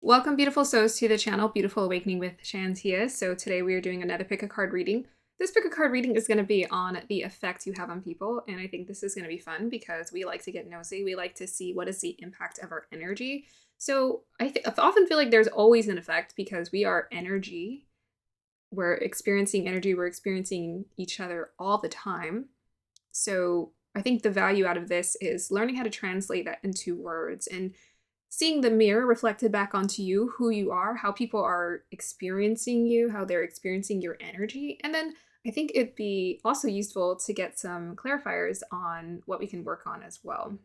Welcome, beautiful souls, to the channel Beautiful Awakening with Shantia. So today we are doing another pick a card reading. This pick a card reading is going to be on the effect you have on people, and I think this is going to be fun because we like to get nosy. We like to see what is the impact of our energy. So I often feel like there's always an effect because we are energy. We're experiencing energy. We're experiencing each other all the time. So I think the value out of this is learning how to translate that into words and seeing the mirror reflected back onto you, who you are, how people are experiencing you, how they're experiencing your energy. And then I think it'd be also useful to get some clarifiers on what we can work on as well.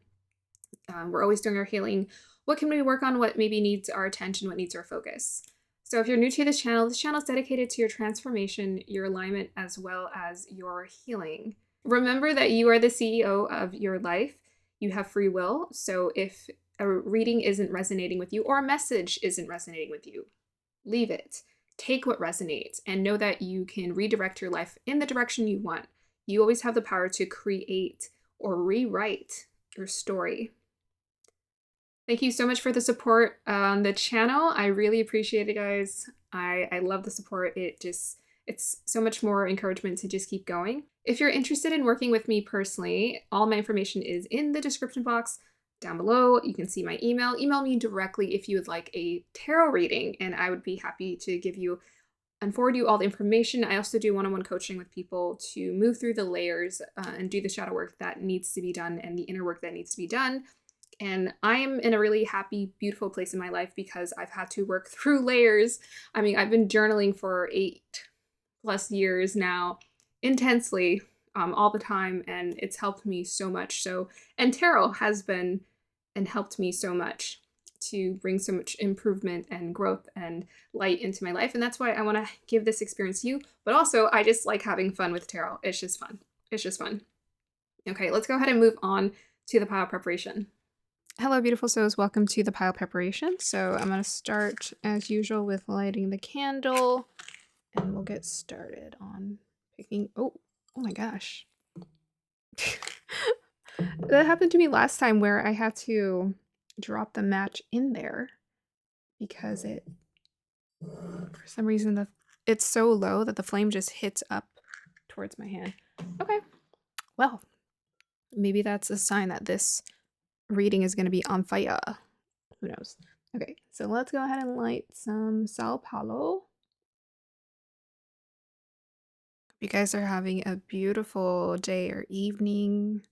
We're always doing our healing. What can we work on? What maybe needs our attention? What needs our focus? So if you're new to this channel is dedicated to your transformation, your alignment, as well as your healing. Remember that you are the CEO of your life. You have free will. So if a reading isn't resonating with you or a message isn't resonating with you, leave it. Take what resonates and know that you can redirect your life in the direction you want. You always have the power to create or rewrite your story. Thank you so much for the support on the channel. I really appreciate it, guys. I love the support. It's so much more encouragement to just keep going. If you're interested in working with me personally, all my information is in the description box down below. You can see my email. Email me directly if you would like a tarot reading, and I would be happy to give you and forward you all the information. I also do one-on-one coaching with people to move through the layers and do the shadow work that needs to be done and the inner work that needs to be done. And I am in a really happy, beautiful place in my life because I've had to work through layers. I mean, I've been journaling for 8+ years now, intensely, all the time, and it's helped me so much. And tarot has been and helped me so much to bring so much improvement and growth and light into my life. And that's why I want to give this experience to you. But also, I just like having fun with tarot. It's just fun. It's just fun. Okay, let's go ahead and move on to the pile preparation. Hello, beautiful souls. Welcome to the pile preparation. So I'm going to start, as usual, with lighting the candle. And we'll get started on picking... Oh my gosh. That happened to me last time where I had to drop the match in there because for some reason, it's so low that the flame just hits up towards my hand. Okay. Well, maybe that's a sign that this reading is going to be on fire. Who knows? Okay, so let's go ahead and light some Sao Paulo. You guys are having a beautiful day or evening.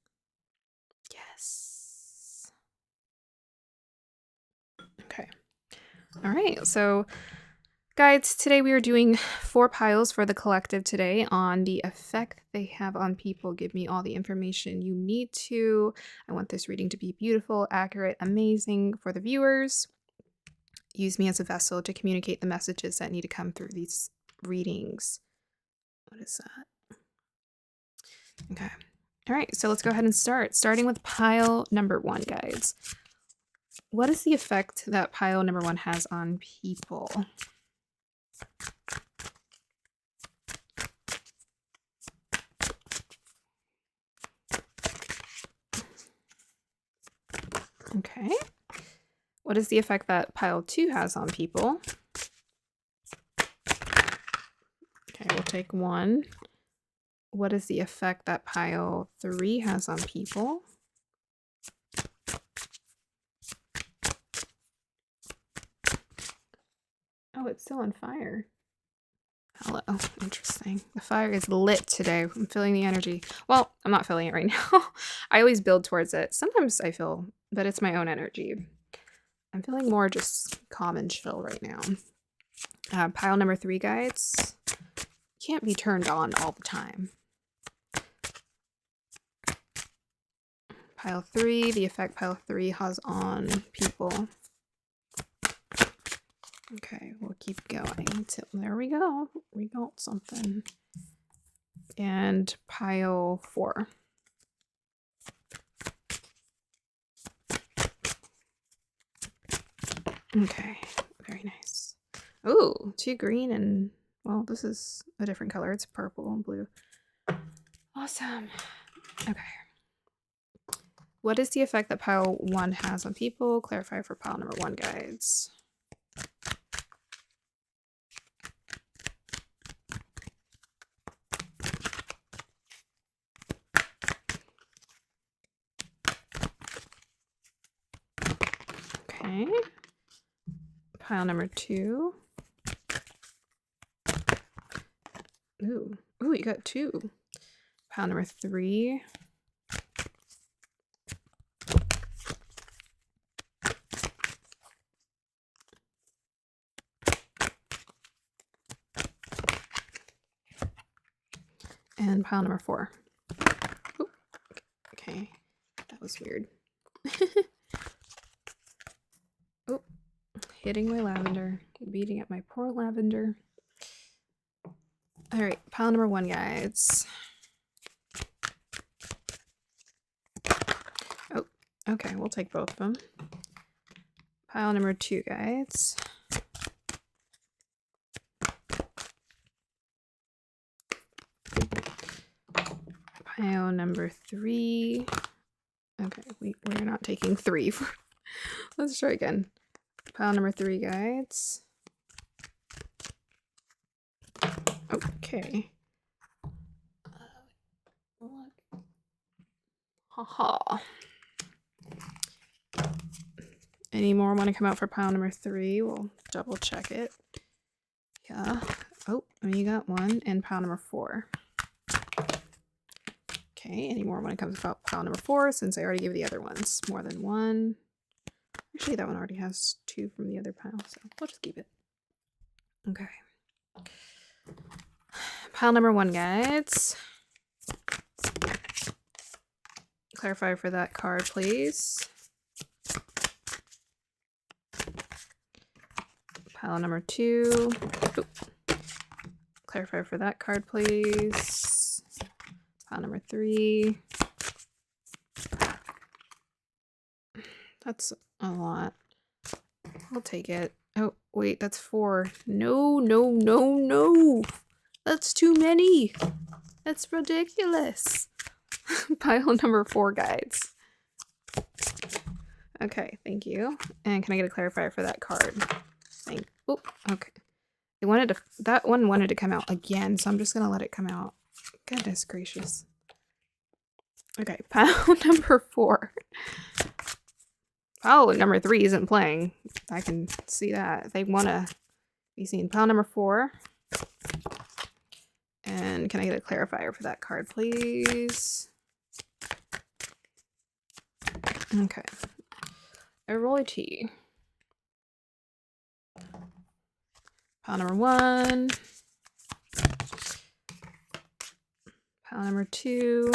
Yes. Okay. All right. So, guides, today we are doing 4 piles for the collective today on the effect they have on people. Give me all the information you need to. I want this reading to be beautiful, accurate, amazing for the viewers. Use me as a vessel to communicate the messages that need to come through these readings. What is that? Okay. All right, so let's go ahead and start. Starting with pile number 1, guys. What is the effect that pile number 1 has on people? Okay. What is the effect that pile 2 has on people? Okay, we'll take 1. What is the effect that pile 3 has on people? Oh, it's still on fire. Hello. Interesting. The fire is lit today. I'm feeling the energy. Well, I'm not feeling it right now. I always build towards it. Sometimes I feel that it's my own energy. I'm feeling more just calm and chill right now. Pile number 3, guys. Can't be turned on all the time. Pile 3, the effect pile 3 has on people. Okay, we'll keep going. There we go. We got something. And pile 4. Okay, very nice. Oh, 2 green and, well, this is a different color. It's purple and blue. Awesome. Okay. What is the effect that pile 1 has on people? Clarify for pile number 1, guides. Okay. Pile number 2. Ooh, you got 2. Pile number 3. And pile number 4. Ooh, okay, that was weird. Oh, hitting my lavender, beating up my poor lavender. All right, pile number 1, guys. Oh, okay, we'll take both of them. Pile number 2, guys. Pile number 3. Okay, we're not taking 3. Let's try again. Pile number 3, guys. Okay. Haha. Any more want to come out for pile number 3? We'll double check it. Yeah. Oh, you got 1. And pile number 4. Okay, any more when it comes about pile number 4, since I already gave the other ones more than 1. Actually, that one already has 2 from the other pile, so we'll just keep it. Okay. Pile number 1, guys. Clarify for that card, please. Pile number 2. Ooh. Clarify for that card, please. Pile number 3. That's a lot. I'll take it. Oh, wait, that's 4. No, no, no, no. That's too many. That's ridiculous. Pile number 4, guys. Okay, thank you. And can I get a clarifier for that card? Oh, okay. That one wanted to come out again, so I'm just gonna let it come out. Goodness gracious. Okay, pile number 4. Pile number 3 isn't playing. I can see that. They wanna be seen. Pile number 4. And can I get a clarifier for that card, please? Okay. Astrology. Pile number 1. Pile number 2.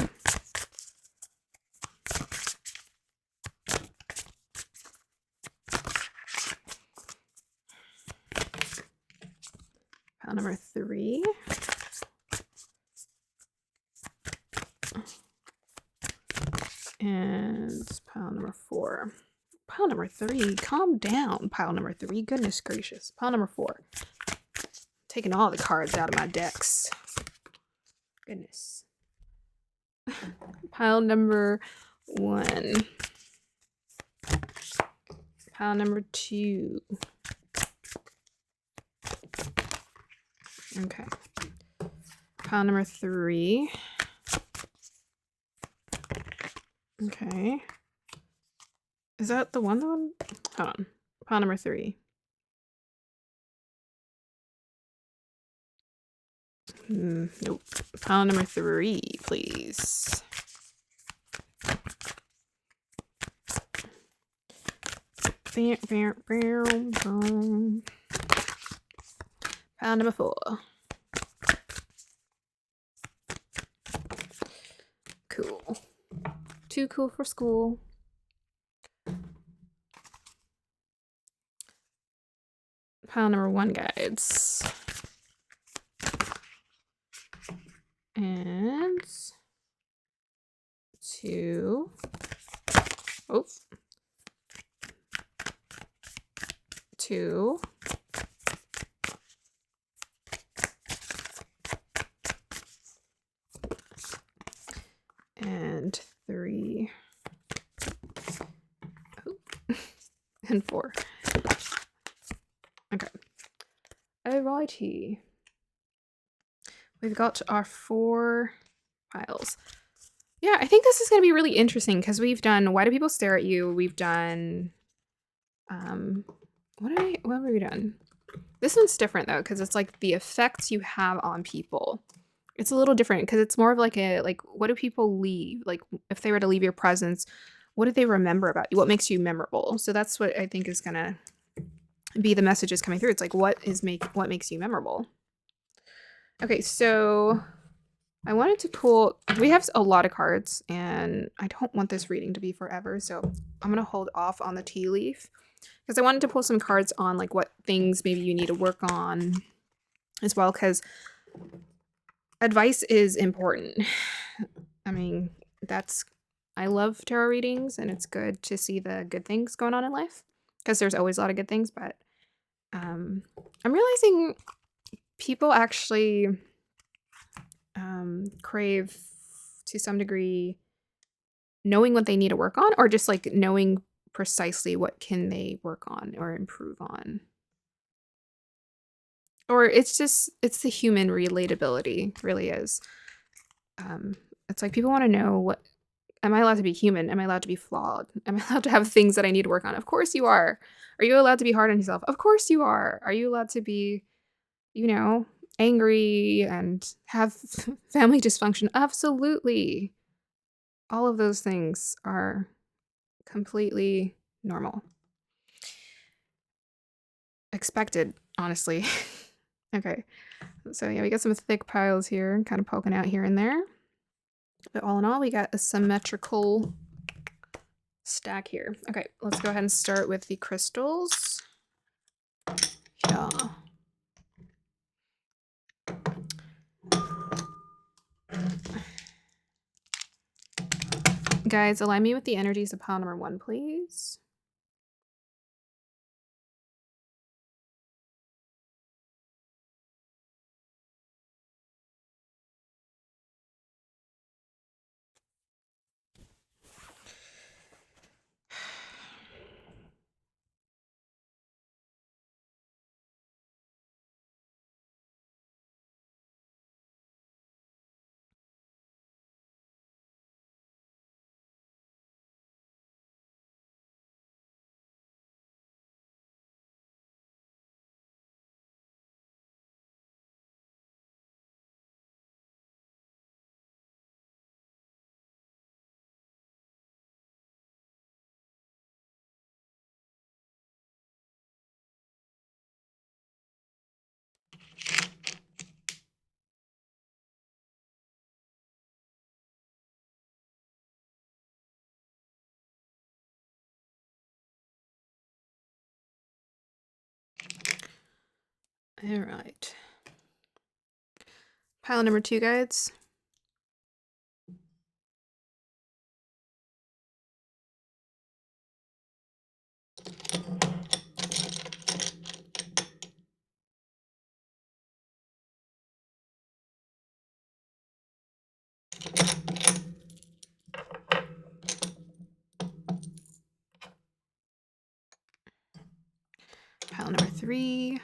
Pile number 3. And pile number 4. Pile number 3. Calm down, pile number 3. Goodness gracious. Pile number 4. Taking all the cards out of my decks. Goodness. Pile number 1. Pile number 2. Okay. Pile number 3. Okay. Is that the one? Hold on. Pile number 3. Nope. Pile number 3, please. Pile number 4. Cool. Too cool for school. Pile number 1, guides. And 2. Oh. 2. And 3. Oh. And 4. Okay. Alrighty. We've got our 4 piles. Yeah, I think this is going to be really interesting because we've done Why Do People Stare at You? We've done what have we done? This one's different though, because it's like the effects you have on people. It's a little different because it's more of like what do people leave? Like if they were to leave your presence, what do they remember about you? What makes you memorable? So that's what I think is gonna be the messages coming through. It's like what makes you memorable? Okay, so I wanted to pull, we have a lot of cards and I don't want this reading to be forever, so I'm gonna hold off on the tea leaf because I wanted to pull some cards on like what things maybe you need to work on as well, because advice is important. I mean, I love tarot readings and it's good to see the good things going on in life because there's always a lot of good things, but I'm realizing people actually crave to some degree knowing what they need to work on, or just like knowing precisely what can they work on or improve on. Or it's the human relatability, really is. It's like people want to know, what am I allowed to be human? Am I allowed to be flawed? Am I allowed to have things that I need to work on? Of course you are. Are you allowed to be hard on yourself? Of course you are. Are you allowed to be, angry and have family dysfunction? Absolutely. All of those things are completely normal. Expected, honestly. Okay. So yeah, we got some thick piles here, kind of poking out here and there. But all in all, we got a symmetrical stack here. Okay, let's go ahead and start with the crystals. Yeah. Guys, align me with the energies of pile number 1, please. All right. Pile number 2, guys. Pile number 3.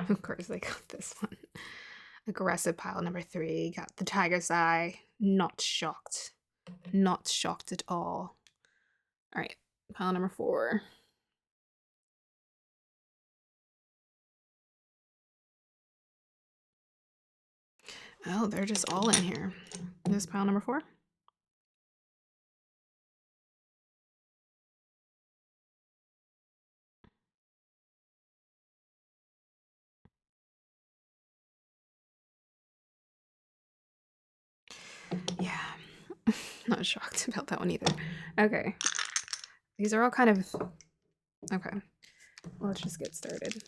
Of course, I got this one. Aggressive pile number 3. Got the tiger's eye. Not shocked. Not shocked at all. All right, pile number 4. Oh, they're just all in here. This pile number 4. Yeah, not shocked about that one either. Okay, these are all kind of, okay, let's just get started.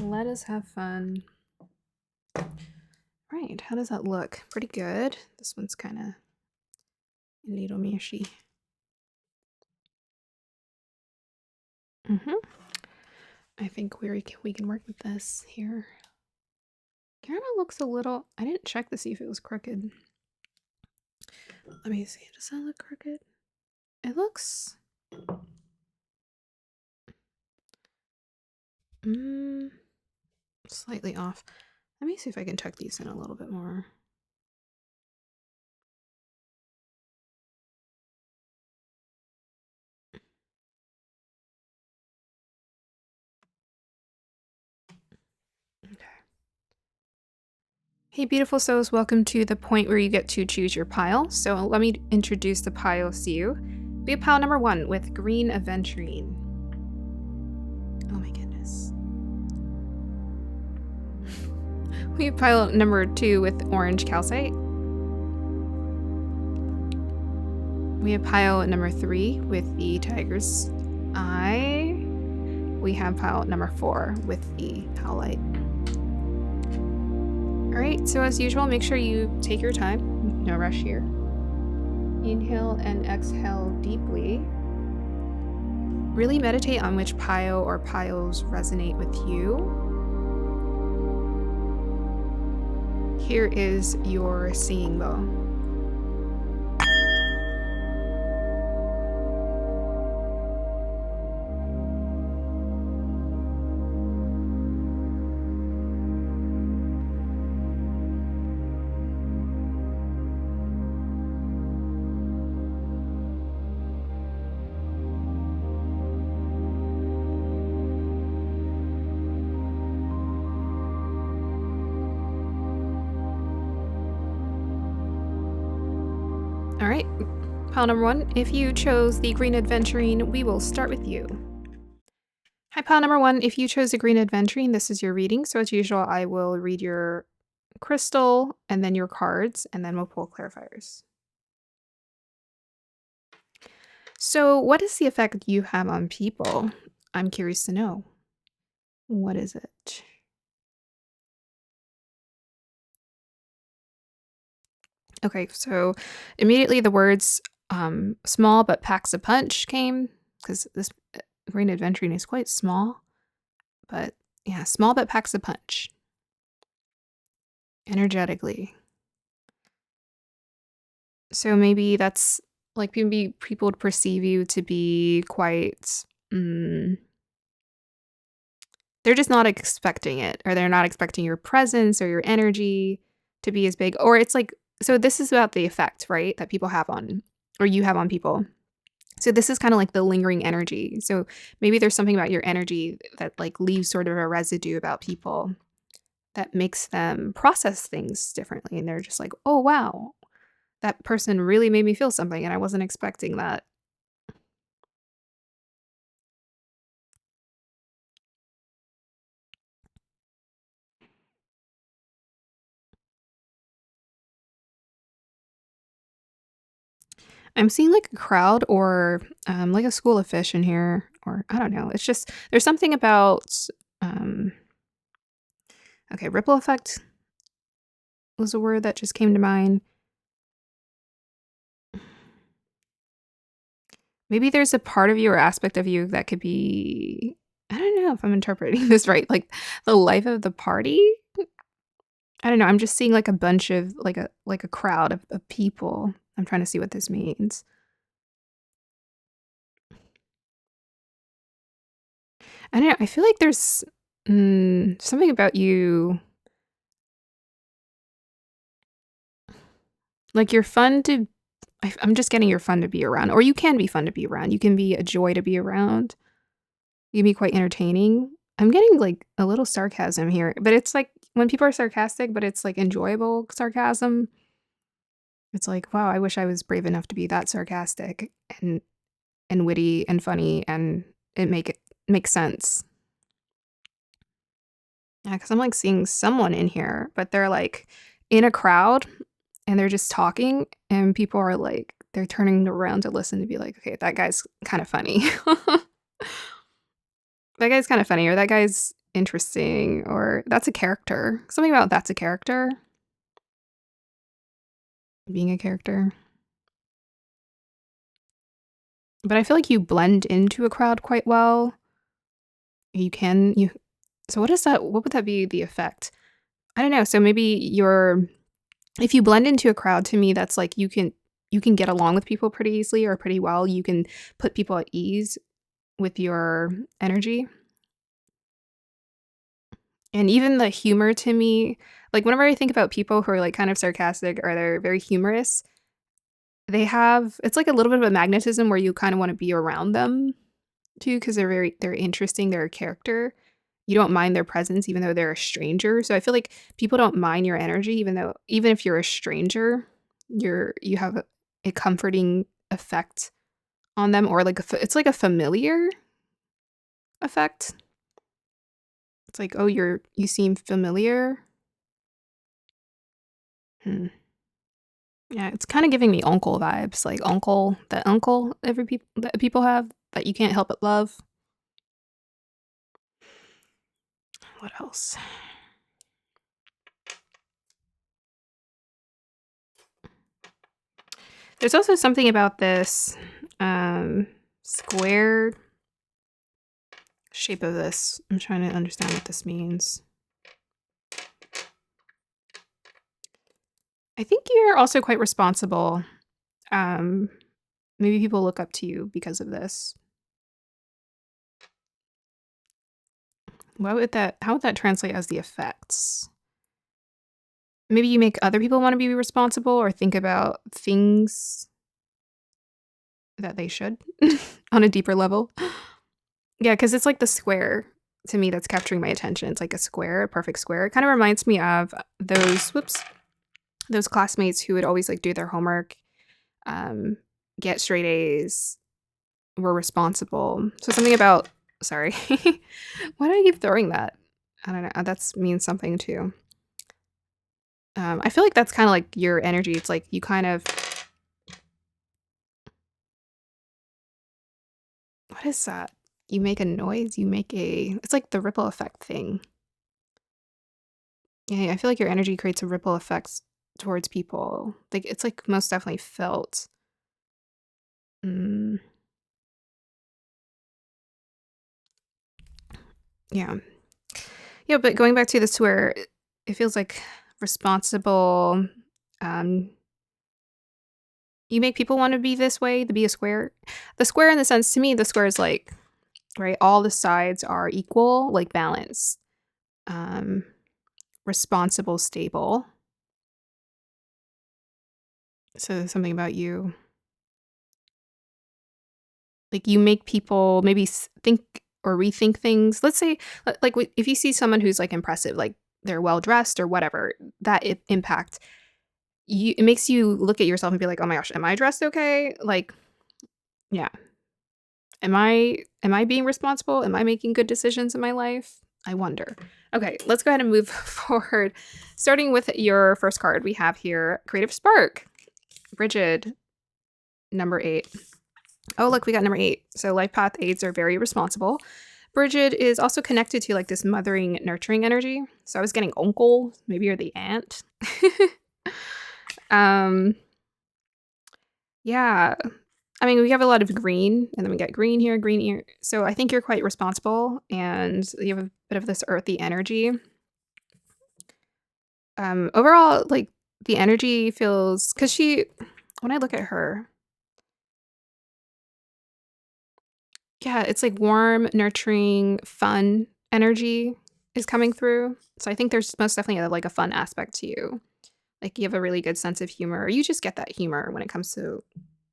Let us have fun. Right, how does that look? Pretty good. This one's kind of a little mushy. I think we can work with this here. Kind of looks a little, I didn't check to see if it was crooked. Let me see, does that look crooked? It looks, slightly off. Let me see if I can tuck these in a little bit more. Okay. Hey, beautiful souls, welcome to the point where you get to choose your pile. So let me introduce the piles to you. We have pile number 1 with green aventurine. Oh my goodness. We have pile number 2 with orange calcite. We have pile number 3 with the tiger's eye. We have pile number 4 with the howlite. Alright, so as usual, make sure you take your time. No rush here. Inhale and exhale deeply. Really meditate on which pile or piles resonate with you. Here is your singing bowl. All right, pile number 1. If you chose the green aventurine, we will start with you. Hi, pile number 1. If you chose the green aventurine, this is your reading. So as usual, I will read your crystal and then your cards, and then we'll pull clarifiers. So what is the effect you have on people? I'm curious to know. What is it? Okay, so immediately the words small but packs a punch came, because this green aventurine is quite small. But yeah, small but packs a punch. Energetically. So maybe that's like maybe people would perceive you to be quite they're just not expecting it, or they're not expecting your presence or your energy to be as big. Or it's like, so this is about the effect, right? That people have on, or you have on people. So this is kind of like the lingering energy. So maybe there's something about your energy that like leaves sort of a residue about people that makes them process things differently. And they're just like, oh, wow, that person really made me feel something, and I wasn't expecting that. I'm seeing like a crowd, or like a school of fish in here, or I don't know. It's just, there's something about, um, okay, ripple effect was a word that just came to mind. Maybe there's a part of you or aspect of you that could be, I don't know if I'm interpreting this right, like the life of the party. I don't know. I'm just seeing like a bunch of like a crowd of people. I'm trying to see what this means. I don't know. I feel like there's something about you. Like you're fun to, I'm just getting you're fun to be around, or you can be fun to be around. You can be a joy to be around. You can be quite entertaining. I'm getting like a little sarcasm here, but it's like when people are sarcastic, but it's like enjoyable sarcasm. It's like, wow, I wish I was brave enough to be that sarcastic and witty and funny, and it makes sense. Yeah, because I'm like seeing someone in here, but they're like in a crowd and they're just talking, and people are like, they're turning around to listen to be like, okay, that guy's kind of funny. That guy's kind of funny, or that guy's interesting, or that's a character. Something about that's a character. Being a character. But I feel like you blend into a crowd quite well. You so what is that? What would that be the effect? I don't know. So maybe if you blend into a crowd, to me that's like you can get along with people pretty easily or pretty well. You can put people at ease with your energy. And even the humor to me, like whenever I think about people who are like kind of sarcastic or they're very humorous, it's like a little bit of a magnetism where you kind of want to be around them too because they're interesting, they're a character. You don't mind their presence even though they're a stranger. So I feel like people don't mind your energy even if you're a stranger, you have a comforting effect on them, or like it's like a familiar effect. It's like, "Oh, you seem familiar." Hmm. Yeah, it's kinda giving me uncle vibes, like uncle that people have that you can't help but love. What else? There's also something about this, square shape of this. I'm trying to understand what this means. I think you're also quite responsible. Um, Maybe people look up to you because of this. How would that translate as the effects? Maybe you make other people wanna be responsible or think about things that they should on a deeper level. Yeah, because it's like the square to me that's capturing my attention. It's like a square, a perfect square. It kinda reminds me of those classmates who would always, like, do their homework, um, get straight A's, were responsible. So something about sorry. Why do I keep throwing that? I don't know, that's means something too. I feel like that's kinda like your energy. It's like you kind of what is that? You make a noise, it's like the ripple effect thing. Yeah, I feel like your energy creates a ripple effects towards people. Like, it's, like, most definitely felt. Mm, yeah. Yeah, but going back to this where it feels like responsible, um, you make people wanna be this way, to be a square. The square in the sense to me, the square is like, right, all the sides are equal, like, balanced, um, responsible, stable. So there's something about you. Like, you make people maybe think or rethink things. Let's say, like, if you see someone who's, like, impressive, like, they're well-dressed or whatever, that impact, it makes you look at yourself and be like, "Oh my gosh, am I dressed okay?" Like, yeah. Am I being responsible? Am I making good decisions in my life? I wonder. Okay, let's go ahead and move forward. Starting with your first card, we have here Creative Spark, Bridget, number 8. Oh, look, we got number 8. So life path aides are very responsible. Bridget is also connected to like this mothering, nurturing energy. So I was getting uncle. Maybe you're the aunt. um, yeah. I mean, we have a lot of green, and then we get green here, green here. So I think you're quite responsible, and you have a bit of this earthy energy. Overall, like the energy feels because when I look at her, yeah, it's like warm, nurturing, fun energy is coming through. So I think there's most definitely like a fun aspect to you. Like you have a really good sense of humor, or you just get that humor when it comes to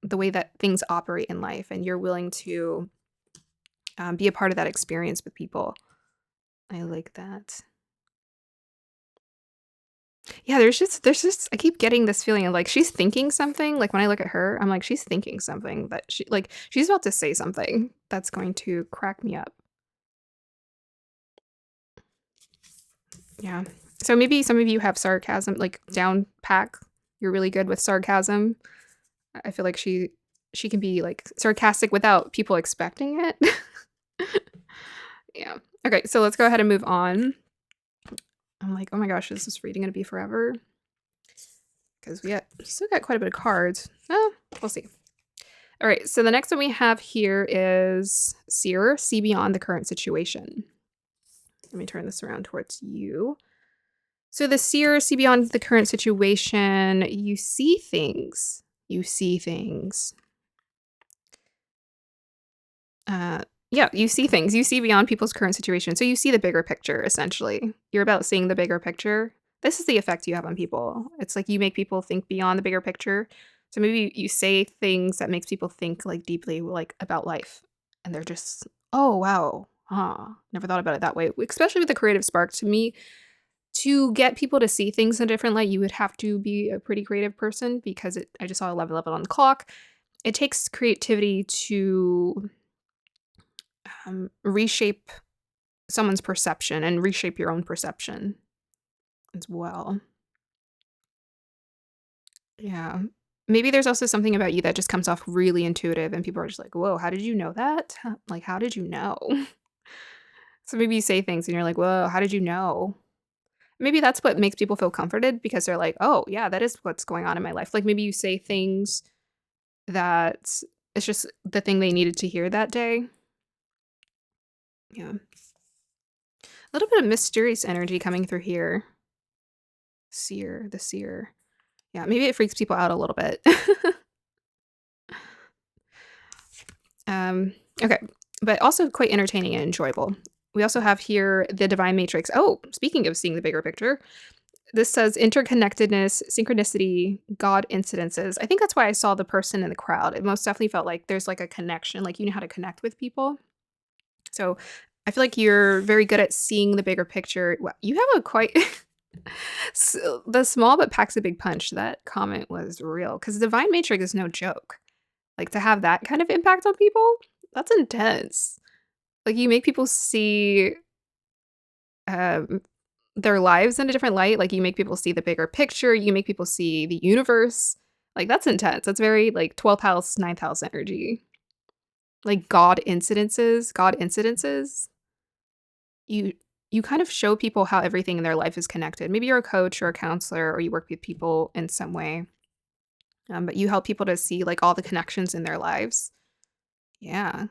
the way that things operate in life, and you're willing to be a part of that experience with people. I like that. Yeah, I keep getting this feeling of like she's thinking something. Like when I look at her, I'm like, she's thinking something that she's about to say something that's going to crack me up. Yeah. So maybe some of you have sarcasm, like down pack. You're really good with sarcasm. I feel like she can be like sarcastic without people expecting it. Yeah. Okay, so let's go ahead and move on. I'm like, oh my gosh, is this reading gonna be forever? Because we still got quite a bit of cards. Oh, we'll see. All right, so the next one we have here is Seer, see beyond the current situation. Let me turn this around towards you. So the Seer, see beyond the current situation. You see things. You see things. Uh, Yeah, you see things. You see beyond people's current situation. So you see the bigger picture, essentially. You're about seeing the bigger picture. This is the effect you have on people. It's like you make people think beyond the bigger picture. So maybe you say things that makes people think like deeply like about life. And they're just, oh wow. Huh. Never thought about it that way. Especially with the creative spark. To me, to get people to see things in a different light, you would have to be a pretty creative person because I just saw a level on the clock. It takes creativity to reshape someone's perception and reshape your own perception as well. Yeah. Maybe there's also something about you that just comes off really intuitive and people are just like, "Whoa, how did you know that? Like, how did you know?" So maybe you say things and you're like, "Whoa, how did you know?" Maybe that's what makes people feel comforted because they're like, "Oh, yeah, that is what's going on in my life." Like maybe you say things that it's just the thing they needed to hear that day. Yeah. A little bit of mysterious energy coming through here. Seer, the seer. Yeah, maybe it freaks people out a little bit. Um, okay, but also quite entertaining and enjoyable. We also have here the divine matrix. Oh, speaking of seeing the bigger picture, this says interconnectedness, synchronicity, God incidences. I think that's why I saw the person in the crowd. It most definitely felt like there's like a connection, like you know how to connect with people. So I feel like you're very good at seeing the bigger picture. Wow, you have a quite the small but packs a big punch. That comment was real because divine matrix is no joke. Like, to have that kind of impact on people, that's intense. Like, you make people see, um, their lives in a different light, like, you make people see the bigger picture, you make people see the universe. Like, that's intense. That's very, like, 12th house, ninth house energy. Like, God incidences. You you kind of show people how everything in their life is connected. Maybe you're a coach or a counselor or you work with people in some way, but you help people to see, like, all the connections in their lives. Yeah.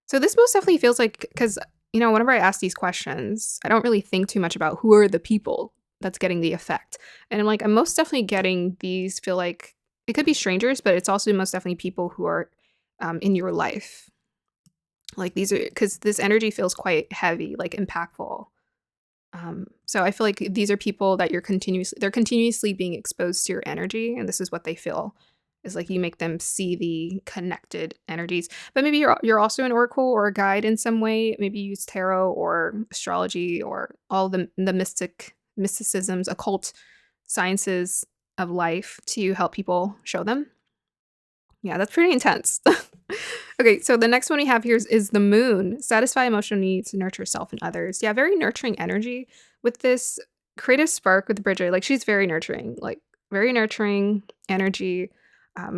So this most definitely feels like because whenever I ask these questions, I don't really think too much about who are the people that's getting the effect. And I'm most definitely getting these feel like it could be strangers, but it's also most definitely people who are in your life. Like these are because this energy feels quite heavy, like impactful. So I feel like these are people that they're continuously being exposed to your energy, and this is what they feel. Is like you make them see the connected energies. But maybe you're also an oracle or a guide in some way. Maybe you use tarot or astrology or all the mysticisms, occult sciences of life to help people show them. Yeah, that's pretty intense. Okay, so the next one we have here is the moon. Satisfy emotional needs, nurture self and others. Yeah, very nurturing energy with this creative spark with Bridget. Like she's very nurturing, like very nurturing energy,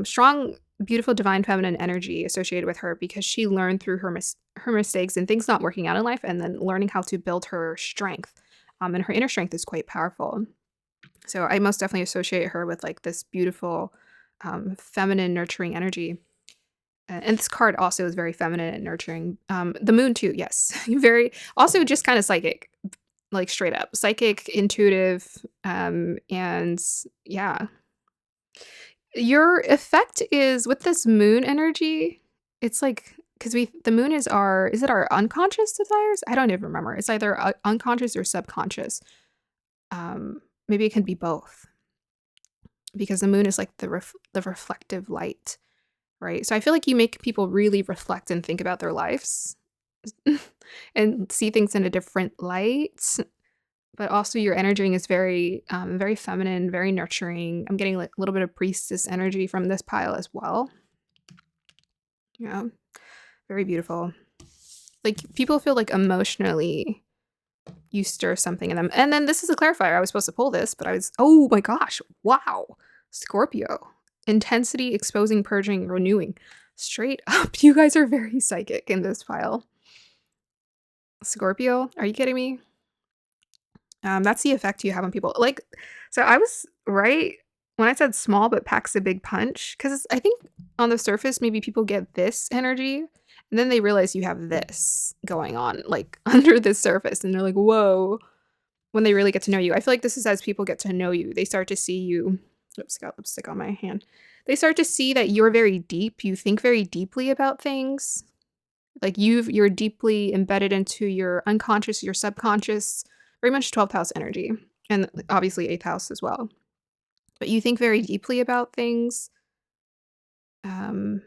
strong, beautiful, divine feminine energy associated with her because she learned through her mistakes and things not working out in life, and then learning how to build her strength. And her inner strength is quite powerful. So I most definitely associate her with like this beautiful, feminine, nurturing energy. And this card also is very feminine and nurturing. The moon too, yes. Very also just kind of psychic, like straight up. Psychic, intuitive, and yeah. Your effect is with this moon energy, it's like because the moon is it our unconscious desires? I don't even remember. It's either unconscious or subconscious. Maybe it can be both because the moon is like the reflective light. Right? So I feel like you make people really reflect and think about their lives and see things in a different light. But also your energy is very feminine, very nurturing. I'm getting like a little bit of priestess energy from this pile as well. Yeah, very beautiful. Like people feel like emotionally you stir something in them. And then this is a clarifier. I was supposed to pull this, but oh my gosh, wow. Scorpio. Intensity, exposing, purging, renewing. Straight up, you guys are very psychic in this file. Scorpio, are you kidding me? That's the effect you have on people. Like, so I was right when I said small but packs a big punch, because I think on the surface, maybe people get this energy, and then they realize you have this going on, like under the surface, and they're like, whoa, when they really get to know you. I feel like this is as people get to know you, they start to see you. Oops, got lipstick on my hand. They start to see that you're very deep. You think very deeply about things. Like you're deeply embedded into your unconscious, your subconscious, very much 12th house energy, and obviously 8th house as well. But you think very deeply about things. Um,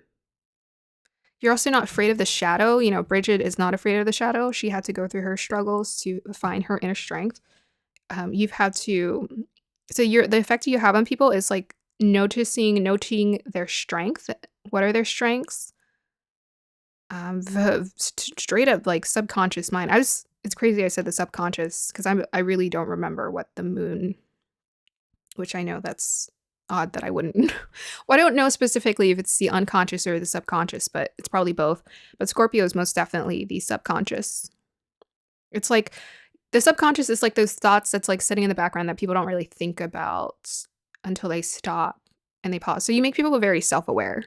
you're also not afraid of the shadow. You know, Bridget is not afraid of the shadow. She had to go through her struggles to find her inner strength. You've had to, so the effect you have on people is like noting their strength. What are their strengths? Straight up like subconscious mind. It's crazy I said the subconscious because I really don't remember what the moon, which I know that's odd that I wouldn't. Well, I don't know specifically if it's the unconscious or the subconscious, but it's probably both. But Scorpio is most definitely the subconscious. It's like the subconscious is like those thoughts that's like sitting in the background that people don't really think about until they stop and they pause. So you make people very self-aware.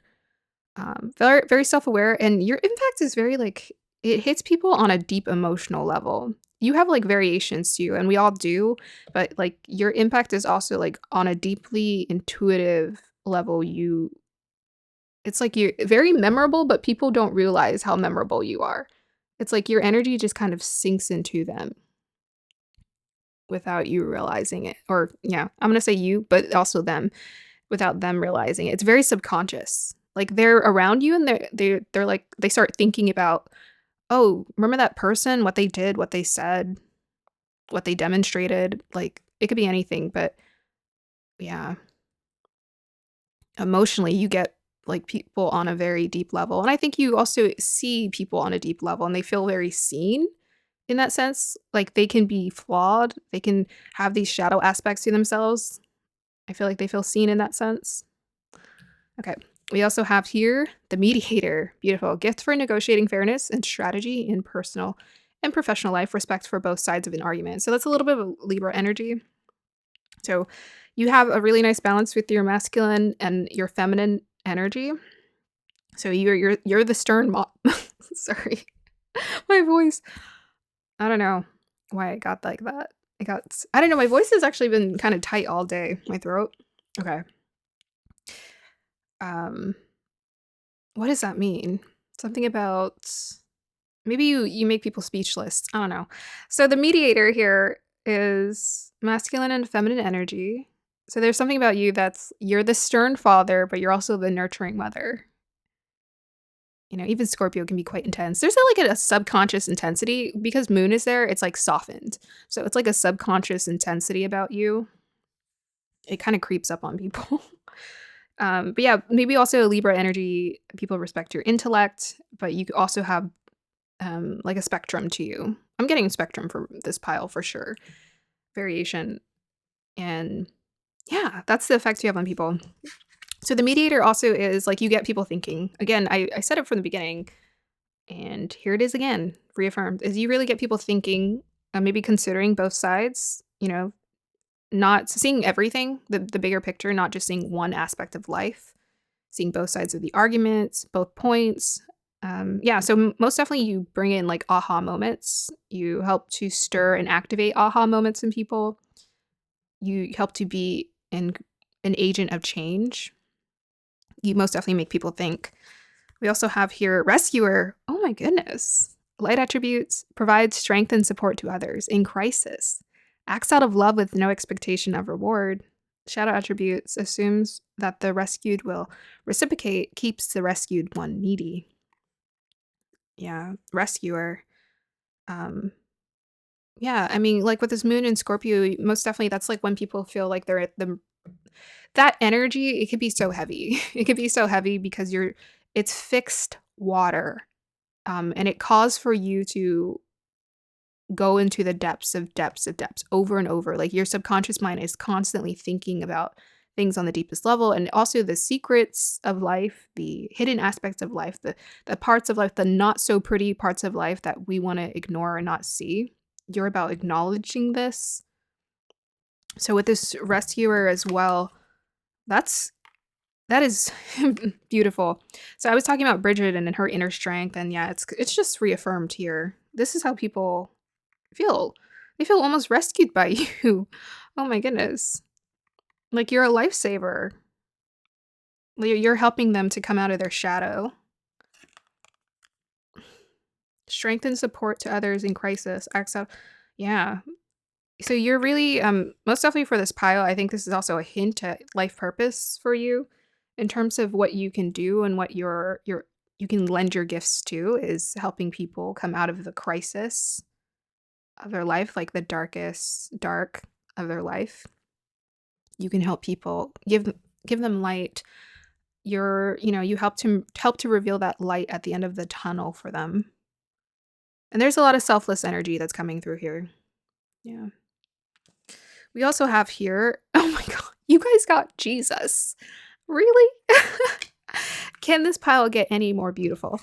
Very, very self-aware, and your impact is very like it hits people on a deep emotional level. You have like variations to you, and we all do, but like your impact is also like on a deeply intuitive level. It's like you're very memorable, but people don't realize how memorable you are. It's like your energy just kind of sinks into them without you realizing it. Or yeah, I'm gonna say you, but also them without them realizing it. It's very subconscious. Like they're around you and they're like they start thinking about, "Oh, remember that person, what they did, what they said, what they demonstrated." Like it could be anything, but yeah, emotionally you get like people on a very deep level. And I think you also see people on a deep level and they feel very seen in that sense. Like they can be flawed, they can have these shadow aspects to themselves. I feel like they feel seen in that sense. Okay. We also have here the mediator. Beautiful. Gift for negotiating fairness and strategy in personal and professional life, respect for both sides of an argument. So that's a little bit of Libra energy. So you have a really nice balance with your masculine and your feminine energy. So you're the stern sorry. My voice. I don't know why I got like that. I don't know, my voice has actually been kind of tight all day, my throat. Okay. Um What does that mean? Something about maybe you make people speechless. I don't know. So the mediator here is masculine and feminine energy. So there's something about you that's you're the stern father, but you're also the nurturing mother. You know, even Scorpio can be quite intense. There's like a subconscious intensity because moon is there, it's like softened. So it's like a subconscious intensity about you. It kind of creeps up on people. But yeah, maybe also a Libra energy, people respect your intellect, but you also have like a spectrum to you. I'm getting spectrum for this pile for sure. Variation. And yeah, that's the effect you have on people. So the mediator also is like you get people thinking. Again, I said it from the beginning, and here it is again, reaffirmed, is you really get people thinking, maybe considering both sides, you know, not seeing everything, the bigger picture, not just seeing one aspect of life, seeing both sides of the arguments, both points. Yeah, so most definitely you bring in like aha moments. You help to stir and activate aha moments in people. You help to be an agent of change. You most definitely make people think. We also have here rescuer. Oh my goodness. Light attributes provides strength and support to others in crisis. Acts out of love with no expectation of reward. Shadow attributes assumes that the rescued will reciprocate, keeps the rescued one needy. Yeah, rescuer. Um, yeah, I mean, like with this moon in Scorpio, most definitely that's like when people feel like they're at the that energy, it could be so heavy. It could be so heavy because it's fixed water. And it calls for you to go into the depths over and over. Like your subconscious mind is constantly thinking about things on the deepest level and also the secrets of life, the hidden aspects of life, the parts of life, the not so pretty parts of life that we want to ignore and not see. You're about acknowledging this. So with this rescuer as well, that is beautiful. So I was talking about Bridget and her inner strength, and yeah, it's just reaffirmed here. This is how people feel. They feel almost rescued by you. Oh my goodness. Like you're a lifesaver. You're helping them to come out of their shadow. Strength and support to others in crisis. Accept. Yeah. So you're really most definitely for this pile, I think this is also a hint at life purpose for you in terms of what you can do and what your you can lend your gifts to is helping people come out of the crisis of their life, like the darkest dark of their life. You can help people give them light. You help to reveal that light at the end of the tunnel for them. And there's a lot of selfless energy that's coming through here. Yeah. We also have here, oh my god, you guys got Jesus. Really? Can this pile get any more beautiful?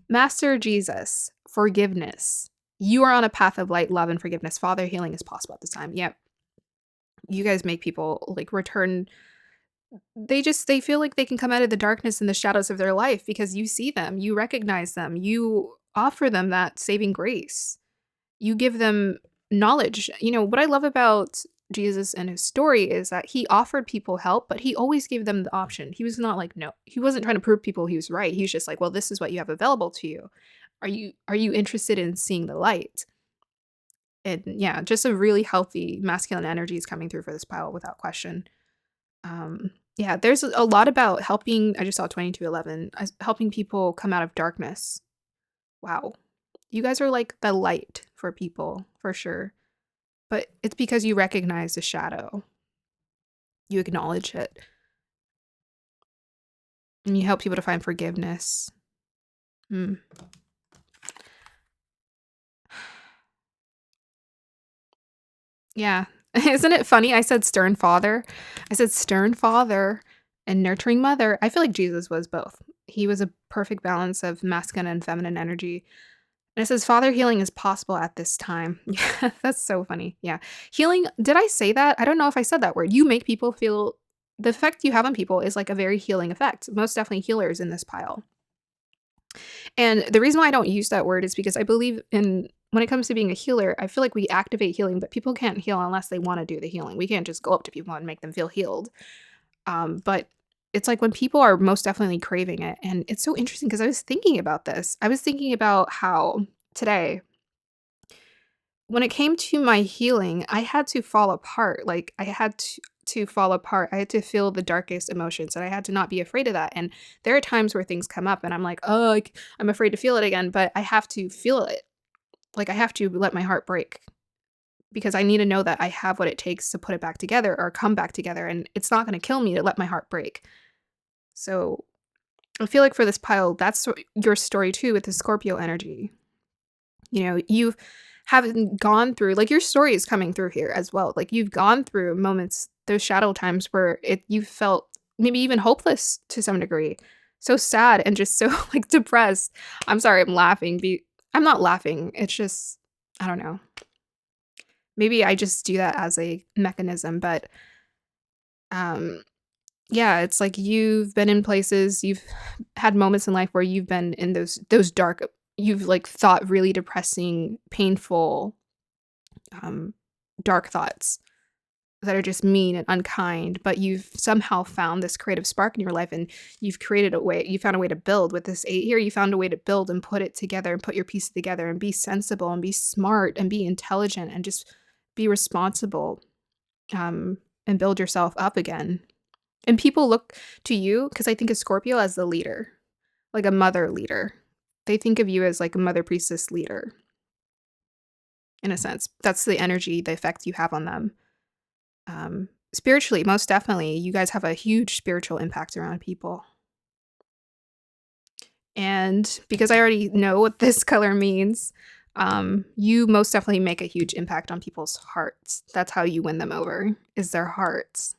Master Jesus, forgiveness. You are on a path of light, love, and forgiveness. Father, healing is possible at this time. Yep. You guys make people like return. They feel like they can come out of the darkness and the shadows of their life because you see them, you recognize them, you offer them that saving grace. You give them knowledge. What I love about Jesus and his story is that he offered people help, but he always gave them the option. He was not like, no, he wasn't trying to prove people he was right. He was just like, well, this is what you have available to you. Are you interested in seeing the light? And yeah, just a really healthy masculine energy is coming through for this pile without question. Yeah, there's a lot about helping. I just saw 2211 helping people come out of darkness. Wow. You guys are like the light for people, for sure. But it's because you recognize the shadow. You acknowledge it. And you help people to find forgiveness. Hmm. Yeah. Isn't it funny? I said stern father. I said stern father and nurturing mother. I feel like Jesus was both. He was a perfect balance of masculine and feminine energy. And it says father healing is possible at this time. Yeah, that's so funny. Yeah. Healing, did I say that? I don't know if I said that word. You make people feel the effect you have on people is like a very healing effect. Most definitely healers in this pile. And the reason why I don't use that word is because I believe in when it comes to being a healer, I feel like we activate healing, but people can't heal unless they want to do the healing. We can't just go up to people and make them feel healed. But it's like when people are most definitely craving it. And it's so interesting because I was thinking about this. I was thinking about how today, when it came to my healing, I had to fall apart. Like I had to fall apart. I had to feel the darkest emotions and I had to not be afraid of that. And there are times where things come up and I'm like, oh, like, I'm afraid to feel it again, but I have to feel it. Like I have to let my heart break because I need to know that I have what it takes to put it back together or come back together. And it's not going to kill me to let my heart break. So I feel like for this pile, that's your story too with the Scorpio energy. You haven't gone through like your story is coming through here as well. Like you've gone through moments, those shadow times where you felt maybe even hopeless to some degree, so sad and just so like depressed. I'm sorry, I'm laughing. I'm not laughing. It's just I don't know. Maybe I just do that as a mechanism, but um yeah, it's like you've been in places, you've had moments in life where you've been in those dark you've like thought really depressing, painful, um, dark thoughts that are just mean and unkind, but you've somehow found this creative spark in your life and you found a way to build with this 8 here, you found a way to build and put it together and put your pieces together and be sensible and be smart and be intelligent and just be responsible, and build yourself up again. And people look to you because I think of Scorpio as the leader, like a mother leader. They think of you as like a mother priestess leader, in a sense. That's the energy, the effect you have on them. Spiritually, most definitely, you guys have a huge spiritual impact around people. And because I already know what this color means, you most definitely make a huge impact on people's hearts. That's how you win them over, is their hearts.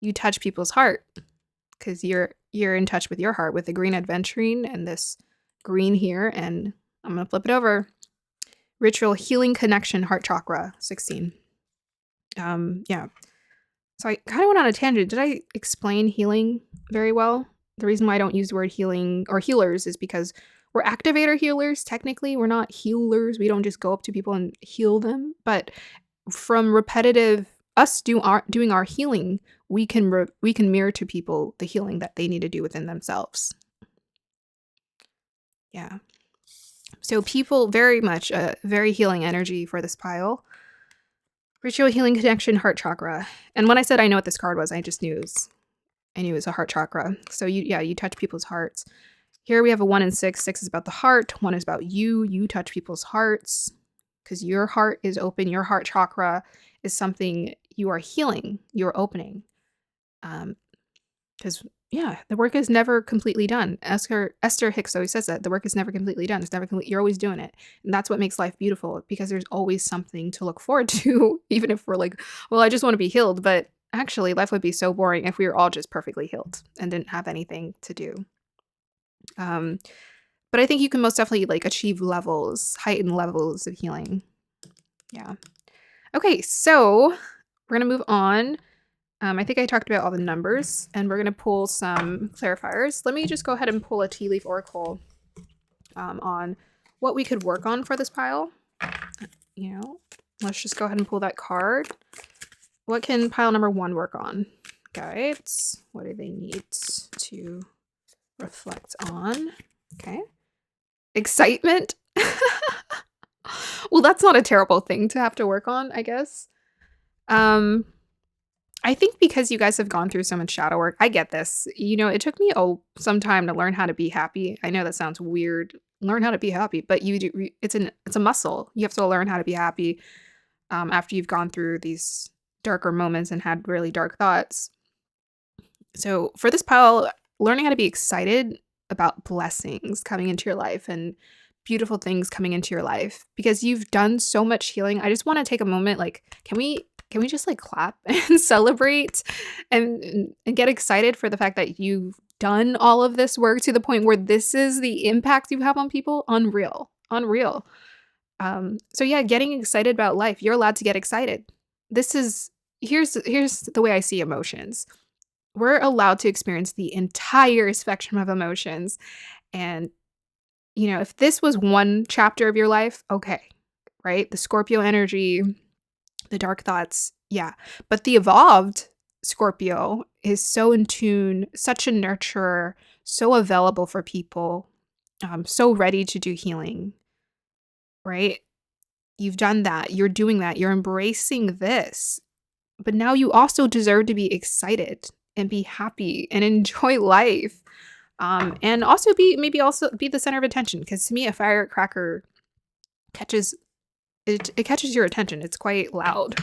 You touch people's heart because you're in touch with your heart with the green adventuring and this green here. And I'm going to flip it over. Ritual healing connection heart chakra 16. Yeah. So I kind of went on a tangent. Did I explain healing very well? The reason why I don't use the word healing or healers is because we're activator healers. Technically, we're not healers. We don't just go up to people and heal them. But from repetitive us doing our healing, we can mirror to people the healing that they need to do within themselves. Yeah. So people, very much a very healing energy for this pile. Ritual healing connection, heart chakra. And when I said I know what this card was, I knew it was a heart chakra. So you touch people's hearts. Here we have a 1 and 6. 6 is about the heart. 1 is about you. You touch people's hearts because your heart is open. Your heart chakra is something you are healing. You're opening. Because the work is never completely done. Esther Hicks always says that the work is never completely done. It's never complete. You're always doing it, and that's what makes life beautiful. Because there's always something to look forward to, even if we're like, well, I just want to be healed. But actually, life would be so boring if we were all just perfectly healed and didn't have anything to do. But I think you can most definitely like achieve heightened levels of healing. Yeah. Okay, so we're gonna move on. I think I talked about all the numbers, and we're going to pull some clarifiers. Let me just go ahead and pull a tea leaf oracle on what we could work on for this pile. Let's just go ahead and pull that card. What can pile number 1 work on? Guides. What do they need to reflect on? Okay. Excitement. Well, that's not a terrible thing to have to work on, I guess. I think because you guys have gone through so much shadow work, I get this. It took me some time to learn how to be happy. I know that sounds weird. Learn how to be happy, but it's a muscle. You have to learn how to be happy after you've gone through these darker moments and had really dark thoughts. So for this pile, learning how to be excited about blessings coming into your life and beautiful things coming into your life, because you've done so much healing. I just want to take a moment, like, can we just like clap and celebrate and get excited for the fact that you've done all of this work to the point where this is the impact you have on people? Unreal. So yeah, getting excited about life. You're allowed to get excited. Here's the way I see emotions. We're allowed to experience the entire spectrum of emotions. And if this was one chapter of your life, okay, right? The Scorpio energy, the dark thoughts, yeah. But the evolved Scorpio is so in tune, such a nurturer, so available for people, so ready to do healing, right? You've done that. You're doing that. You're embracing this. But now you also deserve to be excited and be happy and enjoy life. And also be the center of attention. Because to me, a firecracker catches your attention. It's quite loud.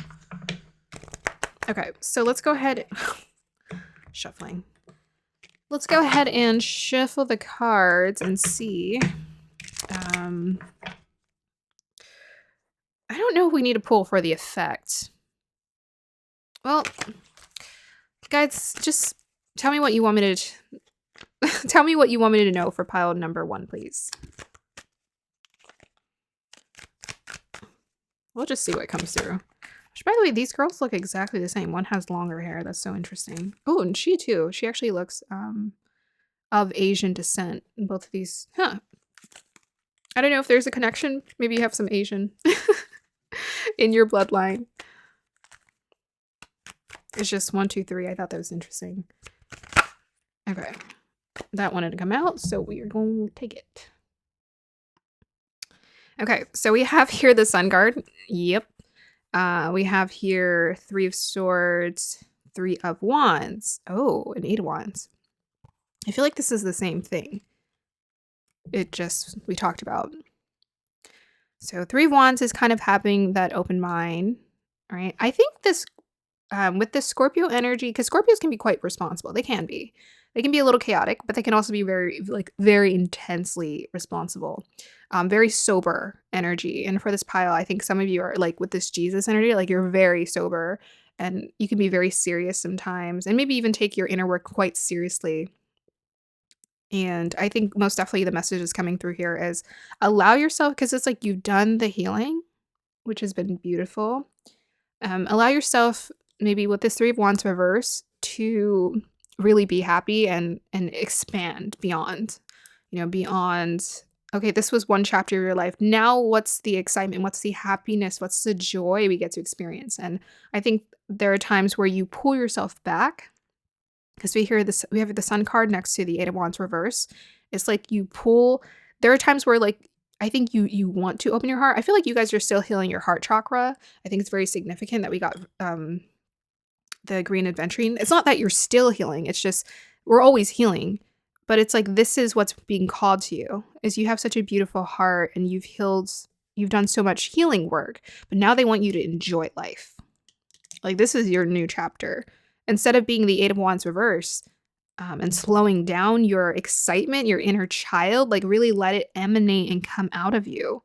Okay, so let's go ahead. Shuffling. Let's go ahead and shuffle the cards and see. I don't know if we need to pull for the effect. Well, guys, just tell me what you want me to tell me what you want me to know for pile number 1, please. We'll just see what comes through. Which, by the way, these girls look exactly the same. One has longer hair. That's so interesting. Oh, and she too. She actually looks of Asian descent. Both of these. Huh. I don't know if there's a connection. Maybe you have some Asian in your bloodline. It's just 1, 2, 3. I thought that was interesting. Okay. That wanted to come out, so we are going to take it. Okay, so we have here the Sun card. Yep. We have here 3 of Swords, 3 of Wands. Oh, an 8 of Wands. I feel like this is the same thing. We talked about. So 3 of Wands is kind of having that open mind, right? I think this, with this Scorpio energy, because Scorpios can be quite responsible. They can be. They can be a little chaotic, but they can also be very intensely responsible. Very sober energy. And for this pile, I think some of you are like with this Jesus energy, like you're very sober and you can be very serious sometimes and maybe even take your inner work quite seriously. And I think most definitely the message is coming through here is allow yourself, because it's like you've done the healing, which has been beautiful. Allow yourself maybe with this 3 of Wands reverse to really be happy and expand beyond, beyond, okay, this was one chapter of your life. Now what's the excitement? What's the happiness? What's the joy we get to experience? And I think there are times where you pull yourself back, because we have the Sun card next to the 8 of Wands reverse. It's like you pull, there are times where like I think you want to open your heart. I feel like you guys are still healing your heart chakra. I think it's very significant that we got the green adventuring. It's not that you're still healing. It's just we're always healing. But it's like this is what's being called to you. Is you have such a beautiful heart and you've done so much healing work, but now they want you to enjoy life. Like this is your new chapter. Instead of being the 8 of Wands reverse, and slowing down your excitement, your inner child, like really let it emanate and come out of you,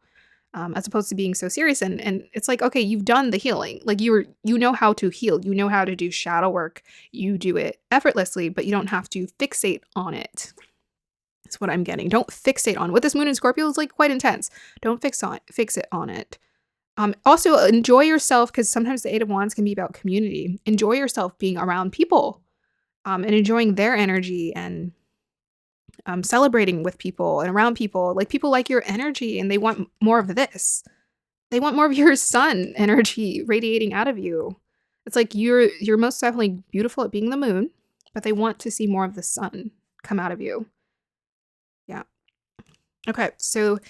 as opposed to being so serious. And it's like, okay, you've done the healing. Like you know how to heal. You know how to do shadow work. You do it effortlessly, but you don't have to fixate on it. That's what I'm getting. Don't fixate on what this moon in Scorpio is like quite intense. Don't fix it on it. Also enjoy yourself because sometimes the 8 of Wands can be about community. Enjoy yourself being around people. And enjoying their energy and celebrating with people and around people. Like people like your energy and they want more of this. They want more of your sun energy radiating out of you. It's like you're most definitely beautiful at being the moon, but they want to see more of the sun come out of you. Yeah. Okay, so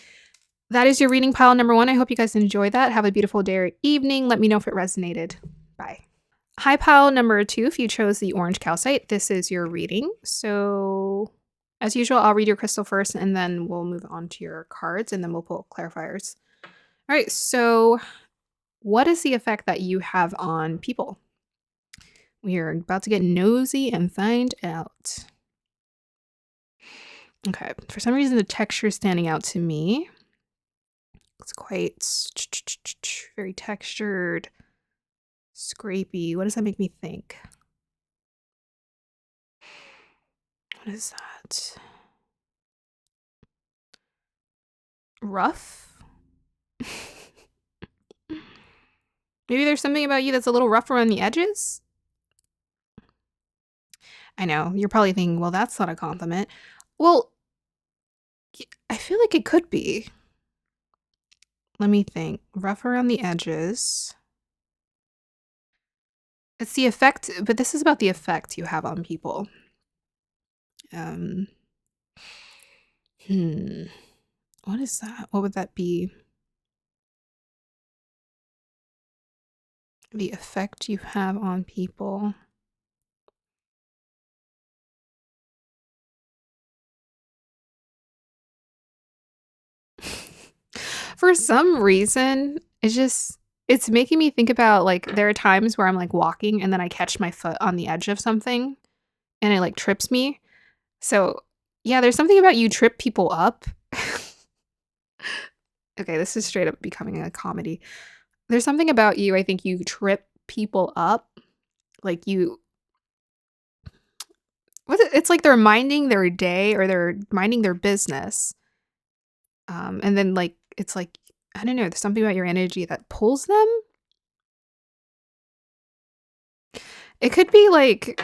that is your reading pile number 1. I hope you guys enjoyed that. Have a beautiful day or evening. Let me know if it resonated. Bye. Hi, pile number 2. If you chose the orange calcite, this is your reading. So as usual, I'll read your crystal first and then we'll move on to your cards and then we'll pull clarifiers. All right, so what is the effect that you have on people? We are about to get nosy and find out. Okay, for some reason the texture is standing out to me. It's quite very textured, scrapey. What does that make me think? What is that? Rough? Maybe there's something about you that's a little rough around the edges? I know, you're probably thinking, well, that's not a compliment. Well, I feel like it could be. Let me think. Rough around the edges. It's the effect, but this is about the effect you have on people. What is that? What would that be? The effect you have on people. For some reason, it's making me think about like there are times where I'm like walking and then I catch my foot on the edge of something and it like trips me. So, yeah, there's something about you trip people up. Okay, this is straight up becoming a comedy. There's something about you, I think you trip people up. Like it's like they're minding their day or they're minding their business. And then like it's like I don't know, there's something about your energy that pulls them. It could be like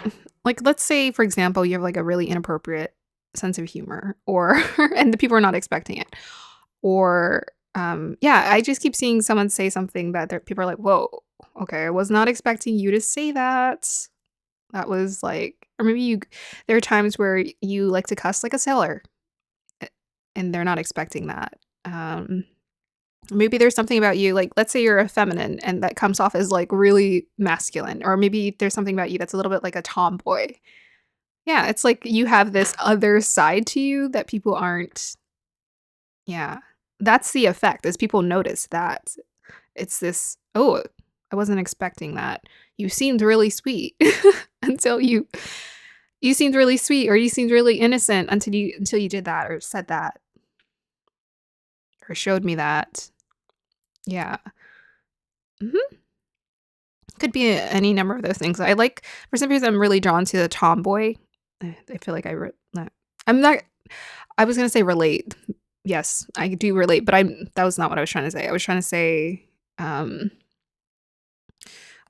let's say for example, you have like a really inappropriate sense of humor or and the people are not expecting it. Or yeah, I just keep seeing someone say something that people are like, "Whoa, okay, I was not expecting you to say that." That was like or maybe there are times where you like to cuss like a sailor and they're not expecting that. Maybe there's something about you, like, let's say you're a feminine and that comes off as, like, really masculine, or maybe there's something about you that's a little bit like a tomboy. Yeah, it's like you have this other side to you that people aren't yeah. That's the effect, is people notice that. It's this, "Oh, I wasn't expecting that. You seemed really sweet," until you seemed really sweet, or you seemed really innocent until you did that or said that or showed me that. Yeah. Mhm. Could be any number of those things. I like for some reason, I'm really drawn to the tomboy. I feel like I'm not I was gonna say relate. Yes, I do relate, but that was not what I was trying to say. I was trying to say, um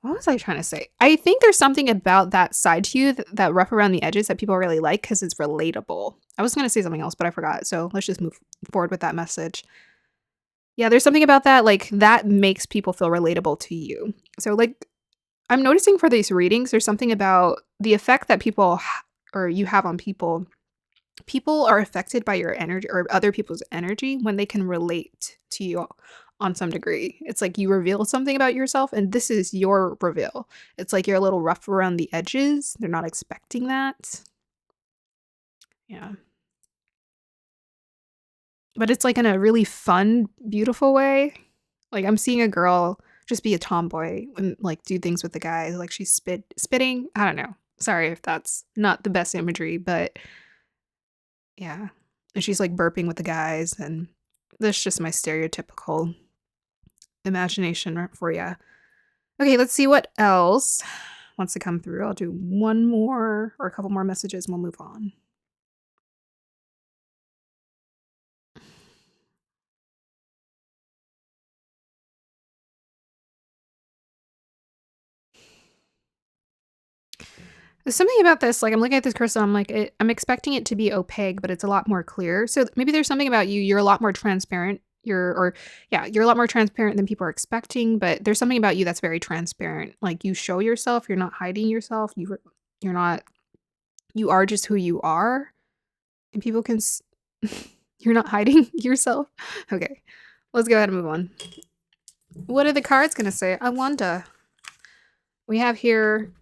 what was I trying to say? I think there's something about that side to you that rough around the edges that people really like because it's relatable. I was gonna say something else, but I forgot, so let's just move forward with that message. Yeah, there's something about that, like, that makes people feel relatable to you. So, like, I'm noticing for these readings, there's something about the effect that people or you have on people people are affected by your energy or other people's energy when they can relate to you on some degree. It's like you reveal something about yourself, and this is your reveal. It's like you're a little rough around the edges. They're not expecting that. Yeah. But it's like in a really fun, beautiful way. Like I'm seeing a girl just be a tomboy and like do things with the guys. Like she's spitting. I don't know. Sorry if that's not the best imagery, but yeah. And she's like burping with the guys, and that's just my stereotypical imagination for you. Okay, let's see what else wants to come through. I'll do one more or a couple more messages and we'll move on. There's something about this, like, I'm looking at this crystal, I'm like, I'm expecting it to be opaque, but it's a lot more clear. So maybe there's something about you, you're a lot more transparent. You're a lot more transparent than people are expecting, but there's something about you that's very transparent. Like you show yourself, you're not hiding yourself. You're not you are just who you are, and people can you're not hiding yourself. Okay. Let's go ahead and move on. What are the cards going to say? I wonder. We have here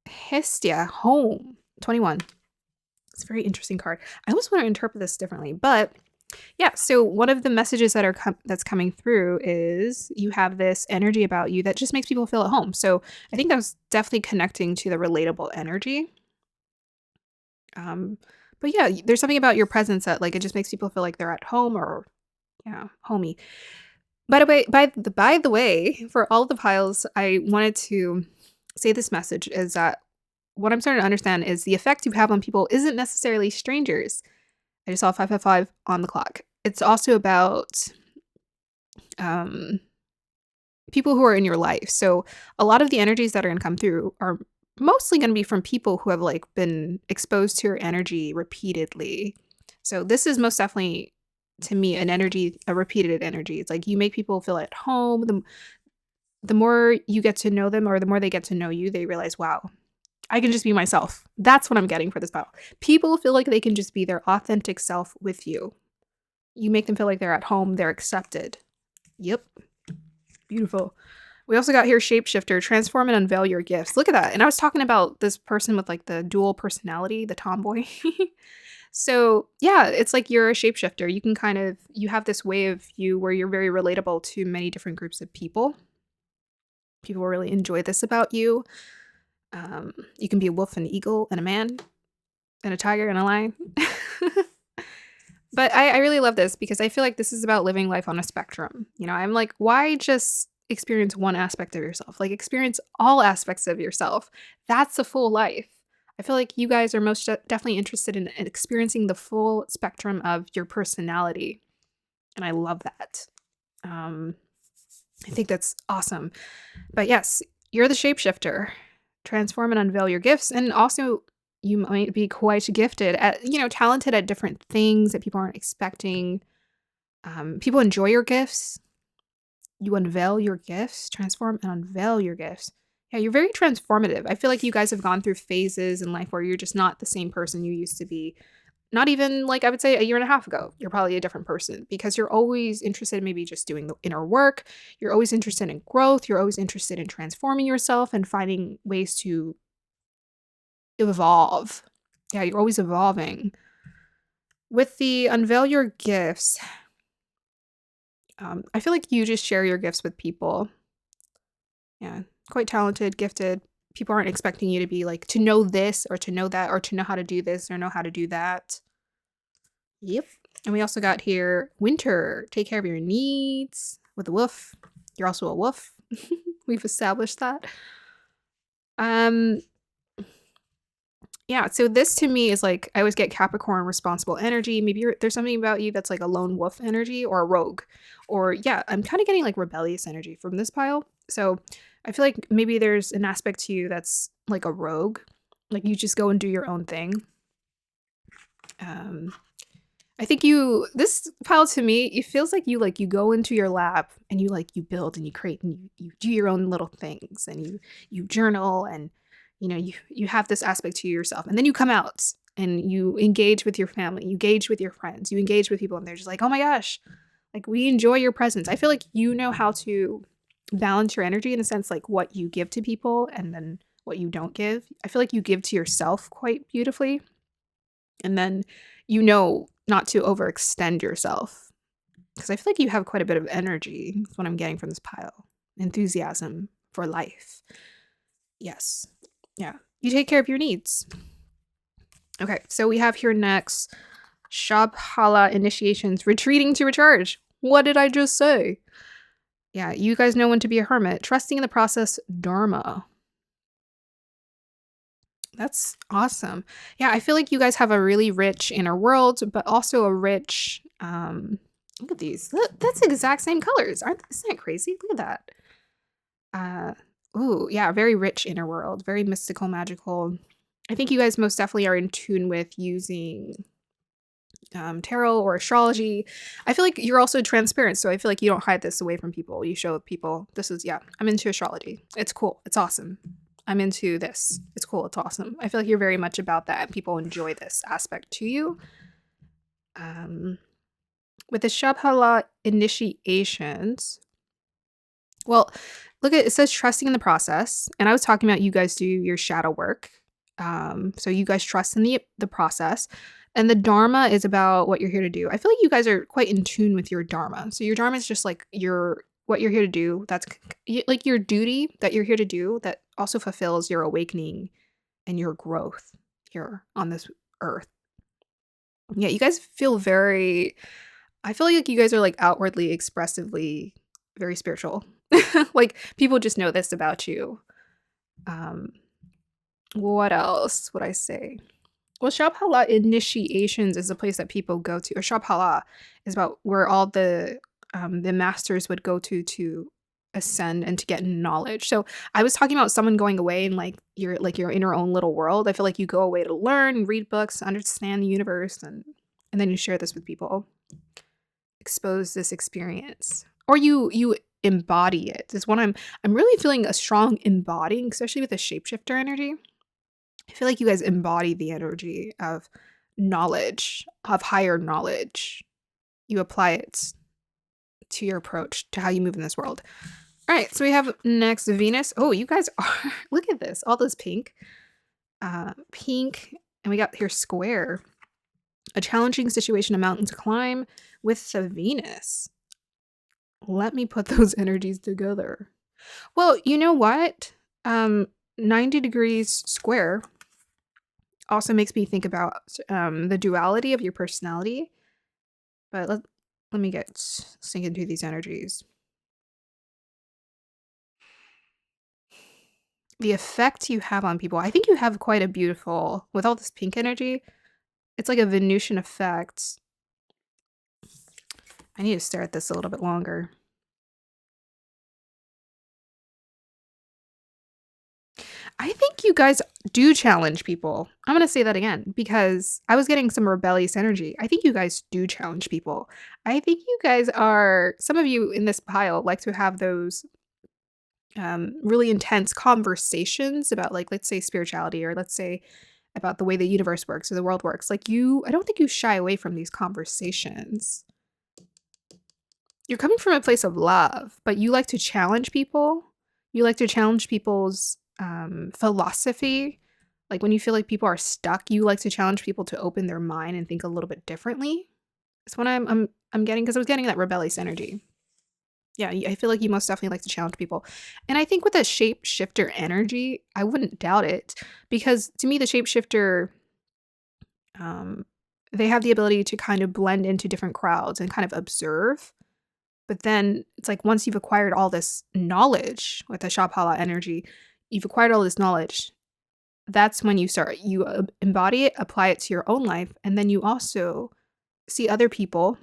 Hestia, home, 21. It's a very interesting card. I almost want to interpret this differently, but yeah. So one of the messages that that's coming through is you have this energy about you that just makes people feel at home. So I think that was definitely connecting to the relatable energy. But yeah, there's something about your presence that like it just makes people feel like they're at home or yeah, homey. By the way, for all the piles, I wanted to say this message is that what I'm starting to understand is the effect you have on people isn't necessarily strangers. I just saw 555 on the clock. It's also about um, people who are in your life. So a lot of the energies that are going to come through are mostly going to be from people who have like been exposed to your energy repeatedly. So this is most definitely to me a repeated energy. It's like you make people feel at home. The more you get to know them or the more they get to know you, they realize, wow, I can just be myself. That's what I'm getting for this battle. People feel like they can just be their authentic self with you. You make them feel like they're at home, they're accepted. Yep. Beautiful. We also got here shapeshifter, transform and unveil your gifts. Look at that. And I was talking about this person with like the dual personality, the tomboy. So yeah, it's like you're a shapeshifter. You can you have this way of you where you're very relatable to many different groups of people. People really enjoy this about you. You can be a wolf, an eagle, and a man, and a tiger, and a lion. But I really love this because I feel like this is about living life on a spectrum. You know, I'm like, why just experience one aspect of yourself? Like, experience all aspects of yourself. That's a full life. I feel like you guys are definitely interested in experiencing the full spectrum of your personality. And I love that. I think that's awesome. But yes, you're the shapeshifter. Transform and unveil your gifts. And also, you might be quite gifted at, talented at different things that people aren't expecting. People enjoy your gifts. You unveil your gifts, transform and unveil your gifts. Yeah, you're very transformative. I feel like you guys have gone through phases in life where you're just not the same person you used to be. Not even like I would say a year and a half ago. You're probably a different person because you're always interested in maybe just doing the inner work. You're always interested in growth. You're always interested in transforming yourself and finding ways to evolve. Yeah, you're always evolving. With the unveil your gifts, I feel like you just share your gifts with people. Yeah, quite talented, gifted. People aren't expecting you to be like, to know this or to know that or to know how to do this or know how to do that. Yep. And we also got here, winter, take care of your needs with a woof. You're also a woof. We've established that. Yeah, so this to me is like, I always get Capricorn responsible energy. Maybe there's something about you that's like a lone wolf energy or a rogue. Or yeah, I'm kind of getting like rebellious energy from this pile. So I feel like maybe there's an aspect to you that's like a rogue. Like you just go and do your own thing. I think this pile to me, it feels like you go into your lab and you build and you create and you do your own little things and you journal and you have this aspect to yourself and then you come out and you engage with your family, you engage with your friends, you engage with people, and they're just like, oh my gosh, like we enjoy your presence. I feel like you know how to balance your energy in a sense, like what you give to people and then what you don't give. I feel like you give to yourself quite beautifully. And then you know not to overextend yourself. Because I feel like you have quite a bit of energy. That's what I'm getting from this pile. Enthusiasm for life. Yes. Yeah. You take care of your needs. Okay. So we have here next Shabhala initiations, retreating to recharge. What did I just say? Yeah. You guys know when to be a hermit. Trusting in the process, Dharma. That's awesome. Yeah, I feel like you guys have a really rich inner world, but also a rich look at these. That's the exact same colors. Isn't that crazy? Look at that. Ooh, yeah, very rich inner world, very mystical, magical. I think you guys most definitely are in tune with using tarot or astrology. I feel like you're also transparent, so I feel like you don't hide this away from people. You show people, this is, yeah, I'm into astrology. It's cool. It's awesome. I'm into this. It's cool. It's awesome. I feel like you're very much about that, and people enjoy this aspect to you. With the Shabhala initiations, well, look at it says trusting in the process, and I was talking about you guys do your shadow work. So you guys trust in the process, and the Dharma is about what you're here to do. I feel like you guys are quite in tune with your Dharma. So your Dharma is just like what you're here to do. That's like your duty that you're here to do that also fulfills your awakening and your growth here on this earth. Yeah, you guys feel I feel like you guys are like outwardly, expressively very spiritual. Like people just know this about you. What else would I say? Well, Shabhala initiations is a place that people go to. Or Shabhala is about where all the masters would go to ascend and to get knowledge. So I was talking about someone going away and like you're in your own little world. I feel like you go away to learn, read books, understand the universe, and then you share this with people. Expose this experience. Or you embody it. Is what I'm really feeling a strong embodying, especially with the shapeshifter energy. I feel like you guys embody the energy of knowledge, of higher knowledge. You apply it to your approach to how you move in this world. All right, so we have next Venus. Oh, you guys are, look at this, all this pink. Pink, and we got here square. A challenging situation, a mountain to climb with the Venus. Let me put those energies together. Well, you know what? 90 degrees square also makes me think about the duality of your personality. But let me sink into these energies. The effect you have on people. I think you have quite a beautiful, with all this pink energy, it's like a Venusian effect. I need to stare at this a little bit longer. I think you guys do challenge people. I'm going to say that again because I was getting some rebellious energy. I think you guys do challenge people. I think you guys some of you in this pile like to have those really intense conversations about, like, let's say spirituality, or let's say about the way the universe works or the world works. Like I don't think you shy away from these conversations. You're coming from a place of love, but you like to challenge people. You like to challenge people's philosophy. Like when you feel like people are stuck, you like to challenge people to open their mind and think a little bit differently. That's what I'm getting, because I was getting that rebellious energy. Yeah, I feel like you most definitely like to challenge people. And I think with the shapeshifter energy, I wouldn't doubt it, because to me the shapeshifter they have the ability to kind of blend into different crowds and kind of observe. But then it's like once you've acquired all this knowledge with the Shapala energy, you've acquired all this knowledge, that's when you embody it, apply it to your own life, and then you also see other people.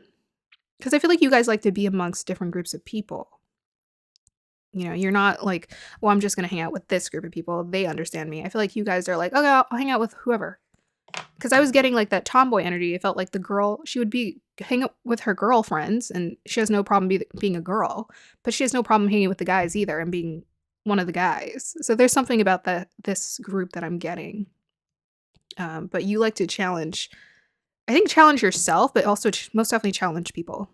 Because I feel like you guys like to be amongst different groups of people. You know, you're not like, well, I'm just going to hang out with this group of people. They understand me. I feel like you guys are like, okay, I'll hang out with whoever. Because I was getting like that tomboy energy. It felt like the girl, she would hang out with her girlfriends, and she has no problem being a girl, but she has no problem hanging with the guys either and being one of the guys. So there's something about this group that I'm getting. But you like to challenge, I think challenge yourself, but also most definitely challenge people.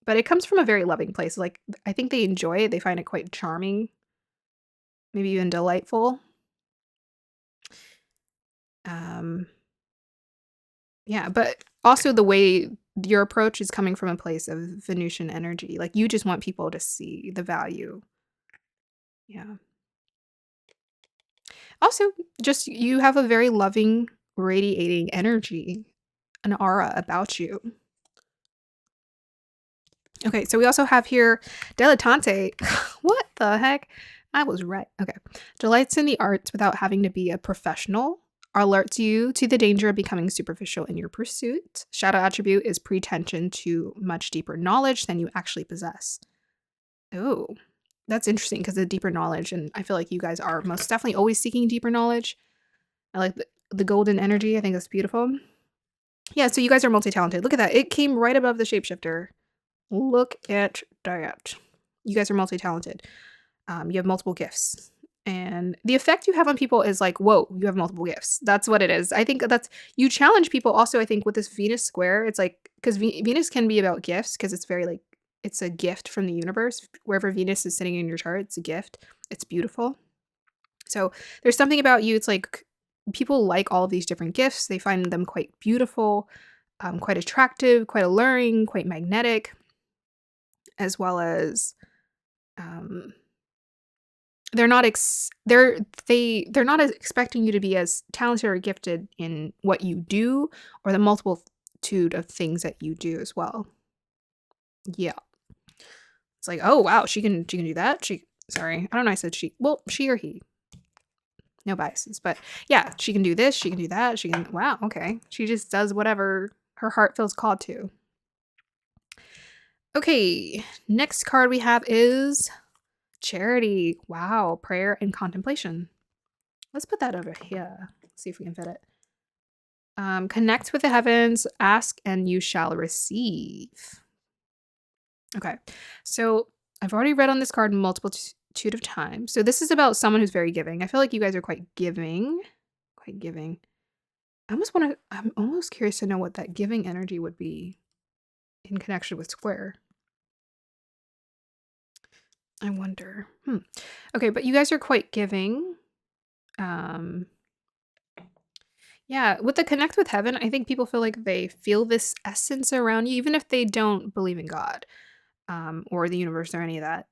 But it comes from a very loving place. Like, I think they enjoy it. They find it quite charming, maybe even delightful. Um, yeah, but also the way your approach is coming from a place of Venusian energy. Like, you just want people to see the value. Yeah. Also, just you have a very loving, radiating energy, an aura about you. Okay, so we also have here dilettante. What the heck? I was right. Okay. Delights in the arts without having to be a professional. Alerts you to the danger of becoming superficial in your pursuit. Shadow attribute is pretension to much deeper knowledge than you actually possess. Oh, that's interesting because of deeper knowledge. And I feel like you guys are most definitely always seeking deeper knowledge. I like the golden energy. I think that's beautiful. Yeah, so you guys are multi-talented. Look at that. It came right above the shapeshifter. Look at that. You guys are multi-talented. You have multiple gifts. And the effect you have on people is like, whoa, you have multiple gifts. That's what it is. I think that's, you challenge people also, I think, with this Venus square. It's like, because Venus can be about gifts because it's very like, it's a gift from the universe. Wherever Venus is sitting in your chart, it's a gift. It's beautiful. So there's something about you. It's like people like all of these different gifts. They find them quite beautiful, quite attractive, quite alluring, quite magnetic, as well as they're not they're not as expecting you to be as talented or gifted in what you do or the multitude of things that you do as well. Yeah. It's like, oh wow, she can do that. Sorry, I don't know. I said she. Well, she or he. No biases, but yeah, she can do this. She can do that. She can. Wow. Okay. She just does whatever her heart feels called to. Okay. Next card we have is charity. Wow. Prayer and contemplation. Let's put that over here. See if we can fit it. Connect with the heavens. Ask and you shall receive. Okay. So I've already read on this card multitude of times. So this is about someone who's very giving. I feel like you guys are quite giving. Quite giving. I'm almost curious to know what that giving energy would be in connection with square. I wonder. Okay, but you guys are quite giving. Yeah, with the connect with heaven, I think people feel like they feel this essence around you, even if they don't believe in God, or the universe or any of that.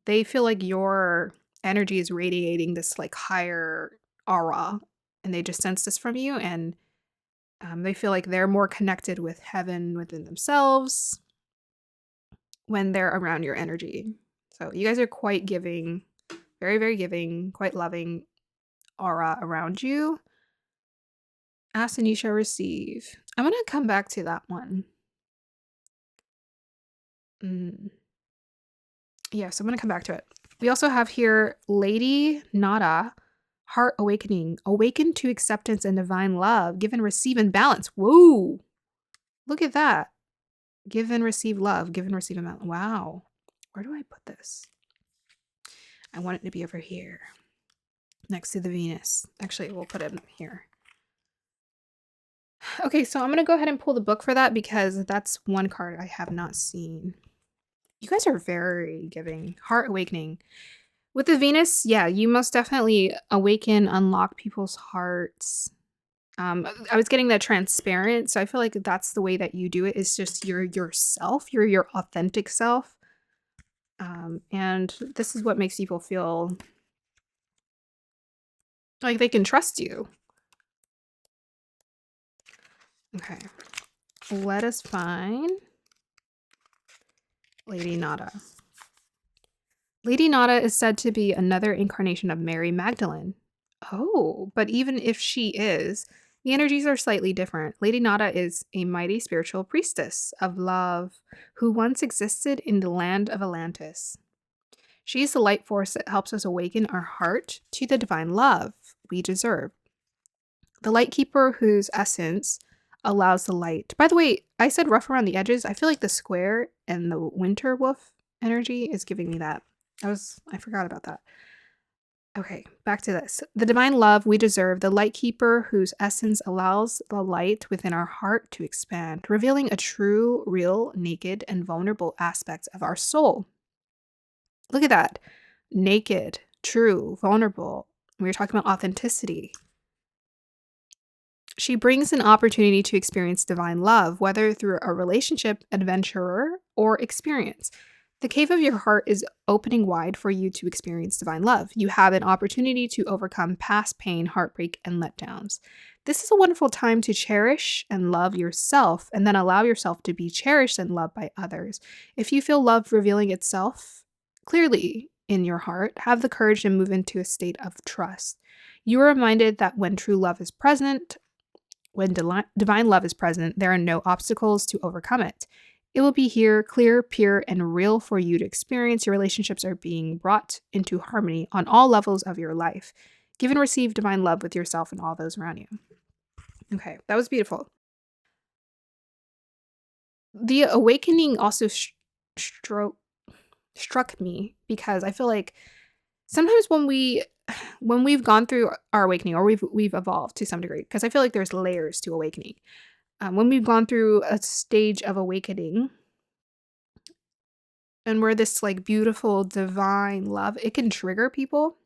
They feel like your energy is radiating this like higher aura, and they just sense this from you, and they feel like they're more connected with heaven within themselves when they're around your energy. So you guys are quite giving, very, very giving, quite loving aura around you. Ask and you shall receive. I'm going to come back to that one. Yeah, so I'm going to come back to it. We also have here Lady Nada, heart awakening, awaken to acceptance and divine love, give and receive in balance. Whoa, look at that. Give and receive love, give and receive in balance. Wow. Where do I put this? I want it to be over here next to the Venus. Actually, we'll put it here. Okay, so I'm going to go ahead and pull the book for that because that's one card I have not seen. You guys are very giving. Heart awakening. With the Venus, yeah, you most definitely awaken, unlock people's hearts. I was getting that transparent, so I feel like that's the way that you do it. It's just you're yourself. You're your authentic self. And this is what makes people feel like they can trust you. Okay. Let us find Lady Nada. Lady Nada is said to be another incarnation of Mary Magdalene. Oh, but even if she is, the energies are slightly different. Lady Nada is a mighty spiritual priestess of love who once existed in the land of Atlantis. She is the light force that helps us awaken our heart to the divine love we deserve. The light keeper whose essence allows the light. By the way, I said rough around the edges. I feel like the square and the winter wolf energy is giving me that. I forgot about that. Okay, back to this. The divine love we deserve, the light keeper whose essence allows the light within our heart to expand, revealing a true, real, naked, and vulnerable aspect of our soul. Look at that. Naked, true, vulnerable. We were talking about authenticity. She brings an opportunity to experience divine love, whether through a relationship, adventurer, or experience. The cave of your heart is opening wide for you to experience divine love. You have an opportunity to overcome past pain, heartbreak, and letdowns. This is a wonderful time to cherish and love yourself and then allow yourself to be cherished and loved by others. If you feel love revealing itself clearly in your heart, have the courage to move into a state of trust. You are reminded that when true love is present, when divine love is present, there are no obstacles to overcome it. It will be here, clear, pure, and real for you to experience. Your relationships are being brought into harmony on all levels of your life. Give and receive divine love with yourself and all those around you. Okay, that was beautiful. The awakening also struck me because I feel like sometimes when we've gone through our awakening or we've evolved to some degree, because I feel like there's layers to awakening. When we've gone through a stage of awakening and we're this like beautiful divine love, it can trigger people.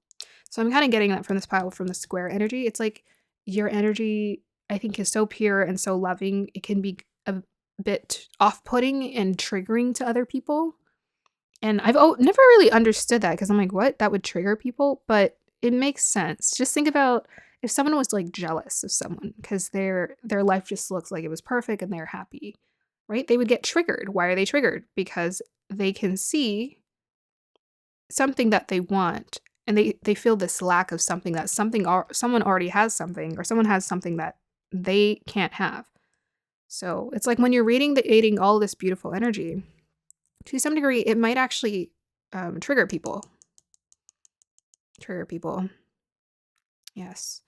So I'm kind of getting that from this pile from the square energy. It's like your energy, I think, is so pure and so loving. It can be a bit off-putting and triggering to other people. And I've never really understood that because I'm like, what? That would trigger people? But it makes sense. Just think about if someone was like jealous of someone because their life just looks like it was perfect and they're happy, right? They would get triggered. Why are they triggered? Because they can see something that they want and they feel this lack of something that someone already has something or someone has something that they can't have. So it's like when you're reading all this beautiful energy, to some degree, it might actually trigger people. Trigger people. Yes.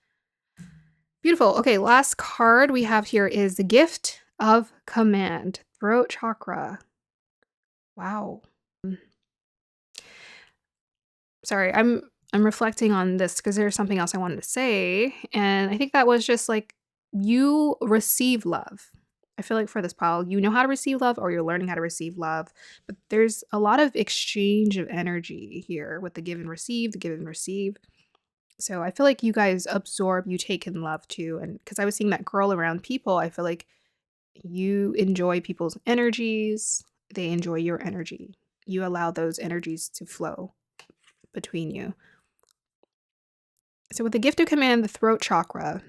Beautiful. Okay, last card we have here is the gift of command. Throat chakra. Wow. Sorry, I'm reflecting on this because there's something else I wanted to say, and I think that was just like you receive love. I feel like for this pile, you know how to receive love or you're learning how to receive love, but there's a lot of exchange of energy here with the give and receive, the give and receive. So I feel like you guys absorb, you take in love too. And because I was seeing that girl around people, I feel like you enjoy people's energies, they enjoy your energy. You allow those energies to flow between you. So with the gift of command, the throat chakra,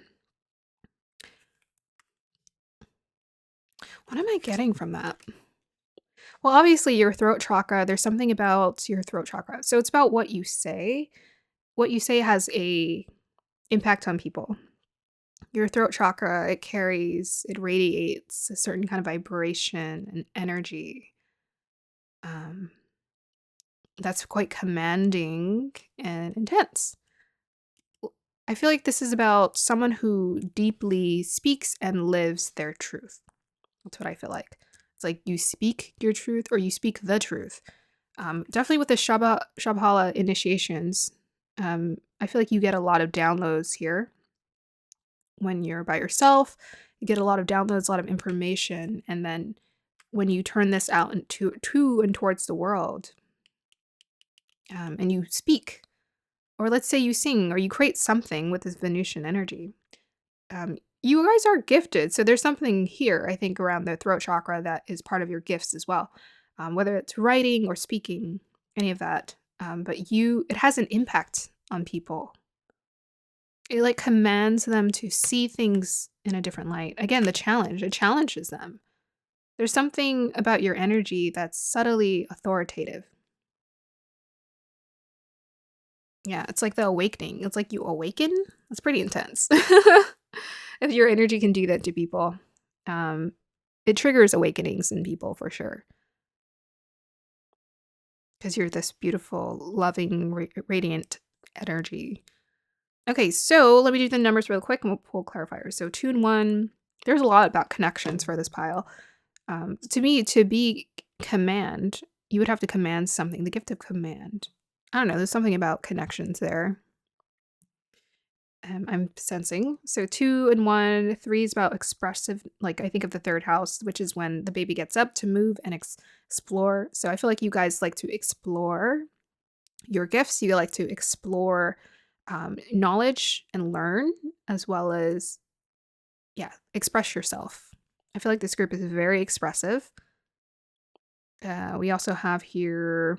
what am I getting from that? Well, obviously your throat chakra, there's something about your throat chakra. So it's about what you say. What you say has a impact on people. Your throat chakra, it radiates a certain kind of vibration and energy. Um, that's quite commanding and intense. I feel like this is about someone who deeply speaks and lives their truth. That's what I feel like. It's like you speak your truth or you speak the truth. Definitely with the Shabhala initiations, I feel like you get a lot of downloads here. When you're by yourself, you get a lot of downloads, a lot of information, and then when you turn this out to and towards the world, and you speak, or let's say you sing or you create something with this Venusian energy, you guys are gifted. So there's something here, I think, around the throat chakra that is part of your gifts as well, whether it's writing or speaking, any of that. But it has an impact on people. It like commands them to see things in a different light. Again, it challenges them. There's something about your energy that's subtly authoritative. Yeah, it's like the awakening. It's like you awaken. That's pretty intense. If your energy can do that to people, it triggers awakenings in people for sure. Because you're this beautiful, loving, radiant energy. Okay, so let me do the numbers real quick and we'll pull clarifiers. So 2 and 1, there's a lot about connections for this pile. To me, to be command, you would have to command something. The gift of command. I don't know, there's something about connections there. I'm sensing. So 2 and 1, 3 is about expressive. Like I think of the third house, which is when the baby gets up to move and explore. So I feel like you guys like to explore your gifts. You like to explore knowledge and learn, as well as, yeah, express yourself. I feel like this group is very expressive. We also have here,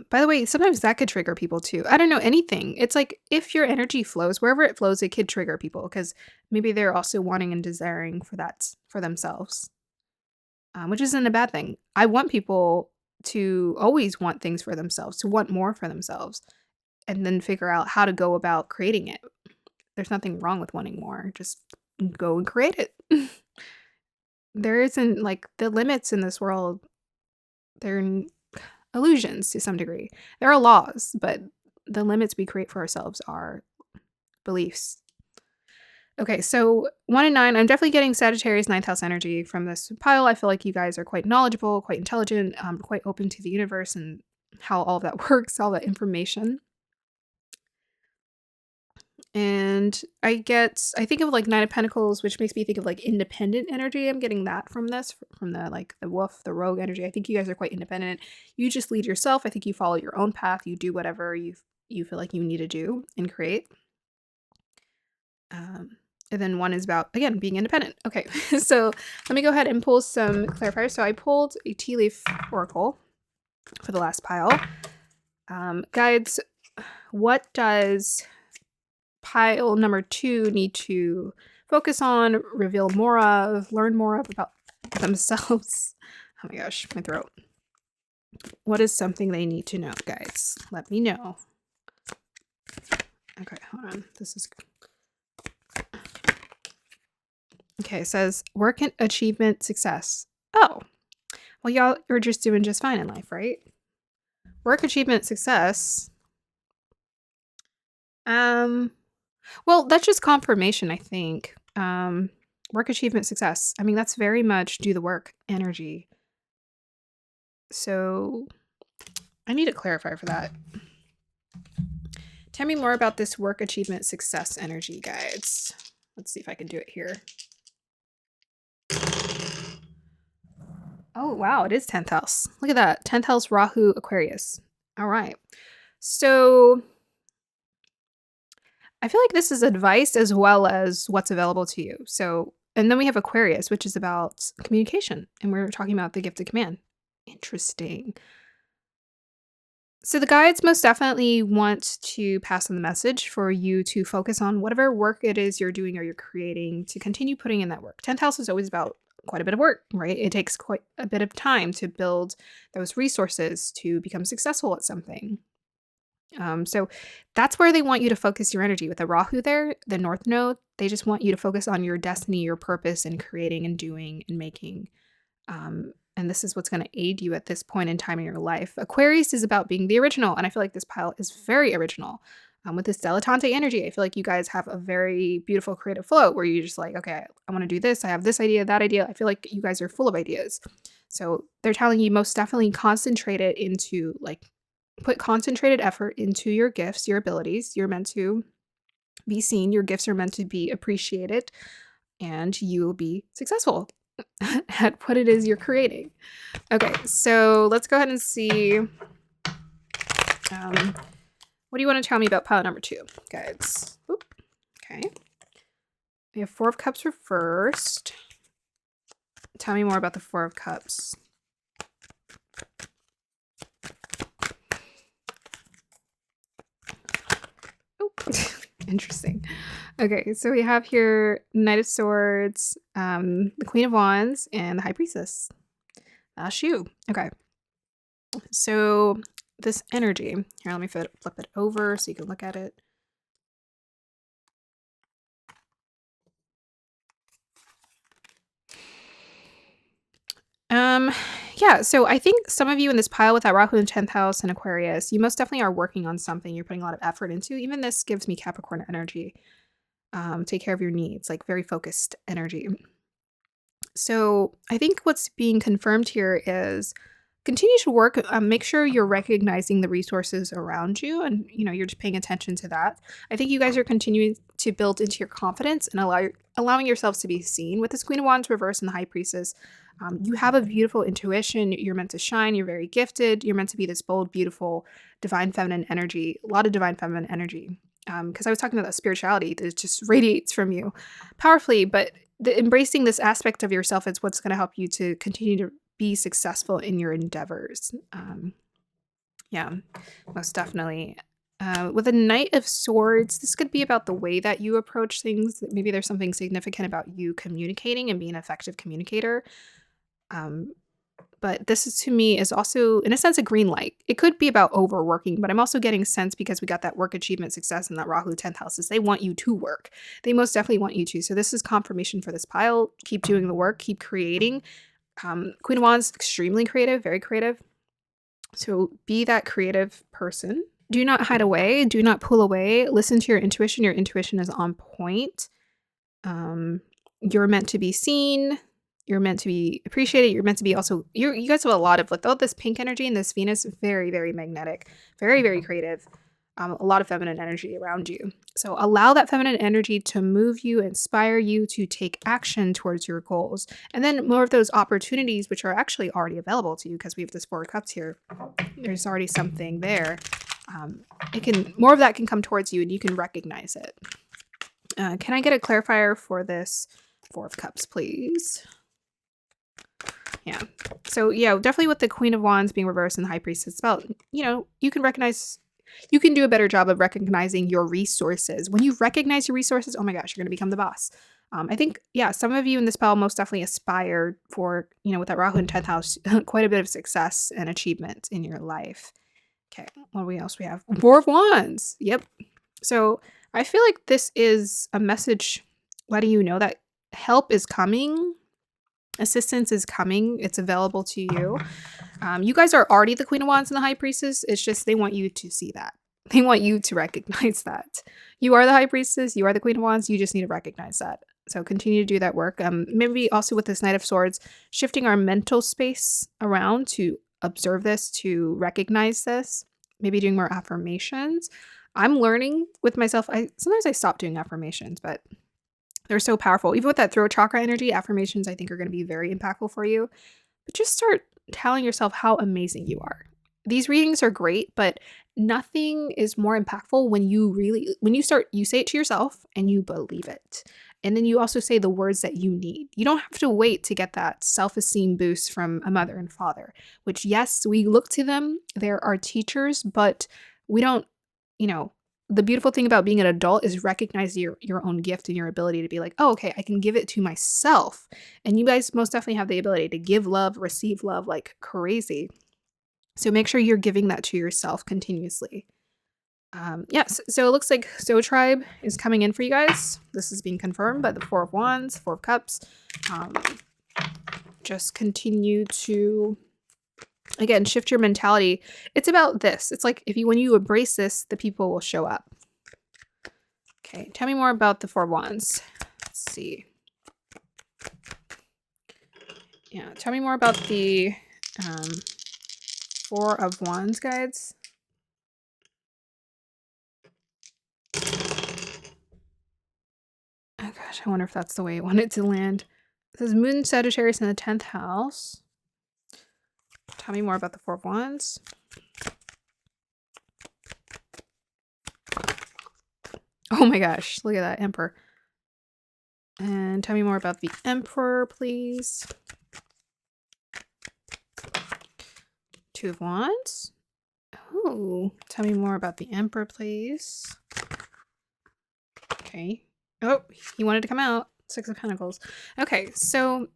by the way, sometimes that could trigger people too. I don't know, anything. It's like if your energy flows, wherever it flows, it could trigger people because maybe they're also wanting and desiring for that for themselves, which isn't a bad thing. I want people to always want things for themselves, to want more for themselves, and then figure out how to go about creating it. There's nothing wrong with wanting more. Just go and create it. There isn't like the limits in this world, they're illusions to some degree. There are laws, but the limits we create for ourselves are beliefs. Okay, so 1 and 9, I'm definitely getting Sagittarius 9th house energy from this pile. I feel like you guys are quite knowledgeable, quite intelligent, quite open to the universe and how all of that works, all that information. And I think of like 9 of Pentacles, which makes me think of like independent energy. I'm getting that from this, from the like the wolf, the rogue energy. I think you guys are quite independent. You just lead yourself. I think you follow your own path. You do whatever you feel like you need to do and create. And then 1 is about, again, being independent. Okay, so let me go ahead and pull some clarifiers. So I pulled a tea leaf oracle for the last pile. Guides, what does pile number 2 need to focus on, reveal more of, learn more of about themselves? Oh my gosh, my throat. What is something they need to know, guys? Let me know. Okay, hold on. This is... Okay, it says work and achievement success. Oh, well, y'all are just doing just fine in life, right? Work achievement success. Well, that's just confirmation, I think. Work achievement success. I mean, that's very much do the work energy. So I need to clarify for that. Tell me more about this work achievement success energy, guides. Let's see if I can do it here. Oh, wow, it is 10th house. Look at that. 10th house, Rahu, Aquarius. All right. So I feel like this is advice as well as what's available to you. So, and then we have Aquarius, which is about communication. And we're talking about the gift of command. Interesting. So the guides most definitely want to pass on the message for you to focus on whatever work it is you're doing or you're creating, to continue putting in that work. 10th house is always about quite a bit of work, right? It takes quite a bit of time to build those resources to become successful at something. So that's where they want you to focus your energy. With the Rahu there, the North Node, they just want you to focus on your destiny, your purpose, and creating and doing and making. And this is what's going to aid you at this point in time in your life. Aquarius is about being the original, and I feel like this pile is very original. With this dilettante energy, I feel like you guys have a very beautiful creative flow where you're just like, okay, I want to do this. I have this idea, that idea. I feel like you guys are full of ideas. So they're telling you most definitely concentrate it into like, put concentrated effort into your gifts, your abilities. You're meant to be seen. Your gifts are meant to be appreciated, and you will be successful at what it is you're creating. Okay, so let's go ahead and see. What do you want to tell me about pile number 2, guys? Oop. Okay. We have 4 of Cups reversed. Tell me more about the 4 of Cups. Interesting. Okay, so we have here Knight of Swords, the Queen of Wands, and the High Priestess. That's you. Okay. So this energy, here, let me flip it over so you can look at it. Yeah, so I think some of you in this pile with that Rahu in 10th house and Aquarius, you most definitely are working on something you're putting a lot of effort into. Even this gives me Capricorn energy. Take care of your needs, like very focused energy. So I think what's being confirmed here is continue to work. Make sure you're recognizing the resources around you, and you're just paying attention to that. I think you guys are continuing to build into your confidence and allowing yourselves to be seen. With this Queen of Wands reverse and the High Priestess, you have a beautiful intuition. You're meant to shine. You're very gifted. You're meant to be this bold, beautiful, divine feminine energy. A lot of divine feminine energy. Because I was talking about that spirituality that just radiates from you powerfully, but embracing this aspect of yourself is what's going to help you to continue to be successful in your endeavors. Yeah, most definitely. With a Knight of Swords, this could be about the way that you approach things. Maybe there's something significant about you communicating and being an effective communicator. But this is, to me, is also, in a sense, a green light. It could be about overworking, but I'm also getting sense, because we got that work achievement success in that Rahu 10th house, is they want you to work. They most definitely want you to. So this is confirmation for this pile. Keep doing the work. Keep creating. Queen of Wands, extremely creative, very creative. So be that creative person. Do not hide away. Do not pull away. Listen to your intuition. Your intuition is on point. You're meant to be seen. You're meant to be appreciated. You're meant to be also, you guys have a lot of, like, all this pink energy and this Venus, very, very magnetic, very, very creative. A lot of feminine energy around you. So allow that feminine energy to move you, inspire you to take action towards your goals. And then more of those opportunities, which are actually already available to you, because we have this Four of Cups here. There's already something there. More of that can come towards you, and you can recognize it. Can I get a clarifier for this Four of Cups, please? Yeah. So yeah, definitely with the Queen of Wands being reversed and the High Priestess, it's about, you can do a better job of recognizing your resources. When you recognize your resources, oh my gosh, you're going to become the boss. I think, yeah, some of you in this spell most definitely aspire for, with that Rahu in 10th house, quite a bit of success and achievement in your life. Okay, what else we have? Four of Wands. Yep. So I feel like this is a message letting you know that help is coming. Assistance is coming. It's available to you. You guys are already the Queen of Wands and the High Priestess. It's just they want you to see that. They want you to recognize that. You are the High Priestess. You are the Queen of Wands. You just need to recognize that. So continue to do that work. Maybe also with this Knight of Swords, shifting our mental space around to observe this, to recognize this. Maybe doing more affirmations. I'm learning with myself. Sometimes I stop doing affirmations, but they're so powerful. Even with that throat chakra energy, affirmations I think are going to be very impactful for you. But just start telling yourself how amazing you are. These readings are great, but nothing is more impactful when you say it to yourself and you believe it. And then you also say the words that you need. You don't have to wait to get that self-esteem boost from a mother and father, which, yes, we look to them. They're our teachers, but we don't, the beautiful thing about being an adult is recognize your own gift and your ability to be like, oh, okay, I can give it to myself. And you guys most definitely have the ability to give love, receive love like crazy. So make sure you're giving that to yourself continuously. Yes, so it looks like Stowe Tribe is coming in for you guys. This is being confirmed by the Four of Wands, Four of Cups. Just continue to, again, shift your mentality. It's about this. It's like when you embrace this, the people will show up. Okay, tell me more about the Four of Wands. Let's see. Yeah, tell me more about the Four of Wands, guys. Oh gosh, I wonder if that's the way I want it to land. It says Moon Sagittarius in the 10th house. Tell me more about the Four of Wands. Oh my gosh, look at that Emperor. And tell me more about the Emperor, please. Two of Wands. Oh, tell me more about the Emperor, please. Okay. Oh, he wanted to come out. Six of Pentacles. Okay, so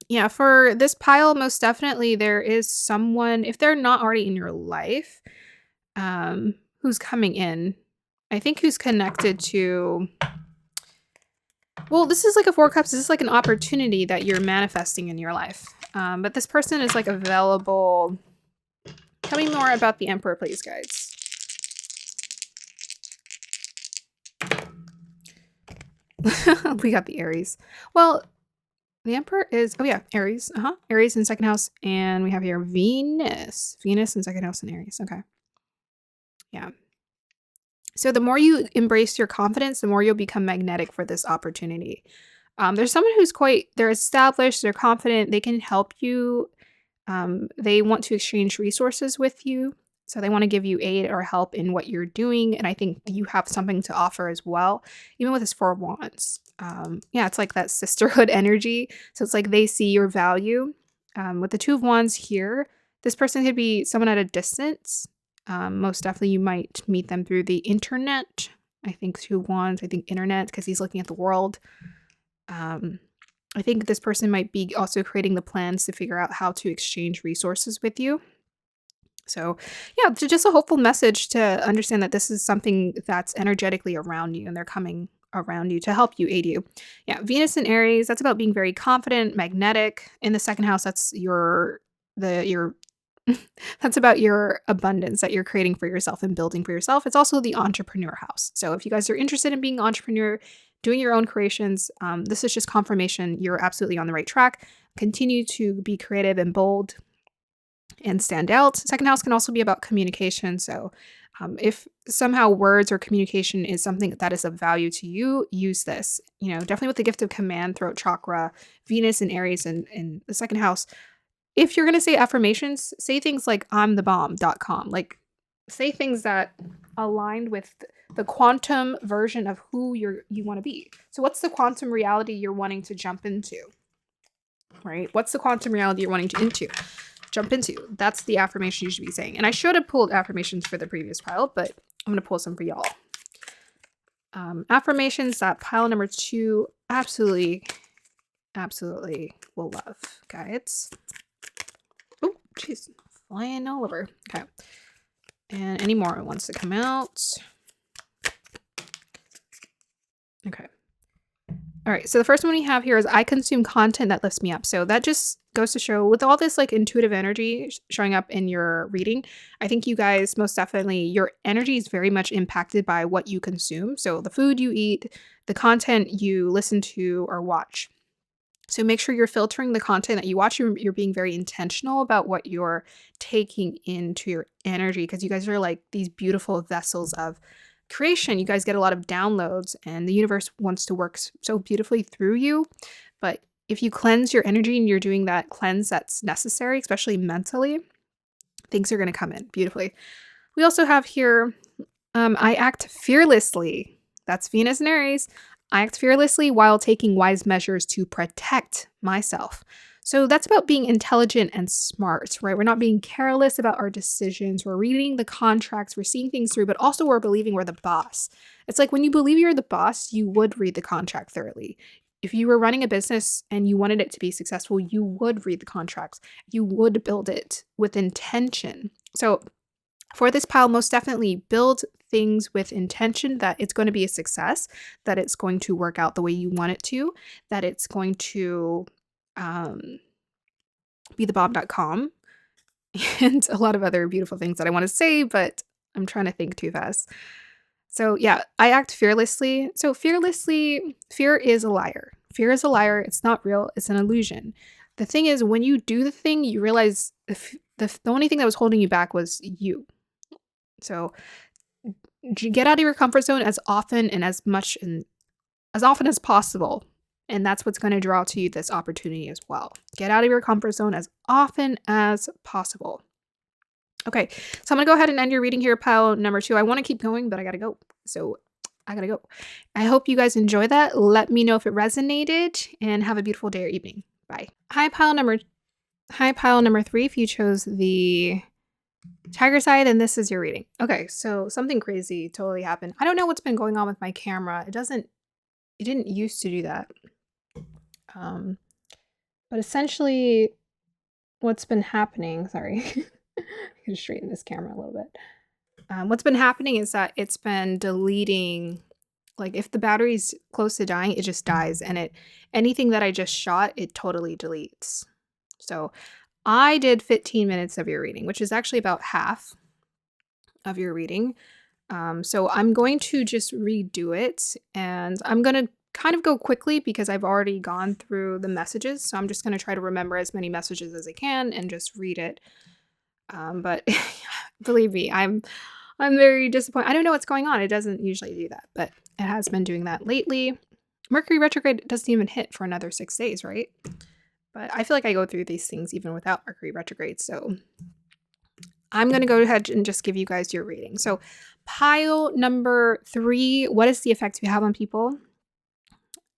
yeah, for this pile, most definitely there is someone, if they're not already in your life, who's coming in. I think who's connected to, well, this is like a Four of Cups. This is like an opportunity that you're manifesting in your life. But this person is like available. Tell me more about the Emperor, please, guys. We got the Aries. Well, The Emperor is, oh yeah, Aries. Aries in second house. And we have here Venus. Venus in second house in Aries. Okay. Yeah. So the more you embrace your confidence, the more you'll become magnetic for this opportunity. There's someone who's they're established, they're confident, they can help you. They want to exchange resources with you. So they want to give you aid or help in what you're doing. And I think you have something to offer as well, even with this Four of Wands. Yeah, it's like that sisterhood energy. So it's like they see your value. With the Two of Wands here, this person could be someone at a distance. Most definitely you might meet them through the internet. I think Two of Wands, I think internet, because he's looking at the world. I think this person might be also creating the plans to figure out how to exchange resources with you. So yeah, just a hopeful message to understand that this is something that's energetically around you and they're coming around you to help you, aid you. Yeah, Venus in Aries, that's about being very confident, magnetic. In the second house, that's your that's about your abundance that you're creating for yourself and building for yourself. It's also the entrepreneur house. So if you guys are interested in being an entrepreneur, doing your own creations, this is just confirmation you're absolutely on the right track. Continue to be creative and bold and stand out. Second house can also be about communication. So if somehow words or communication is something that is of value to you, use this. You know, definitely with the gift of command, throat chakra, Venus and Aries in the second house. If you're going to say affirmations, say things like I'mTheBomb.com. Like say things that aligned with the quantum version of who you want to be. So what's the quantum reality you're wanting to jump into? Right? What's the quantum reality you're wanting to jump into? That's the affirmation you should be saying. And I should have pulled affirmations for the previous pile, but I'm going to pull some for y'all. Affirmations that pile number 2 absolutely will love. Guides. Oh, jeez. Flying all over. Okay. And any more wants to come out. Okay. All right. So the first one we have here is I consume content that lifts me up. So that just goes to show with all this like intuitive energy showing up in your reading, I think you guys most definitely, your energy is very much impacted by what you consume. So the food you eat, the content you listen to or watch. So make sure you're filtering the content that you watch. You're being very intentional about what you're taking into your energy because you guys are like these beautiful vessels of creation. You guys get a lot of downloads and the universe wants to work so beautifully through you. But if you cleanse your energy and you're doing that cleanse that's necessary, especially mentally, things are going to come in beautifully. We also have here, I act fearlessly. That's Venus and Aries. I act fearlessly while taking wise measures to protect myself. So that's about being intelligent and smart, right? We're not being careless about our decisions. We're reading the contracts, we're seeing things through, but also we're believing we're the boss. It's like when you believe you're the boss, you would read the contract thoroughly. If you were running a business and you wanted it to be successful, you would read the contracts. You would build it with intention. So for this pile, most definitely build things with intention that it's going to be a success, that it's going to work out the way you want it to, that it's going to be the bomb.com and a lot of other beautiful things that I want to say, but I'm trying to think too fast. So yeah, I act fearlessly. So fearlessly, fear is a liar. Fear is a liar. It's not real. It's an illusion. The thing is, when you do the thing, you realize the only thing that was holding you back was you. So get out of your comfort zone as often and as often as possible. And that's what's going to draw to you this opportunity as well. Get out of your comfort zone as often as possible. Okay, so I'm going to go ahead and end your reading here, pile number 2. I want to keep going, but I got to go. So I got to go. I hope you guys enjoy that. Let me know if it resonated and have a beautiful day or evening. Bye. Hi, pile number 3. If you chose the Tiger side, and this is your reading. Okay, so something crazy totally happened. I don't know what's been going on with my camera. It didn't used to do that. But essentially what's been happening, sorry, I can straighten this camera a little bit. What's been happening is that it's been deleting, like if the battery's close to dying, it just dies, and anything that I just shot, it totally deletes. So I did 15 minutes of your reading, which is actually about half of your reading. So I'm going to just redo it, and I'm going to kind of go quickly because I've already gone through the messages. So I'm just going to try to remember as many messages as I can and just read it. But believe me, I'm very disappointed. I don't know what's going on. It doesn't usually do that, but it has been doing that lately. Mercury retrograde doesn't even hit for another 6 days, right? But I feel like I go through these things even without Mercury retrograde. So I'm going to go ahead and just give you guys your reading. So pile number 3, what is the effect we have on people?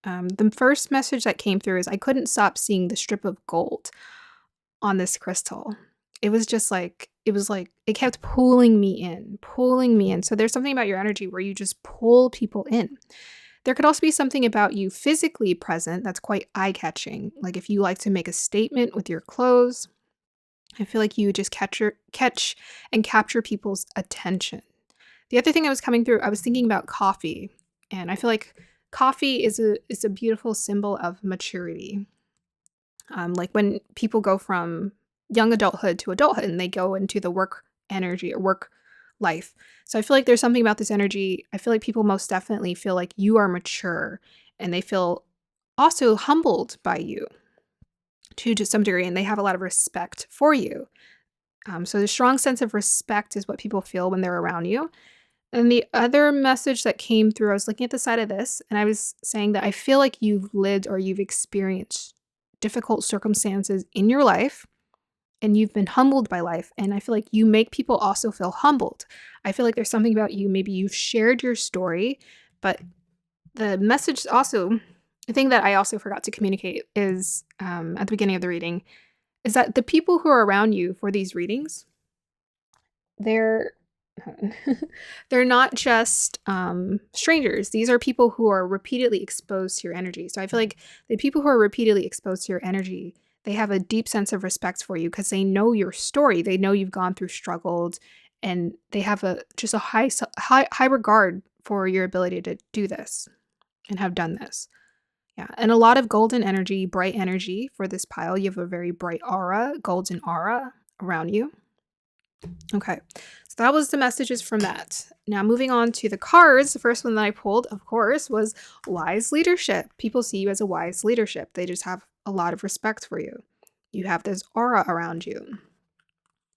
The first message that came through is I couldn't stop seeing the strip of gold on this crystal. It was just like, it kept pulling me in. So there's something about your energy where you just pull people in. There could also be something about you physically present that's quite eye-catching. Like if you like to make a statement with your clothes, I feel like you just catch and capture people's attention. The other thing that was coming through, I was thinking about coffee, and I feel like coffee is a beautiful symbol of maturity. Like when people go from young adulthood to adulthood and they go into the work energy or work life. So I feel like there's something about this energy. I feel like people most definitely feel like you are mature, and they feel also humbled by you to some degree, and they have a lot of respect for you. So the strong sense of respect is what people feel when they're around you. And the other message that came through, I was looking at the side of this, and I was saying that I feel like you've lived or you've experienced difficult circumstances in your life, and you've been humbled by life. And I feel like you make people also feel humbled. I feel like there's something about you. Maybe you've shared your story, but the message also, the thing that I also forgot to communicate is at the beginning of the reading, is that the people who are around you for these readings, they're they're not just strangers. These are people who are repeatedly exposed to your energy. So I feel like the people who are repeatedly exposed to your energy, they have a deep sense of respect for you because they know your story. They know you've gone through struggles, and they have just a high regard for your ability to do this and have done this. Yeah, and a lot of golden energy, bright energy for this pile. You have a very bright aura, golden aura around you. Okay, so that was the messages from that. Now moving on to the cards, the first one that I pulled, of course, was wise leadership. People see you as a wise leadership. They just have a lot of respect for you. You have this aura around you.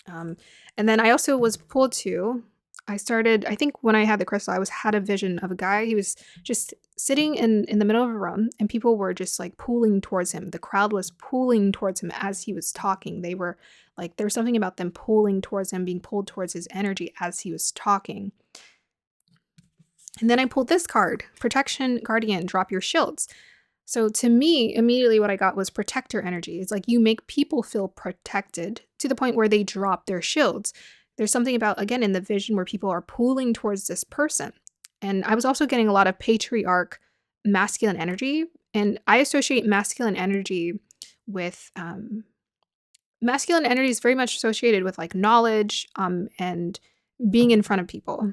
And then I also was pulled to, I think when I had the crystal, had a vision of a guy. He was just sitting in the middle of a room, and people were just like pulling towards him. The crowd was pulling towards him as he was talking. They were like, there was something about them pulling towards him, being pulled towards his energy as he was talking. And then I pulled this card, Protection Guardian, drop your shields. So to me, immediately what I got was protector energy. It's like you make people feel protected to the point where they drop their shields. There's something about, again, in the vision where people are pulling towards this person. And I was also getting a lot of patriarch masculine energy. And I associate masculine energy with, masculine energy is very much associated with like knowledge and being in front of people,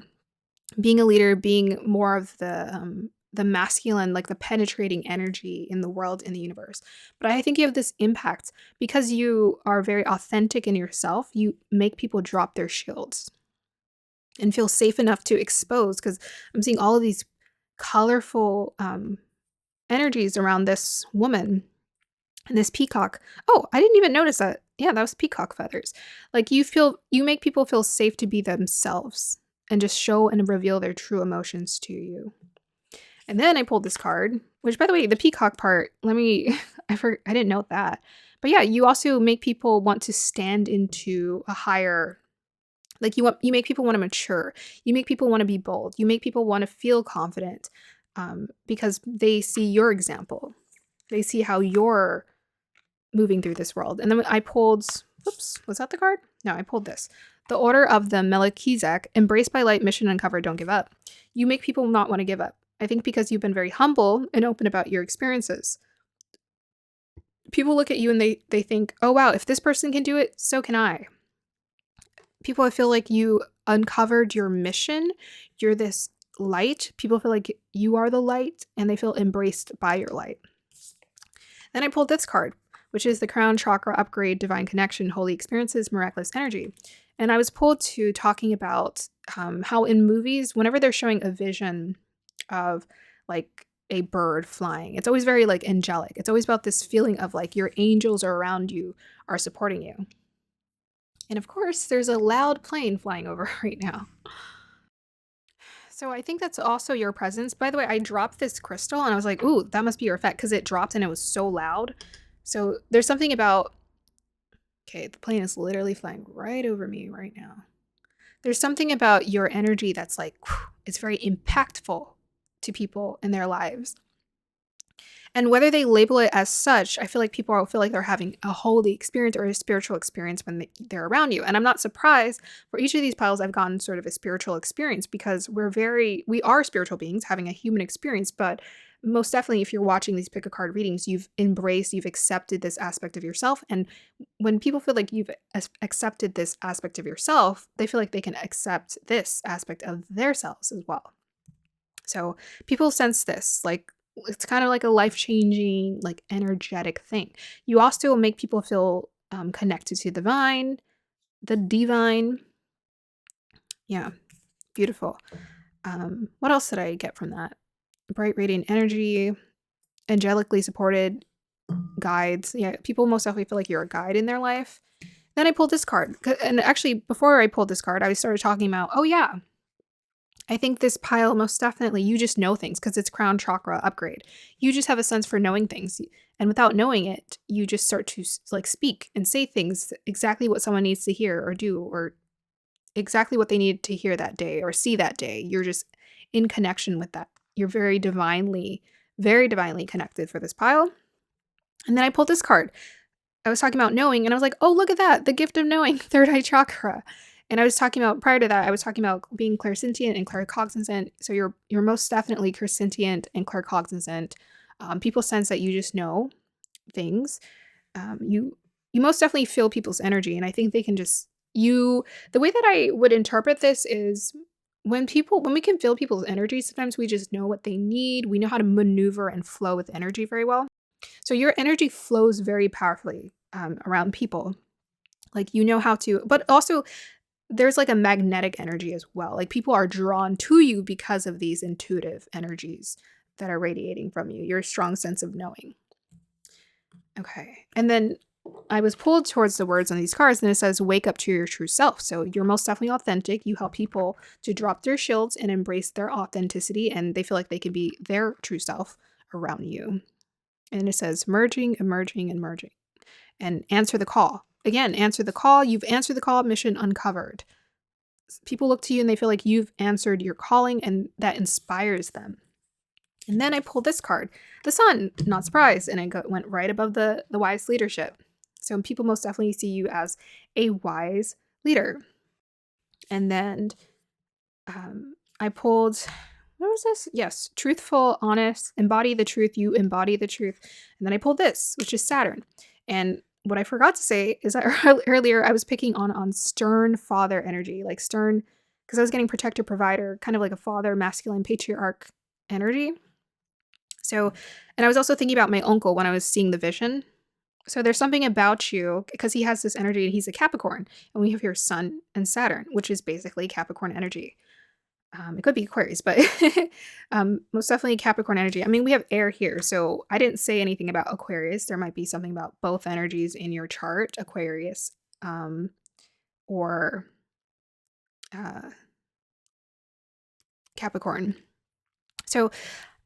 being a leader, being more of the masculine, like the penetrating energy in the world, in the universe. But I think you have this impact because you are very authentic in yourself. You make people drop their shields and feel safe enough to expose, because I'm seeing all of these colorful energies around this woman and this peacock. Oh, I didn't even notice that. Yeah, that was peacock feathers. Like you make people feel safe to be themselves and just show and reveal their true emotions to you. And then I pulled this card, which, by the way, the peacock part, I didn't note that. But yeah, you also make people want to stand into a higher, like you make people want to mature. You make people want to be bold. You make people want to feel confident because they see your example. They see how you're moving through this world. And then I pulled, was that the card? No, I pulled this. The Order of the Melchizedek, embraced by light, mission uncovered, don't give up. You make people not want to give up. I think because you've been very humble and open about your experiences. People look at you and they think, oh wow, if this person can do it, so can I. People feel like you uncovered your mission. You're this light. People feel like you are the light, and they feel embraced by your light. Then I pulled this card, which is the Crown Chakra Upgrade, Divine Connection, Holy Experiences, Miraculous Energy. And I was pulled to talking about how in movies, whenever they're showing a vision of like a bird flying. It's always very like angelic. It's always about this feeling of like your angels are around you, are supporting you. And of course, there's a loud plane flying over right now. So I think that's also your presence. By the way, I dropped this crystal and I was like, ooh, that must be your effect because it dropped and it was so loud. So there's something about, okay, the plane is literally flying right over me right now. There's something about your energy that's like, it's very impactful to people in their lives. And whether they label it as such, I feel like people will feel like they're having a holy experience or a spiritual experience when they're around you. And I'm not surprised for each of these piles, I've gotten sort of a spiritual experience because we are spiritual beings having a human experience. But most definitely, if you're watching these pick a card readings, you've accepted this aspect of yourself. And when people feel like you've accepted this aspect of yourself, they feel like they can accept this aspect of their selves as well. So people sense this, like it's kind of like a life-changing, like energetic thing. You also make people feel connected to the divine. Yeah, beautiful. What else did I get from that? Bright, radiant energy, angelically supported guides. Yeah, people most definitely feel like you're a guide in their life. Then I pulled this card. And actually, before I pulled this card, I started talking about, oh yeah, I think this pile most definitely, you just know things because it's crown chakra upgrade. You just have a sense for knowing things. And without knowing it, you just start to like speak and say things exactly what someone needs to hear or do, or exactly what they need to hear that day or see that day. You're just in connection with that. You're very divinely connected for this pile. And then I pulled this card. I was talking about knowing, and I was like, oh, look at that, the gift of knowing, third eye chakra. And I was talking about, prior to that, I was talking about being clairsentient and claircognizant. So you're most definitely clairsentient and claircognizant. People sense that you just know things. You most definitely feel people's energy, and I think they can just the way that I would interpret this is when we can feel people's energy, sometimes we just know what they need. We know how to maneuver and flow with energy very well. So your energy flows very powerfully around people. Like you know how to, but also there's like a magnetic energy as well. Like people are drawn to you because of these intuitive energies that are radiating from you, your strong sense of knowing. Okay. And then I was pulled towards the words on these cards, and it says, wake up to your true self. So you're most definitely authentic. You help people to drop their shields and embrace their authenticity, and they feel like they can be their true self around you. And it says, merging, emerging, and merging. And answer the call. Again, answer the call. You've answered the call, mission uncovered. People look to you and they feel like you've answered your calling, and that inspires them. And then I pulled this card, the sun, not surprised, and it went right above the wise leadership. So people most definitely see you as a wise leader. And then I pulled, what was this? Yes, truthful, honest, embody the truth, you embody the truth. And then I pulled this, which is Saturn. And what I forgot to say is that earlier I was picking on stern father energy, like stern, because I was getting protector, provider, kind of like a father, masculine, patriarch energy. So, and I was also thinking about my uncle when I was seeing the vision. So there's something about you, because he has this energy and he's a Capricorn, and we have here Sun and Saturn, which is basically Capricorn energy. It could be Aquarius, but most definitely Capricorn energy. I mean, we have air here, so I didn't say anything about Aquarius. There might be something about both energies in your chart, Aquarius or Capricorn. So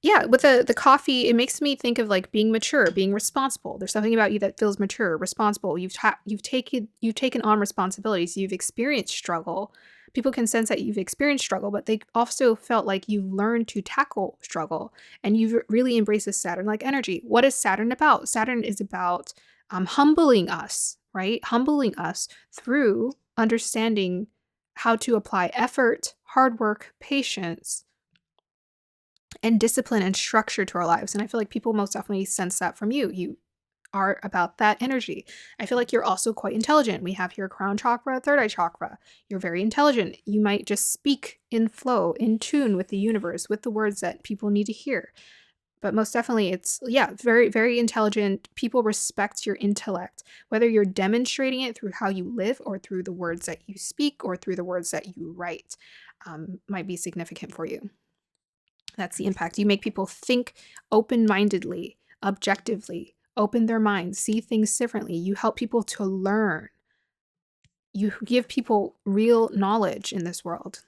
yeah, with the coffee, it makes me think of like being mature, being responsible. There's something about you that feels mature, responsible. You've taken on responsibilities. You've experienced struggle. People can sense that you've experienced struggle, but they also felt like you've learned to tackle struggle, and you've really embraced this Saturn-like energy. What is Saturn about? Saturn is about humbling us, right? Humbling us through understanding how to apply effort, hard work, patience, and discipline and structure to our lives. And I feel like people most definitely sense that from you. You are about that energy. I feel like you're also quite intelligent. We have here crown chakra, third eye chakra. You're very intelligent. You might just speak in flow, in tune with the universe, with the words that people need to hear. But most definitely it's, yeah, very, very intelligent. People respect your intellect, whether you're demonstrating it through how you live or through the words that you speak or through the words that you write, might be significant for you. That's the impact. You make people think open-mindedly, objectively, open their minds, see things differently. You help people to learn. You give people real knowledge in this world,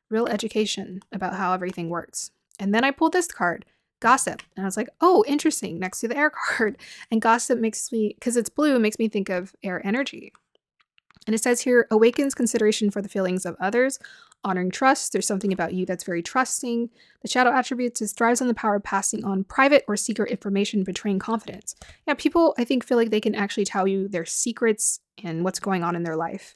real education about how everything works. And then I pulled this card, gossip. And I was like, oh, interesting, next to the air card. And gossip makes me, because it's blue, it makes me think of air energy. And it says here, awakens consideration for the feelings of others, honoring trust. There's something about you that's very trusting. The shadow attributes is thrives on the power of passing on private or secret information, betraying confidence. Yeah, people, I think, feel like they can actually tell you their secrets and what's going on in their life.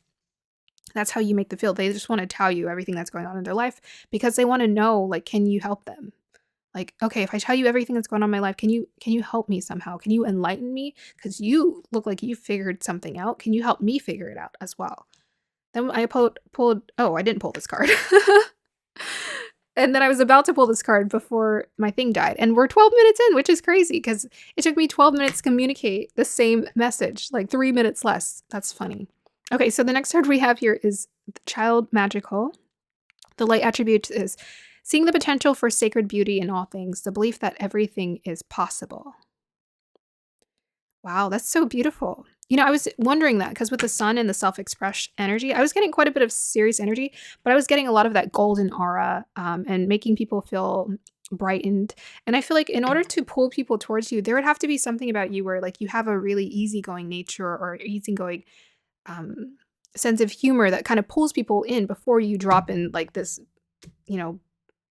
That's how you make them feel. They just want to tell you everything that's going on in their life because they want to know, like, can you help them? Like, okay, if I tell you everything that's going on in my life, can you help me somehow? Can you enlighten me? Because you look like you figured something out. Can you help me figure it out as well? Then I pulled, oh, I didn't pull this card. And then I was about to pull this card before my thing died. And we're 12 minutes in, which is crazy because it took me 12 minutes to communicate the same message, like 3 minutes less. That's funny. Okay, so the next card we have here is Child Magical. The light attribute is seeing the potential for sacred beauty in all things, the belief that everything is possible. Wow, that's so beautiful. You know, I was wondering that because with the sun and the self-express energy, I was getting quite a bit of serious energy, but I was getting a lot of that golden aura and making people feel brightened. And I feel like in order to pull people towards you, there would have to be something about you where like you have a really easygoing nature or easygoing um, sense of humor that kind of pulls people in before you drop in like this, you know,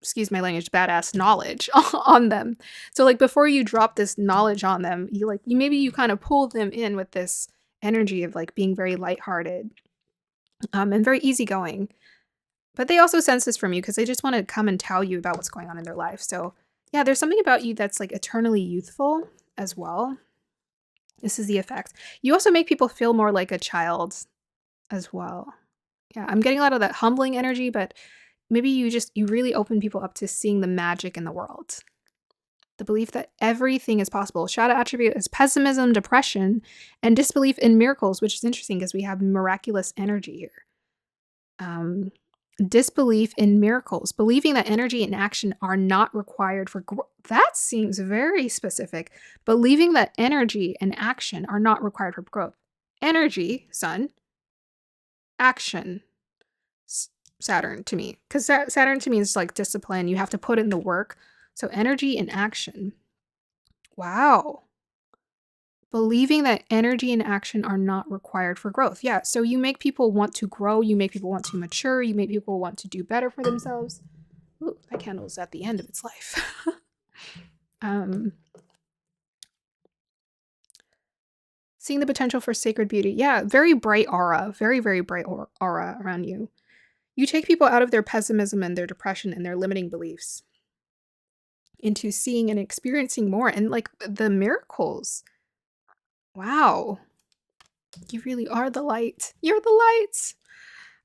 excuse my language, badass knowledge on them. So like before you drop this knowledge on them, you maybe you kind of pull them in with this energy of like being very lighthearted and very easygoing. But they also sense this from you because they just want to come and tell you about what's going on in their life. So yeah, there's something about you that's like eternally youthful as well. This is the effect. You also make people feel more like a child as well. Yeah, I'm getting a lot of that humbling energy, but maybe you really open people up to seeing the magic in the world. The belief that everything is possible. Shadow attribute is pessimism, depression, and disbelief in miracles, which is interesting because we have miraculous energy here. Disbelief in miracles, believing that energy and action are not required for growth. That seems very specific. Believing that energy and action are not required for growth. Energy, sun. Action, Saturn to me. Because Saturn to me is like discipline. You have to put in the work. So energy and action. Wow. Believing that energy and action are not required for growth. Yeah, so you make people want to grow, you make people want to mature, you make people want to do better for themselves. Ooh, that candle's at the end of its life. Seeing the potential for sacred beauty. Yeah, very bright aura, very, very bright aura around you. You take people out of their pessimism and their depression and their limiting beliefs into seeing and experiencing more. And like the miracles. Wow. You really are the light. You're the light.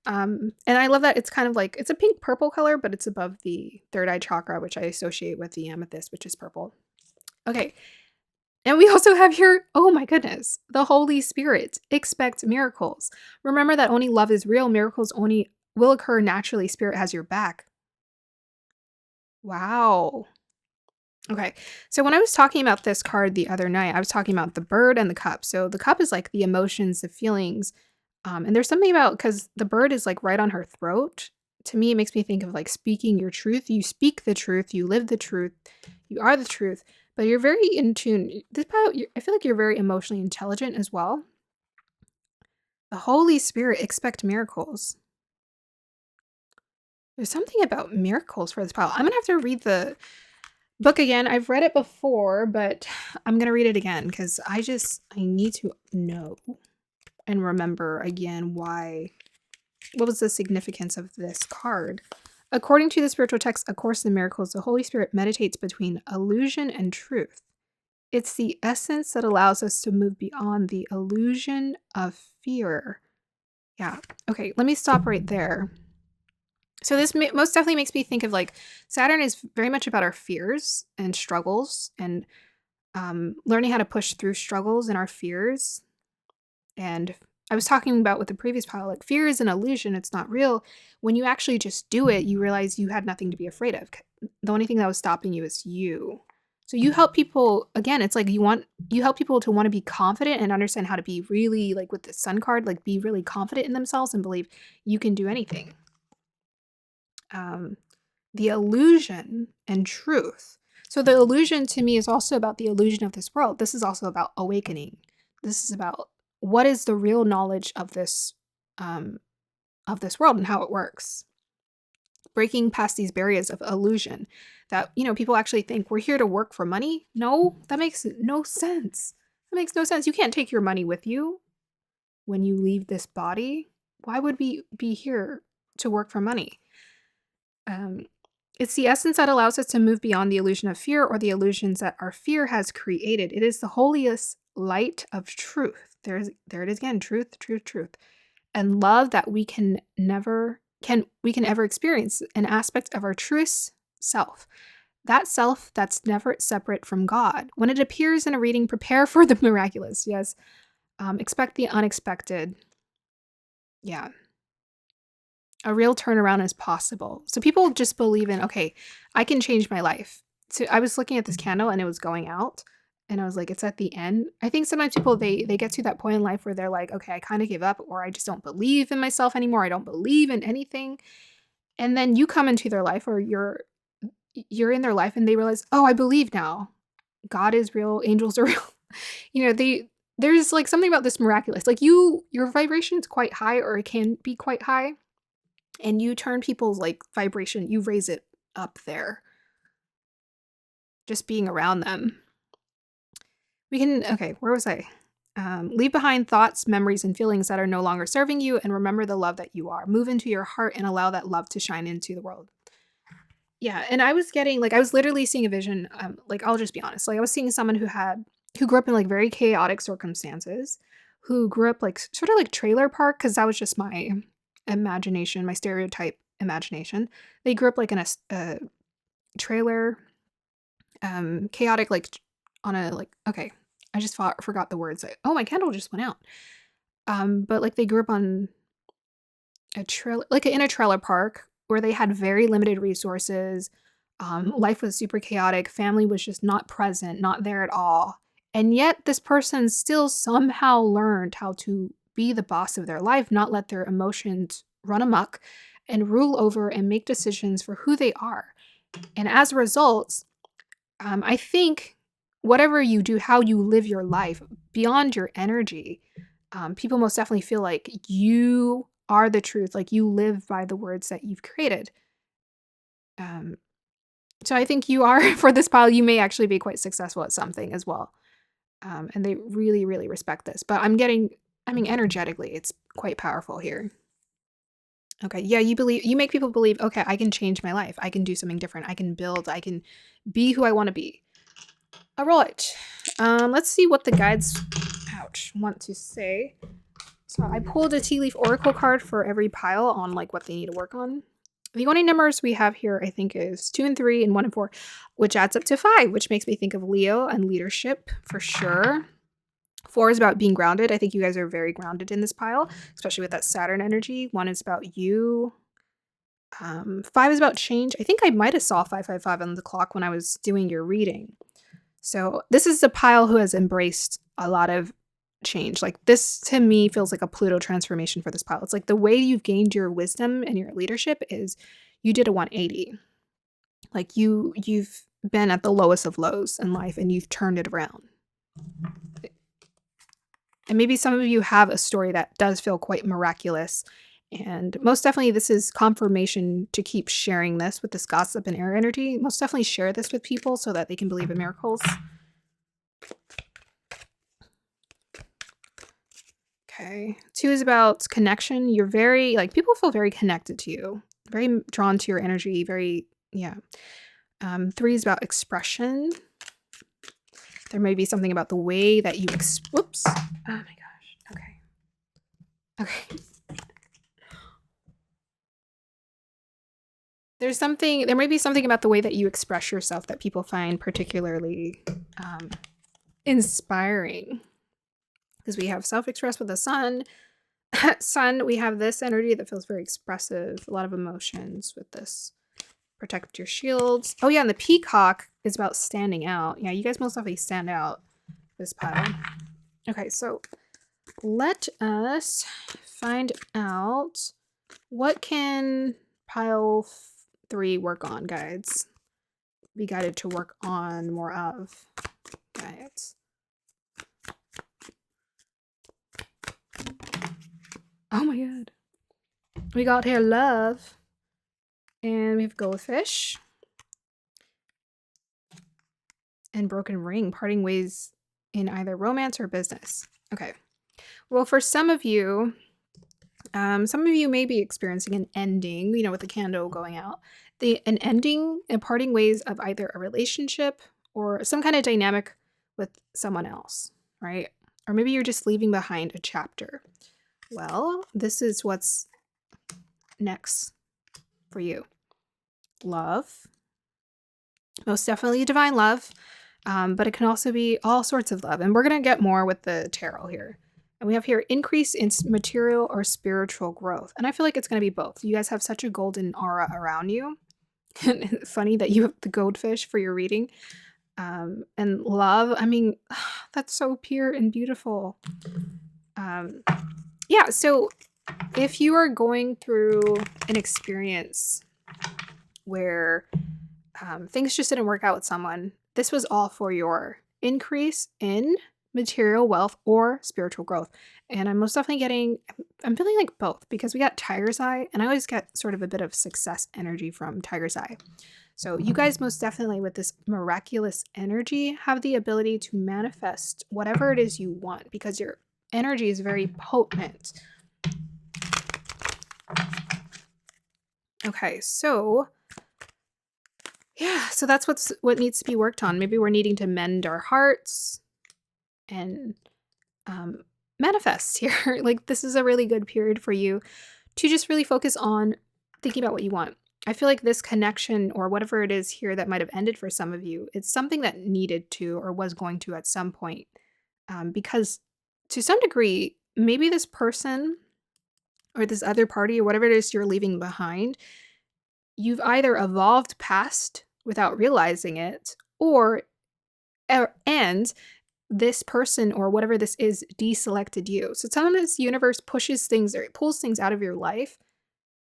And I love that it's kind of like, it's a pink purple color, but it's above the third eye chakra, which I associate with the amethyst, which is purple. Okay. And we also have here, oh my goodness, the Holy Spirit. Expect miracles. Remember that only love is real. Miracles only will occur naturally. Spirit has your back. Wow. Okay, so when I was talking about this card the other night, I was talking about the bird and the cup. So the cup is like the emotions, the feelings. And there's something about, because the bird is like right on her throat. To me, it makes me think of like speaking your truth. You speak the truth, you live the truth, you are the truth, but you're very in tune. I feel like you're very emotionally intelligent as well. The Holy Spirit, expect miracles. There's something about miracles for this pile. I'm going to have to read the book again. I've read it before, but I'm going to read it again because I need to know and remember again what was the significance of this card. According to the spiritual text, A Course in Miracles, the Holy Spirit meditates between illusion and truth. It's the essence that allows us to move beyond the illusion of fear. Yeah. Okay, let me stop right there. So this most definitely makes me think of like Saturn is very much about our fears and struggles and learning how to push through struggles and our fears. And I was talking about with the previous pile, like fear is an illusion. It's not real. When you actually just do it, you realize you had nothing to be afraid of. the only thing that was stopping you is you. So you help people, again, it's like you help people to want to be confident and understand how to be really, like with the Sun card, like be really confident in themselves and believe you can do anything. The illusion and truth. So the illusion to me is also about the illusion of this world. This is also about awakening. This is about what is the real knowledge of this world and how it works. Breaking past these barriers of illusion that, people actually think we're here to work for money. No, that makes no sense. That makes no sense. You can't take your money with you when you leave this body. Why would we be here to work for money? It's the essence that allows us to move beyond the illusion of fear or the illusions that our fear has created. It is the holiest light of truth. There it is again, truth, truth, truth. And love that we can ever experience, an aspect of our truest self. That self that's never separate from God. When it appears in a reading, prepare for the miraculous. Yes. Expect the unexpected. Yeah. A real turnaround is possible. So people just believe in, okay, I can change my life. So I was looking at this candle and it was going out and I was like, it's at the end. I think sometimes people, they get to that point in life where they're like, okay, I kind of give up, or I just don't believe in myself anymore. I don't believe in anything. And then you come into their life, or you're in their life and they realize, oh, I believe now. God is real. Angels are real. There's like something about this miraculous, like your vibration is quite high, or it can be quite high. And you turn people's like vibration, you raise it up there. Just being around them. Where was I? Leave behind thoughts, memories, and feelings that are no longer serving you, and remember the love that you are. Move into your heart and allow that love to shine into the world. Yeah, and I was literally seeing a vision. I'll just be honest. Like I was seeing someone who grew up in like very chaotic circumstances, who grew up like sort of like trailer park, because that was just my imagination, my stereotype imagination. They grew up like in a trailer, chaotic, like on a like. Okay, I just forgot the words. Oh, my candle just went out. But like they grew up on a trailer, like in a trailer park where they had very limited resources. Life was super chaotic. Family was just not present, not there at all. And yet this person still somehow learned how to be the boss of their life, not let their emotions run amok, and rule over and make decisions for who they are. And as a result, I think whatever you do, how you live your life beyond your energy, people most definitely feel like you are the truth, like you live by the words that you've created. So I think you are, for this pile, you may actually be quite successful at something as well. And they really, really respect this. But energetically, it's quite powerful here. Okay, yeah, you make people believe, okay, I can change my life. I can do something different. I can build. I can be who I want to be. All right. Let's see what the guides, want to say. So I pulled a tea leaf oracle card for every pile on like what they need to work on. The only numbers we have here, I think, is 2 and 3 and 1 and 4, which adds up to 5, which makes me think of Leo and leadership for sure. 4 is about being grounded. I think you guys are very grounded in this pile, especially with that Saturn energy. 1 is about you. 5 is about change. I think I might have saw 555 on the clock when I was doing your reading. So this is a pile who has embraced a lot of change. Like this to me feels like a Pluto transformation for this pile. It's like the way you've gained your wisdom and your leadership is you did a 180. Like you've been at the lowest of lows in life and you've turned it around. And maybe some of you have a story that does feel quite miraculous. And most definitely this is confirmation to keep sharing this with this gossip and air energy. Most definitely share this with people so that they can believe in miracles. Okay. 2 is about connection. You're very, like, people feel very connected to you. Very drawn to your energy. Very, yeah. 3 is about expression. There may be something about the way that you, whoops. Oh my gosh. Okay. Okay. There may be something about the way that you express yourself that people find particularly inspiring. Because we have self-express with the sun. Sun, we have this energy that feels very expressive, a lot of emotions with this. Protect your shields. Oh yeah, and the peacock is about standing out. Yeah, you guys most definitely stand out this pile. Okay, so let us find out what can pile 3 work on, guides. Be guided to work on more of, guides. Oh my god. We got here love. And we have goldfish. And broken ring, parting ways in either romance or business. Okay. Well, for some of you may be experiencing an ending, you know, with the candle going out. An ending and parting ways of either a relationship or some kind of dynamic with someone else, right? Or maybe you're just leaving behind a chapter. Well, this is what's next for you. Love. Most definitely divine love. But it can also be all sorts of love. And we're going to get more with the tarot here. And we have here increase in material or spiritual growth. And I feel like it's going to be both. You guys have such a golden aura around you. Funny that you have the goldfish for your reading. And love, I mean, that's so pure and beautiful. Yeah, so if you are going through an experience where things just didn't work out with someone, this was all for your increase in material wealth or spiritual growth. And I'm most definitely I'm feeling like both, because we got Tiger's Eye, and I always get sort of a bit of success energy from Tiger's Eye. So you guys most definitely, with this miraculous energy, have the ability to manifest whatever it is you want, because your energy is very potent. Okay, so yeah, so that's what needs to be worked on. Maybe we're needing to mend our hearts and manifest here. Like, this is a really good period for you to just really focus on thinking about what you want. I feel like this connection, or whatever it is here that might have ended for some of you, it's something that needed to, or was going to at some point. Because to some degree, maybe this person or this other party or whatever it is you're leaving behind, you've either evolved past without realizing it, and this person or whatever this is deselected you. So sometimes the universe pushes things, or it pulls things out of your life.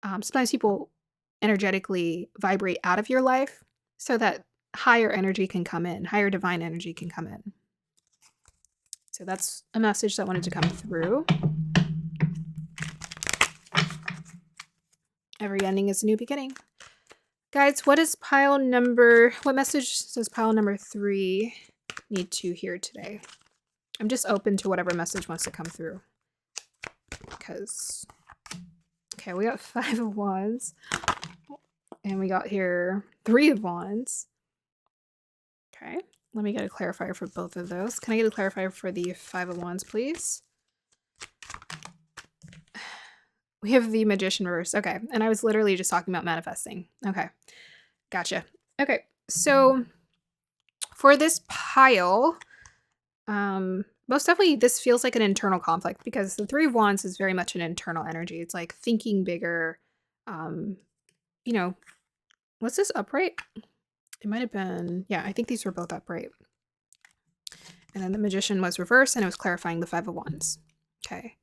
Sometimes people energetically vibrate out of your life so that higher energy can come in, higher divine energy can come in. So that's a message that wanted to come through. Every ending is a new beginning. Guys, what message does pile number 3 need to hear today? I'm just open to whatever message wants to come through. Because, okay, we got 5 of Wands. And we got here 3 of Wands. Okay, let me get a clarifier for both of those. Can I get a clarifier for the 5 of Wands, please? We have the Magician reverse. Okay, and I was literally just talking about manifesting. Okay, gotcha. Okay, so for this pile, most definitely this feels like an internal conflict, because the 3 of Wands is very much an internal energy. It's like thinking bigger. You know, was this upright? It might have been, yeah, I think these were both upright. And then the Magician was reversed, and it was clarifying the 5 of Wands. Okay.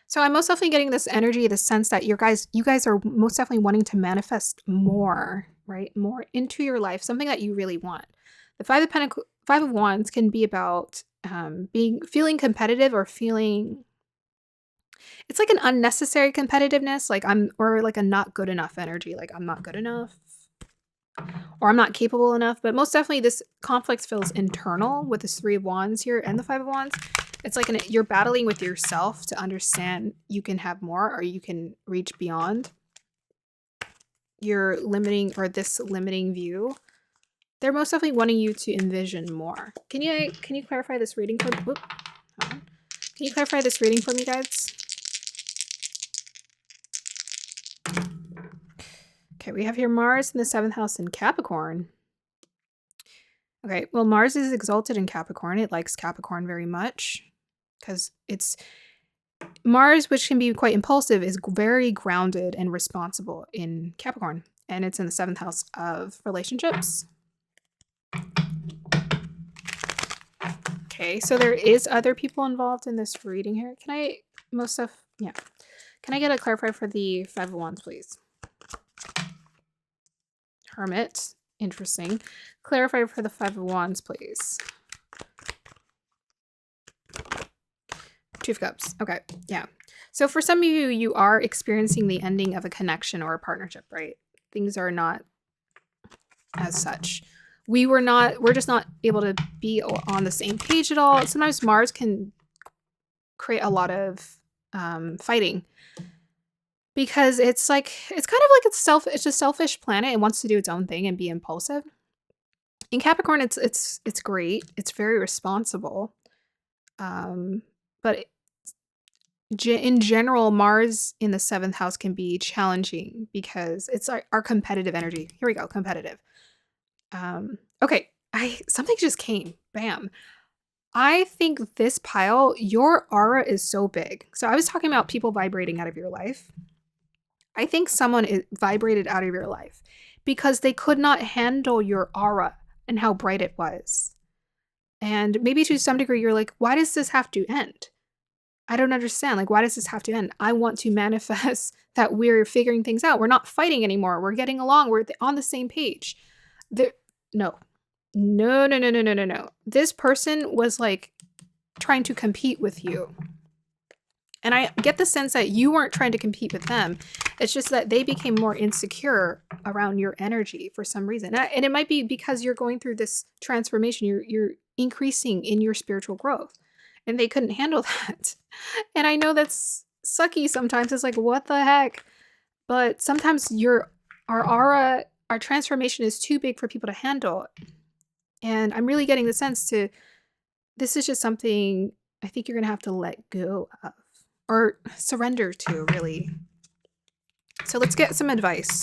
So I'm most definitely getting this energy, the sense that you guys are most definitely wanting to manifest more, right? More into your life, something that you really want. The 5 of Wands can be about feeling competitive, or feeling, it's like an unnecessary competitiveness, or like a not good enough energy, like I'm not good enough, or I'm not capable enough. But most definitely this conflict feels internal with this 3 of Wands here and the 5 of Wands. It's like you're battling with yourself to understand you can have more, or you can reach beyond your limiting, or this limiting view. They're most definitely wanting you to envision more. Can you clarify this reading for me? Can you clarify this reading for me, guys? Okay, we have here Mars in the 7th house in Capricorn. Okay, well, Mars is exalted in Capricorn. It likes Capricorn very much, because it's Mars, which can be quite impulsive, is very grounded and responsible in Capricorn. And it's in the 7th house of relationships. Okay, so there is other people involved in this reading here. Can I, most of, yeah. Can I get a clarifier for the 5 of Wands, please? Hermit, interesting. Clarifier for the 5 of Wands, please. 2 of Cups, okay, yeah. So for some of you, you are experiencing the ending of a connection or a partnership, right? Things are not as such. We're just not able to be on the same page at all. Sometimes Mars can create a lot of fighting because it's kind of like it's a selfish planet. It wants to do its own thing and be impulsive. In Capricorn, it's great. It's very responsible. But in general, Mars in the 7th house can be challenging because it's our competitive energy. Here we go, competitive. Okay, something just came. Bam. I think this pile, your aura is so big. So I was talking about people vibrating out of your life. I think someone vibrated out of your life because they could not handle your aura and how bright it was. And maybe to some degree, you're like, why does this have to end? I don't understand. Like, why does this have to end? I want to manifest that we're figuring things out. We're not fighting anymore. We're getting along. We're on the same page. No. This person was like trying to compete with you. And I get the sense that you weren't trying to compete with them. It's just that they became more insecure around your energy for some reason. And it might be because you're going through this transformation. You're increasing in your spiritual growth. And they couldn't handle that. And I know that's sucky sometimes. It's like, what the heck? But sometimes our aura, our transformation is too big for people to handle. And I'm really getting the sense this is just something I think you're going to have to let go of. Or surrender to, really. So let's get some advice.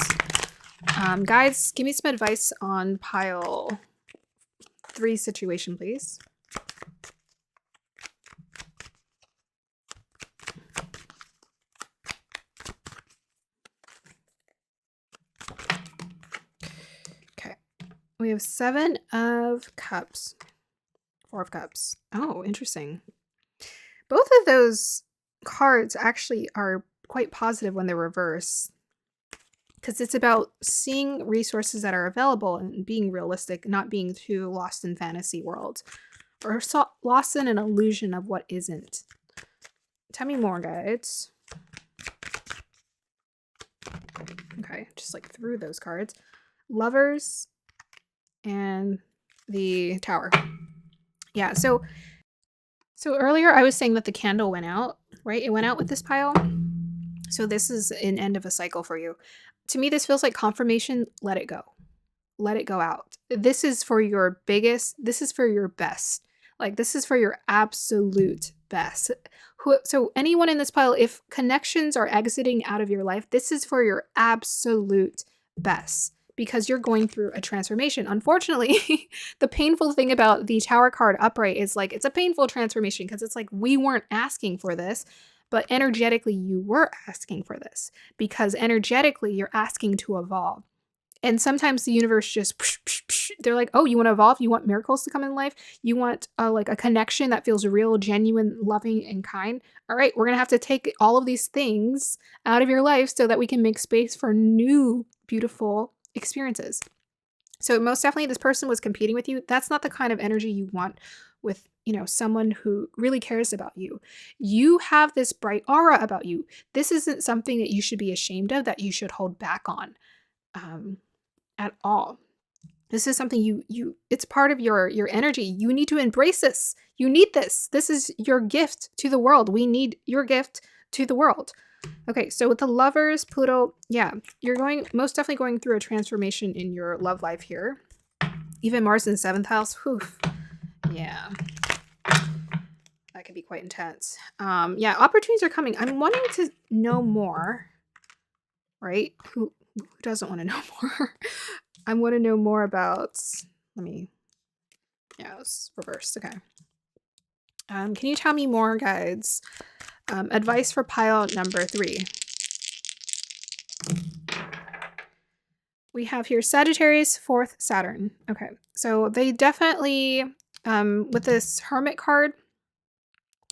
Guys, give me some advice on pile 3 situation, please. Okay. We have 7 of Cups. 4 of Cups. Oh, interesting. Both of those cards actually are quite positive when they're reversed, because it's about seeing resources that are available and being realistic, not being too lost in fantasy worlds or lost in an illusion of what isn't. Tell me more, guys. Okay, just like through those cards. Lovers and the Tower. Yeah, so earlier I was saying that the candle went out, right? It went out with this pile. So this is an end of a cycle for you. To me, this feels like confirmation. Let it go. Let it go out. This is for your biggest, this is for your best. Like, this is for your absolute best. So anyone in this pile, if connections are exiting out of your life, this is for your absolute best, because you're going through a transformation. Unfortunately, the painful thing about the Tower card upright is like, it's a painful transformation because it's like, we weren't asking for this, but energetically you were asking for this, because energetically you're asking to evolve. And sometimes the universe just, they're like, oh, you want to evolve? You want miracles to come in life? You want like a connection that feels real, genuine, loving, and kind? All right, we're going to have to take all of these things out of your life so that we can make space for new, beautiful experiences. So most definitely this person was competing with you. That's not the kind of energy you want with, someone who really cares about you. You have this bright aura about you. This isn't something that you should be ashamed of, that you should hold back on at all. This is something it's part of your energy. You need to embrace this. You need this. This is your gift to the world. We need your gift to the world. Okay, so with the Lovers, Pluto, yeah, you're most definitely going through a transformation in your love life here. Even Mars in the 7th house, whew, yeah, that could be quite intense. Yeah, opportunities are coming. I'm wanting to know more, right? Who doesn't want to know more? I want to know more about, yeah, it's reversed, okay. Can you tell me more, guides? Advice for pile number 3. We have here Sagittarius, 4th Saturn. Okay, so they definitely, with this Hermit card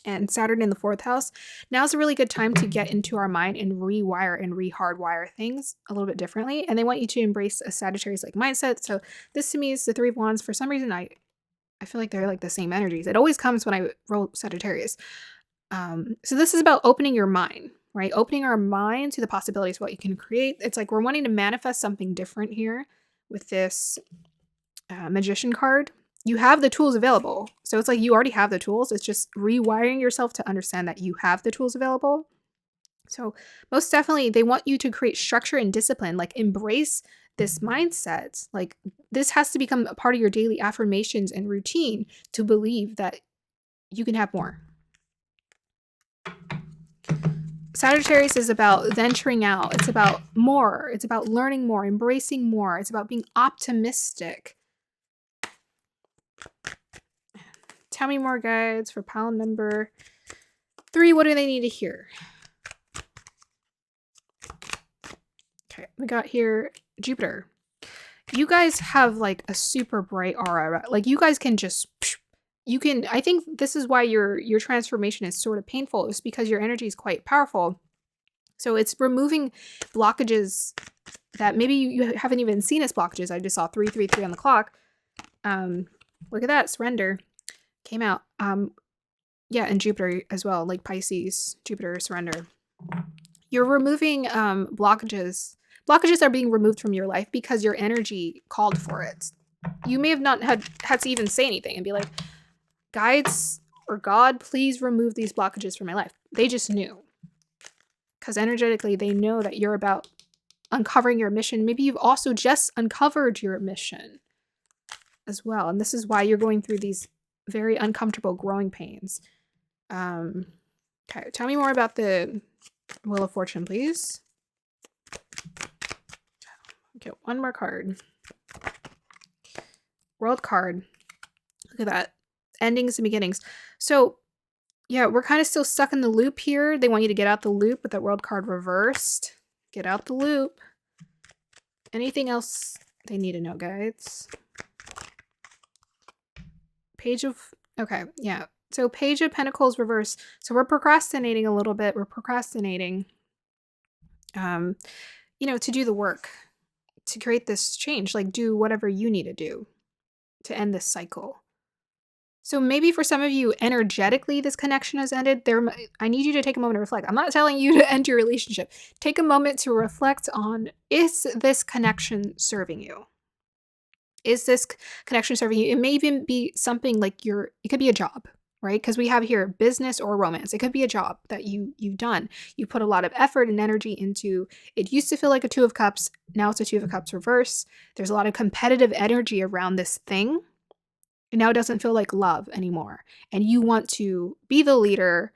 and Saturn in the 4th house, now's a really good time to get into our mind and rewire and re-hardwire things a little bit differently. And they want you to embrace a Sagittarius-like mindset. So this to me is the 3 of Wands. For some reason, I feel like they're like the same energies. It always comes when I roll Sagittarius. So this is about opening your mind, right? Opening our mind to the possibilities of what you can create. It's like we're wanting to manifest something different here with this Magician card. You have the tools available. So it's like you already have the tools. It's just rewiring yourself to understand that you have the tools available. So most definitely, they want you to create structure and discipline, like embrace this mindset. Like this has to become a part of your daily affirmations and routine to believe that you can have more. Sagittarius is about venturing out. It's about more. It's about learning more, embracing more. It's about being optimistic. Tell me more, guides, for pile number 3. What do they need to hear? Okay, we got here Jupiter. You guys have like a super bright aura. Like you guys can just, I think this is why your transformation is sort of painful. It's because your energy is quite powerful. So it's removing blockages that maybe you haven't even seen as blockages. I just saw 333 on the clock. Look at that, surrender came out. Yeah, and Jupiter as well, like Pisces, Jupiter, surrender. You're removing blockages. Blockages are being removed from your life because your energy called for it. You may have not had to even say anything and be like, guides or God, please remove these blockages from my life. They just knew. Because energetically, they know that you're about uncovering your mission. Maybe you've also just uncovered your mission as well. And this is why you're going through these very uncomfortable growing pains. Okay, tell me more about the Wheel of Fortune, please. Okay, one more card. World card. Look at that. Endings and beginnings. So, yeah, we're kind of still stuck in the loop here. They want you to get out the loop with that World card reversed. Get out the loop. Anything else they need to know, guides? Page of... Okay, yeah. So Page of Pentacles reverse. So we're procrastinating a little bit. We're procrastinating, to do the work, to create this change. Like do whatever you need to do to end this cycle. So maybe for some of you, energetically, this connection has ended. I need you to take a moment to reflect. I'm not telling you to end your relationship. Take a moment to reflect on, is this connection serving you? Is this connection serving you? It may even be something like it could be a job, right? Because we have here business or romance. It could be a job that you've done. You put a lot of effort and energy into. It used to feel like a 2 of Cups. Now it's a 2 of Cups reverse. There's a lot of competitive energy around this thing. And now it doesn't feel like love anymore. And you want to be the leader,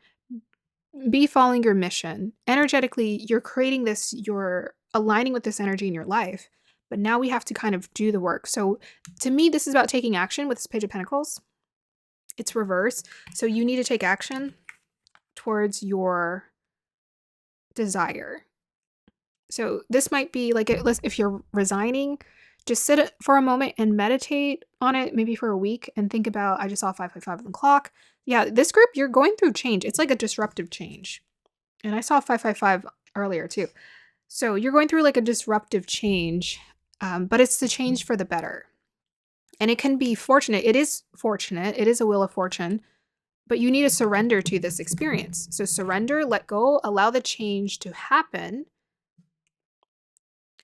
be following your mission. Energetically, you're creating this, you're aligning with this energy in your life. But now we have to kind of do the work. So to me, this is about taking action with this Page of Pentacles. It's reverse. So you need to take action towards your desire. So this might be like, if you're resigning, just sit for a moment and meditate on it, maybe for a week, and think about, I just saw 555 on the clock. Yeah, this group, you're going through change. It's like a disruptive change. And I saw 555 earlier too. So you're going through like a disruptive change, but it's the change for the better. And it can be fortunate. It is fortunate. It is a Wheel of Fortune, but you need to surrender to this experience. So surrender, let go, allow the change to happen,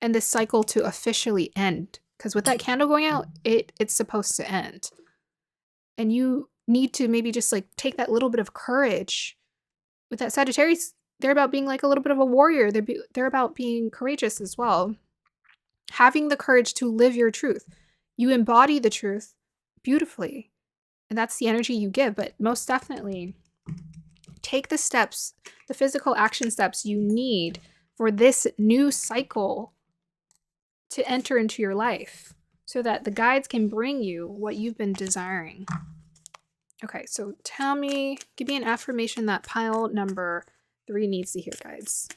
and this cycle to officially end. Because with that candle going out, it's supposed to end. And you need to maybe just like take that little bit of courage. With that Sagittarius, they're about being like a little bit of a warrior. They're about being courageous as well. Having the courage to live your truth. You embody the truth beautifully. And that's the energy you give. But most definitely, take the steps, the physical action steps you need for this new cycle to enter into your life so that the guides can bring you what you've been desiring. Okay, so give me an affirmation that pile number 3 needs to hear, guys.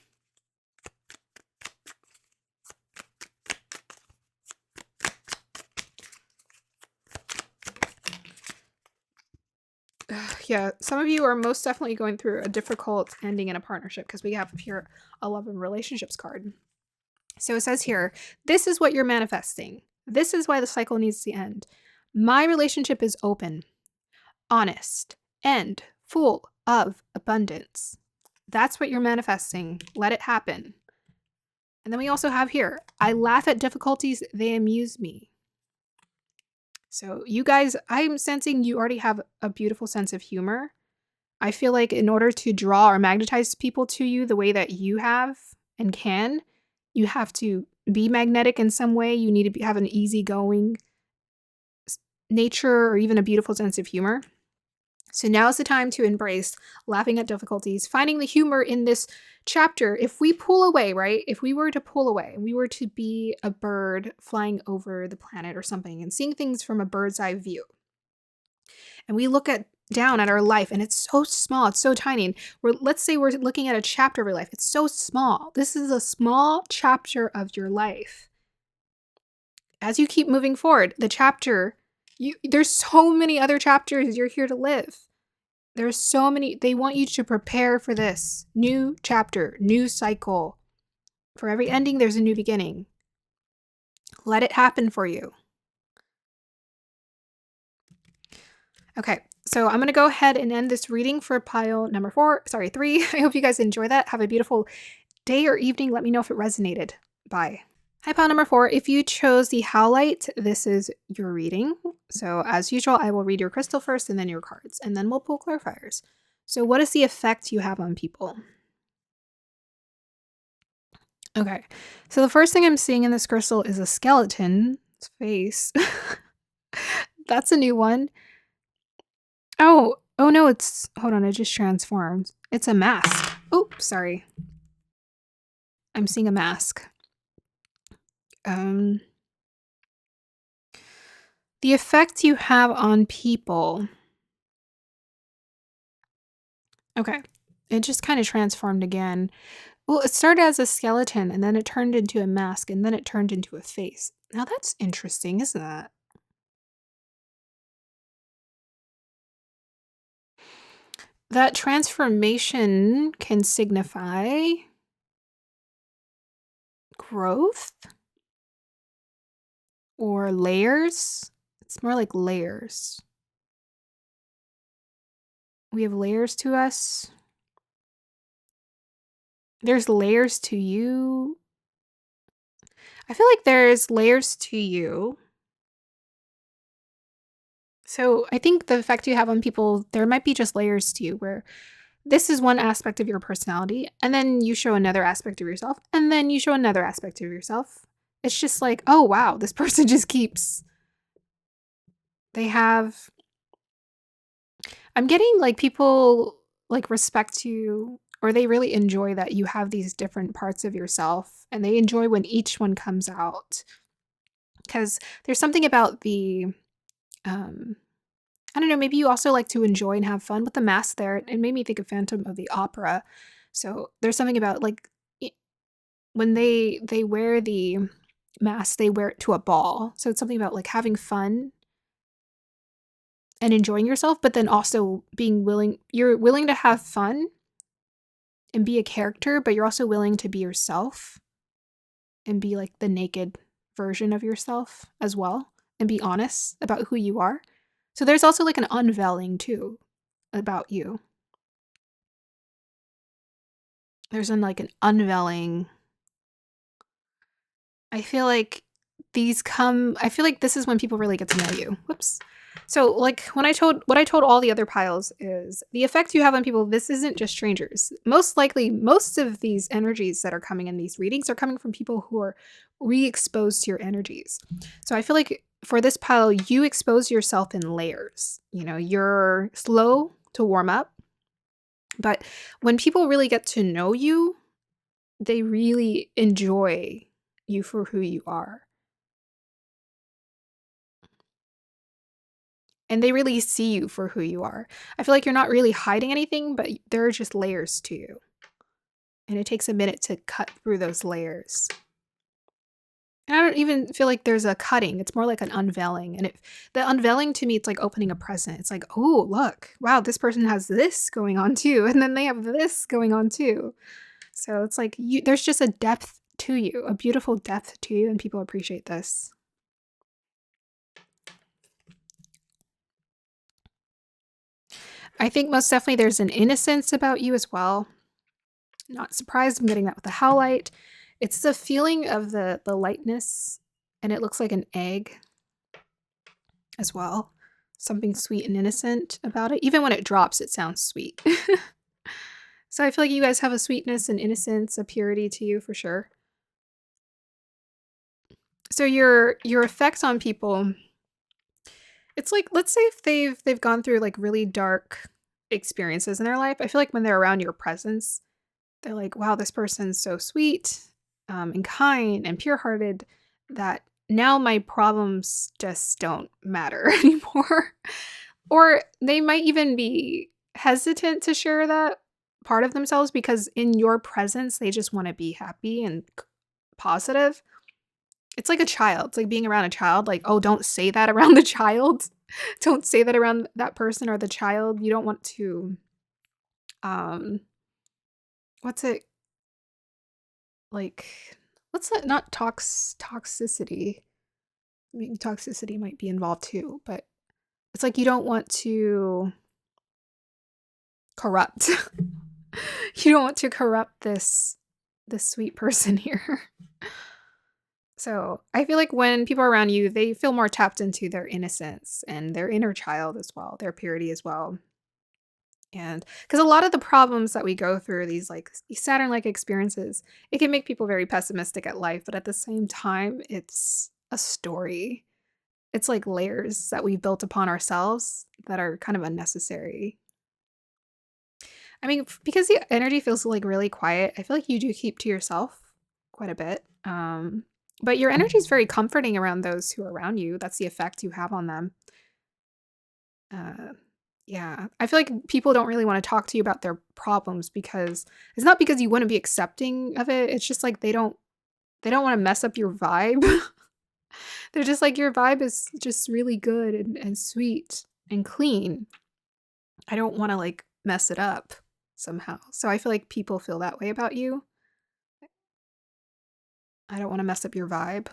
Yeah, some of you are most definitely going through a difficult ending in a partnership because we have here a love and relationships card. So it says here, this is what you're manifesting. This is why the cycle needs to end. My relationship is open, honest, and full of abundance. That's what you're manifesting. Let it happen. And then we also have here, I laugh at difficulties, they amuse me. So you guys, I'm sensing you already have a beautiful sense of humor. I feel like in order to draw or magnetize people to you the way that you have and can, you have to be magnetic in some way. You need to have an easygoing nature or even a beautiful sense of humor. So now is the time to embrace laughing at difficulties, finding the humor in this chapter. If we pull away, right? If we were to pull away and we were to be a bird flying over the planet or something and seeing things from a bird's eye view, and we look down at our life and it's so small, it's so tiny. And let's say we're looking at a chapter of your life. It's so small. This is a small chapter of your life. As you keep moving forward, the chapter, there's so many other chapters you're here to live. There's so many. They want you to prepare for this new chapter, new cycle. For every ending, there's a new beginning. Let it happen for you. Okay, so I'm going to go ahead and end this reading for pile number 3. I hope you guys enjoy that. Have a beautiful day or evening. Let me know if it resonated. Bye. Hi, pile number 4. If you chose the Howlite, this is your reading. So as usual, I will read your crystal first and then your cards, and then we'll pull clarifiers. So what is the effect you have on people? Okay, so the first thing I'm seeing in this crystal is a skeleton's face. That's a new one. Oh no, hold on, it just transformed. It's a mask. Oh, sorry. I'm seeing a mask. The effect you have on people. Okay, it just kind of transformed again. Well, it started as a skeleton and then it turned into a mask and then it turned into a face. Now that's interesting, isn't that? That transformation can signify growth or layers. It's more like layers. We have layers to us. There's layers to you. I feel like there's layers to you. So I think the effect you have on people, there might be just layers to you where this is one aspect of your personality, and then you show another aspect of yourself, and then you show another aspect of yourself. It's just like, oh wow, this person just keeps. I'm getting like people like respect you, or they really enjoy that you have these different parts of yourself, and they enjoy when each one comes out. Because there's something about I don't know, maybe you also like to enjoy and have fun with the mask there. It made me think of Phantom of the Opera. So there's something about like when they wear the mask, they wear it to a ball. So it's something about like having fun and enjoying yourself, but then also you're willing to have fun and be a character, but you're also willing to be yourself and be like the naked version of yourself as well and be honest about who you are. So there's also like an unveiling too about you. There's an unveiling. I feel like I feel like this is when people really get to know you. Whoops. So like what I told all the other piles is the effect you have on people, this isn't just strangers. Most likely, most of these energies that are coming in these readings are coming from people who are re-exposed to your energies. So I feel like for this pile, you expose yourself in layers. You know, you're slow to warm up. But when people really get to know you, they really enjoy you for who you are. and they really see you for who you are. I feel like you're not really hiding anything, but there are just layers to you. And it takes a minute to cut through those layers. And I don't even feel like there's a cutting. It's more like an unveiling. And the unveiling to me, it's like opening a present. It's like, oh, look, wow, this person has this going on too. And then they have this going on too. So it's like there's just a depth to you, a beautiful depth to you. And people appreciate this. I think most definitely there's an innocence about you as well. Not surprised I'm getting that with the howlite. It's the feeling of the lightness, and it looks like an egg as well. Something sweet and innocent about it. Even when it drops, it sounds sweet. So I feel like you guys have a sweetness and innocence, a purity to you for sure. So your effect on people, it's like, let's say if they've gone through like really dark experiences in their life. I feel like when they're around your presence, they're like, wow, this person's so sweet, and kind and pure-hearted that now my problems just don't matter anymore. Or they might even be hesitant to share that part of themselves because in your presence, they just want to be happy and positive. It's like a child. It's like being around a child. Like, oh, don't say that around the child. Don't say that around that person or the child. You don't want to, what's it like? What's that? Not toxicity. I mean, toxicity might be involved too, but it's like you don't want to corrupt. You don't want to corrupt this sweet person here. So I feel like when people are around you, they feel more tapped into their innocence and their inner child as well, their purity as well. And because a lot of the problems that we go through, these like Saturn-like experiences, it can make people very pessimistic at life, but at the same time, it's a story. It's like layers that we built upon ourselves that are kind of unnecessary. I mean, because the energy feels like really quiet, I feel like you do keep to yourself quite a bit. But your energy is very comforting around those who are around you. That's the effect you have on them. Yeah, I feel like people don't really want to talk to you about their problems because it's not because you wouldn't be accepting of it. It's just like they don't want to mess up your vibe. They're just like your vibe is just really good and sweet and clean. I don't want to like mess it up somehow. So I feel like people feel that way about you. I don't want to mess up your vibe.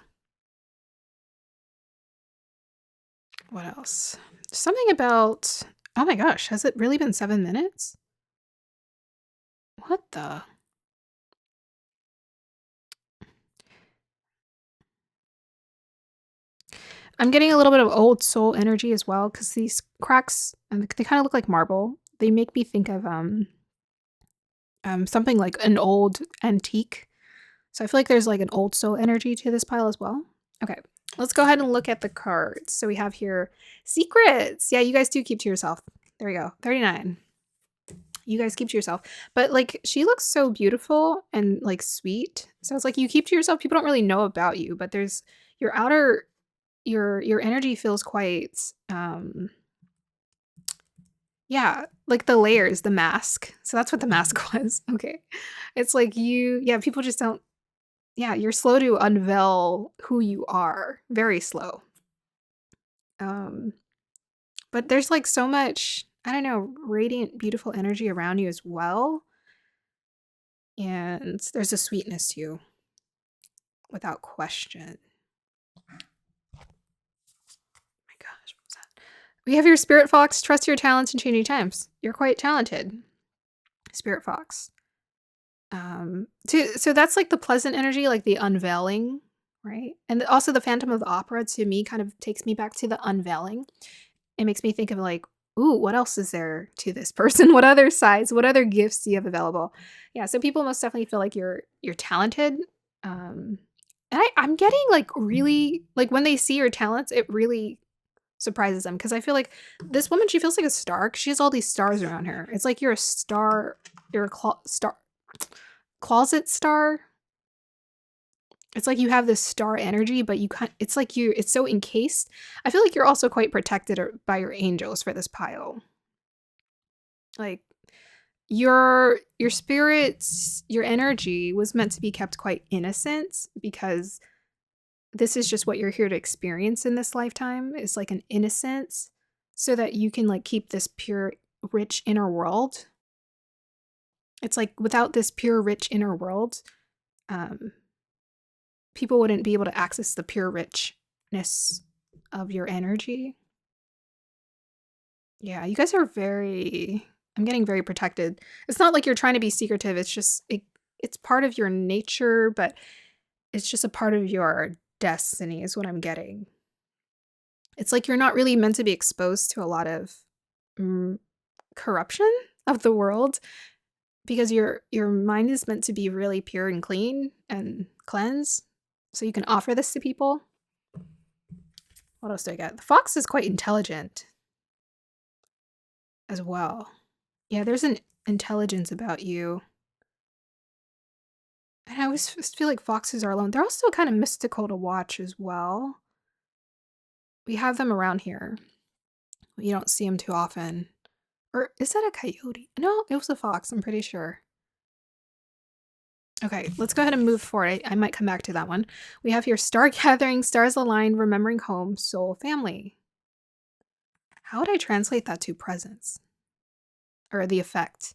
What else? Something about, oh my gosh, has it really been 7 minutes? What the? I'm getting a little bit of old soul energy as well because these cracks, and they kind of look like marble. They make me think of something like an old antique. So I feel like there's like an old soul energy to this pile as well. Okay, let's go ahead and look at the cards. So we have here secrets. Yeah, you guys do keep to yourself. There we go. 39. You guys keep to yourself. But like she looks so beautiful and like sweet. So it's like you keep to yourself. People don't really know about you, but there's your outer your energy feels quite yeah, like the layers, the mask. So that's what the mask was. Okay. It's like yeah, people just don't, yeah, you're slow to unveil who you are. Very slow. But there's like so much, I don't know, radiant, beautiful energy around you as well. And there's a sweetness to you without question. Gosh, what was that? We have your Spirit Fox. Trust your talents in changing times. You're quite talented, Spirit Fox. So that's like the pleasant energy, like the unveiling, right? And also the Phantom of the Opera to me kind of takes me back to the unveiling. It makes me think of like, ooh, what else is there to this person? What other sides? What other gifts do you have available? Yeah, so people most definitely feel like you're talented. And I'm getting like really like when they see your talents, it really surprises them because I feel like this woman, she feels like a star 'cause she has all these stars around her. It's like you're a star, you're a star, closet star. It's like you have this star energy, but it's like it's so encased. I feel like you're also quite protected by your angels for this pile. Like your spirits, your energy was meant to be kept quite innocent because this is just what you're here to experience in this lifetime. It's like an innocence so that you can like keep this pure, rich inner world. It's like without this pure, rich inner world, um, people wouldn't be able to access the pure richness of your energy. Yeah, you guys are I'm getting very protected. It's not like you're trying to be secretive. It's just it's part of your nature, but it's just a part of your destiny is what I'm getting. It's like you're not really meant to be exposed to a lot of mm, corruption of the world because your mind is meant to be really pure and clean and cleanse so you can offer this to people. What else do I get? The fox is quite intelligent as well. Yeah, there's an intelligence about you. And I always feel like foxes are alone. They're also kind of mystical to watch as well. We have them around here. You don't see them too often. Or is that a coyote? No, it was a fox, I'm pretty sure. Okay, let's go ahead and move forward. I might come back to that one. We have here star gathering, stars aligned, remembering home, soul, family. How would I translate that to presence? Or the effect?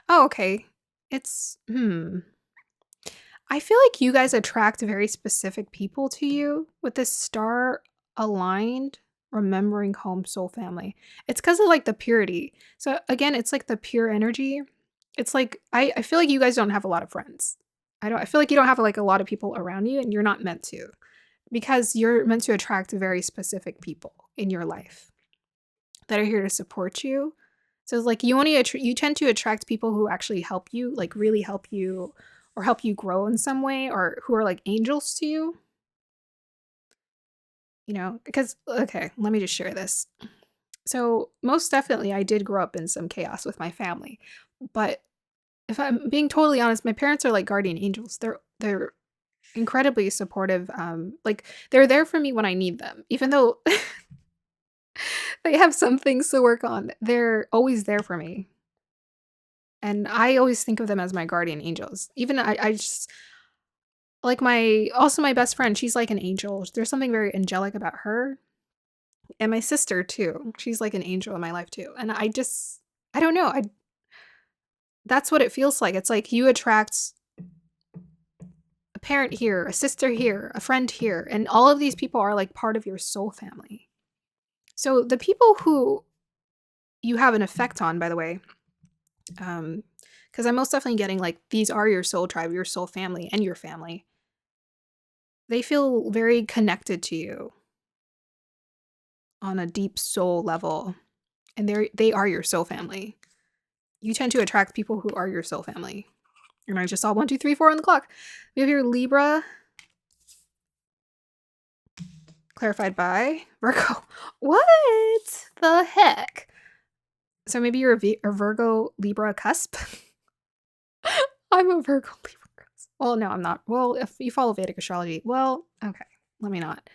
Oh, okay. It's, I feel like you guys attract very specific people to you with this star aligned, remembering home, soul, family. It's because of like the purity. So again, it's like the pure energy. It's like I feel like you guys don't have a lot of friends. I feel like you don't have like a lot of people around you and you're not meant to because you're meant to attract very specific people in your life that are here to support you. So it's like you tend to attract people who actually help you, like really help you or help you grow in some way or who are like angels to you. You know, because okay, let me just share this. So, most definitely I did grow up in some chaos with my family. But if I'm being totally honest, my parents are like guardian angels. They're incredibly supportive. Like they're there for me when I need them. Even though they have some things to work on, they're always there for me. And I always think of them as my guardian angels. Even I just like my best friend, she's like an angel. There's something very angelic about her. And my sister too. She's like an angel in my life too. And I don't know. I That's what it feels like. It's like you attract a parent here, a sister here, a friend here, and all of these people are like part of your soul family. So the people who you have an effect on, by the way, because I'm most definitely getting like these are your soul tribe, your soul family, and your family. They feel very connected to you on a deep soul level, and they are your soul family. You tend to attract people who are your soul family. And I just saw 1, 2, 3, 4 on the clock. We have your Libra, clarified by Virgo. What the heck? So maybe you're a Virgo Libra cusp? I'm a Virgo Libra cusp. Well, no, I'm not. Well, if you follow Vedic astrology, well, okay. Let me not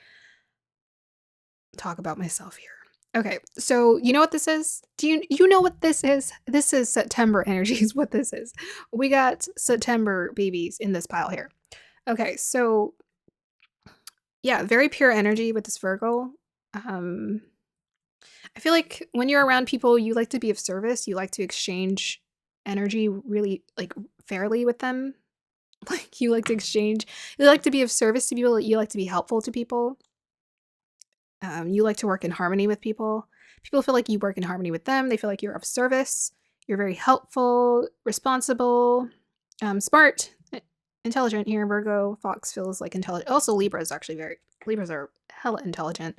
talk about myself here. Okay, so you know what this is? Do you know what this is? This is September energy is what this is. We got September babies in this pile here. Okay, so yeah, very pure energy with this Virgo. I feel like when you're around people, you like to be of service. You like to exchange energy really like fairly with them. Like you like to exchange, you like to be of service to people. You like to be helpful to people. You like to work in harmony with people. People feel like you work in harmony with them. They feel like you're of service. You're very helpful, responsible, smart, intelligent. Here, Virgo, Fox feels like intelligent. Also, Libra is actually Libras are hella intelligent.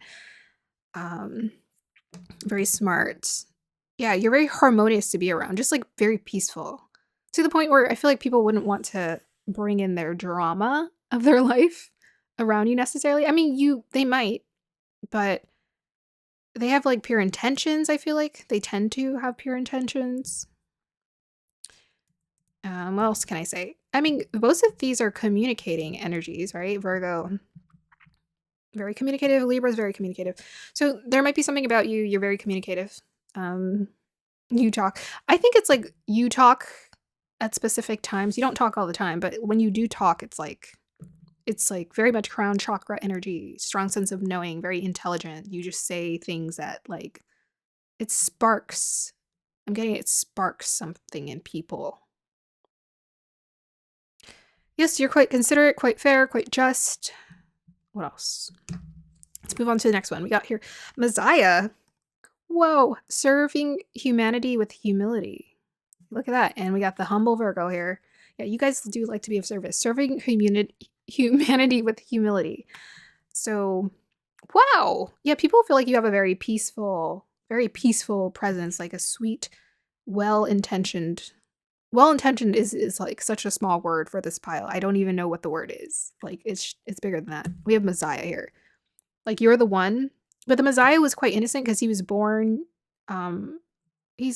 Very smart. Yeah, you're very harmonious to be around, just like very peaceful. To the point where I feel like people wouldn't want to bring in their drama of their life around you necessarily. I mean, they might, but they have like pure intentions, I feel like. They tend to have pure intentions. What else can I say? I mean, both of these are communicating energies, right? Virgo, very communicative. Libra is very communicative. So there might be something about you. You're very communicative. Um, you talk. I think it's like you talk at specific times. You don't talk all the time, but when you do talk, it's like very much crown chakra energy, strong sense of knowing, very intelligent. You just say things that like it sparks. I'm getting it sparks something in people. Yes, you're quite considerate, quite fair, quite just. What else? Let's move on to the next one. We got here Messiah. Whoa, serving humanity with humility. Look at that. And we got the humble Virgo here. Yeah, you guys do like to be of service. Serving humanity with humility. So, wow. Yeah, people feel like you have a very peaceful presence, like a sweet, well-intentioned. Well-intentioned is like such a small word for this pile. I don't even know what the word is. Like it's bigger than that. We have Messiah here. Like you're the one. But the Messiah was quite innocent because he was born he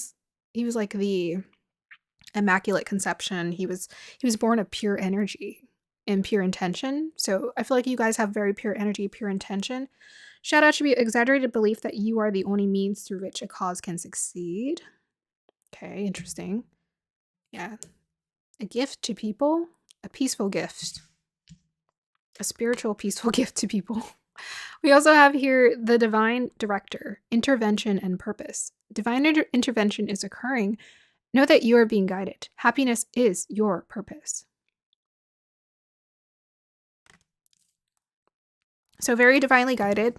was like the immaculate conception. He was born of pure energy and pure intention. So I feel like you guys have very pure energy, pure intention. Shadow attribute, exaggerated belief that you are the only means through which a cause can succeed. Okay, interesting. Yeah. A gift to people, a peaceful gift, a spiritual peaceful gift to people. We also have here the divine director, intervention and purpose. Divine intervention is occurring. Know that you are being guided. Happiness is your purpose. So very divinely guided.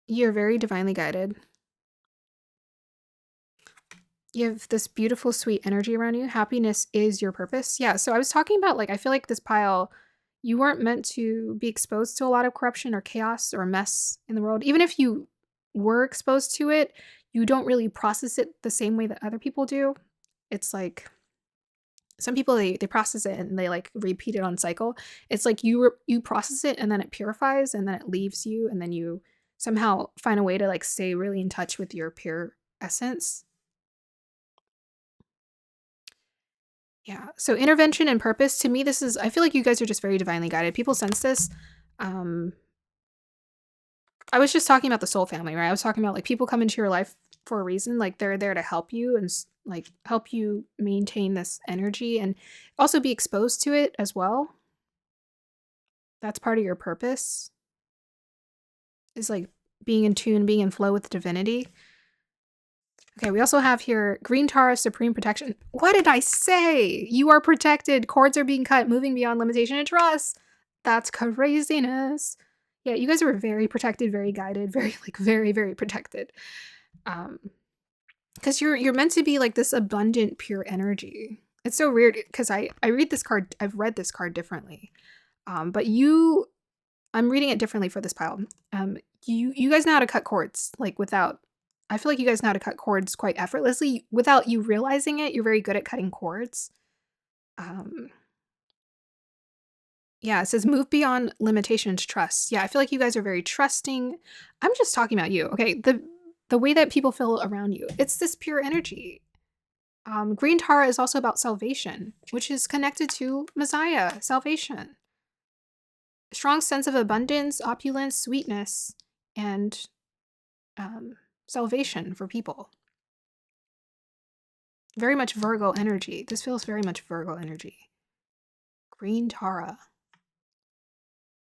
You're very divinely guided. You have this beautiful, sweet energy around you. Happiness is your purpose. Yeah, so I was talking about, like, I feel like this pile, you weren't meant to be exposed to a lot of corruption or chaos or mess in the world. Even if you were exposed to it, you don't really process it the same way that other people do. It's like some people they process it and they like repeat it on cycle. It's like you process it and then it purifies and then it leaves you and then you somehow find a way to like stay really in touch with your pure essence. Yeah. So intervention and purpose, to me, this is, I feel like you guys are just very divinely guided. People sense this. I was just talking about the soul family, right? I was talking about like people come into your life for a reason. Like they're there to help you and like help you maintain this energy and also be exposed to it as well. That's part of your purpose, is like being in tune, being in flow with divinity. Okay, we also have here Green Tara, Supreme Protection. What did I say? You are protected. Cords are being cut, moving beyond limitation and trust. That's craziness. Yeah, you guys are very protected, very guided, very, like, very, very protected. Because you're meant to be like this abundant, pure energy. It's so weird because I read this card, I've read this card differently. But I'm reading it differently for this pile. You guys know how to cut cords, like without, I feel like you guys know how to cut cords quite effortlessly without you realizing it. You're very good at cutting cords. Yeah, it says move beyond limitations, trust. Yeah, I feel like you guys are very trusting. I'm just talking about you. Okay, the way that people feel around you, it's this pure energy. Green Tara is also about salvation, which is connected to Messiah, salvation. Strong sense of abundance, opulence, sweetness, and salvation for people. Very much Virgo energy. This feels very much Virgo energy. Green Tara.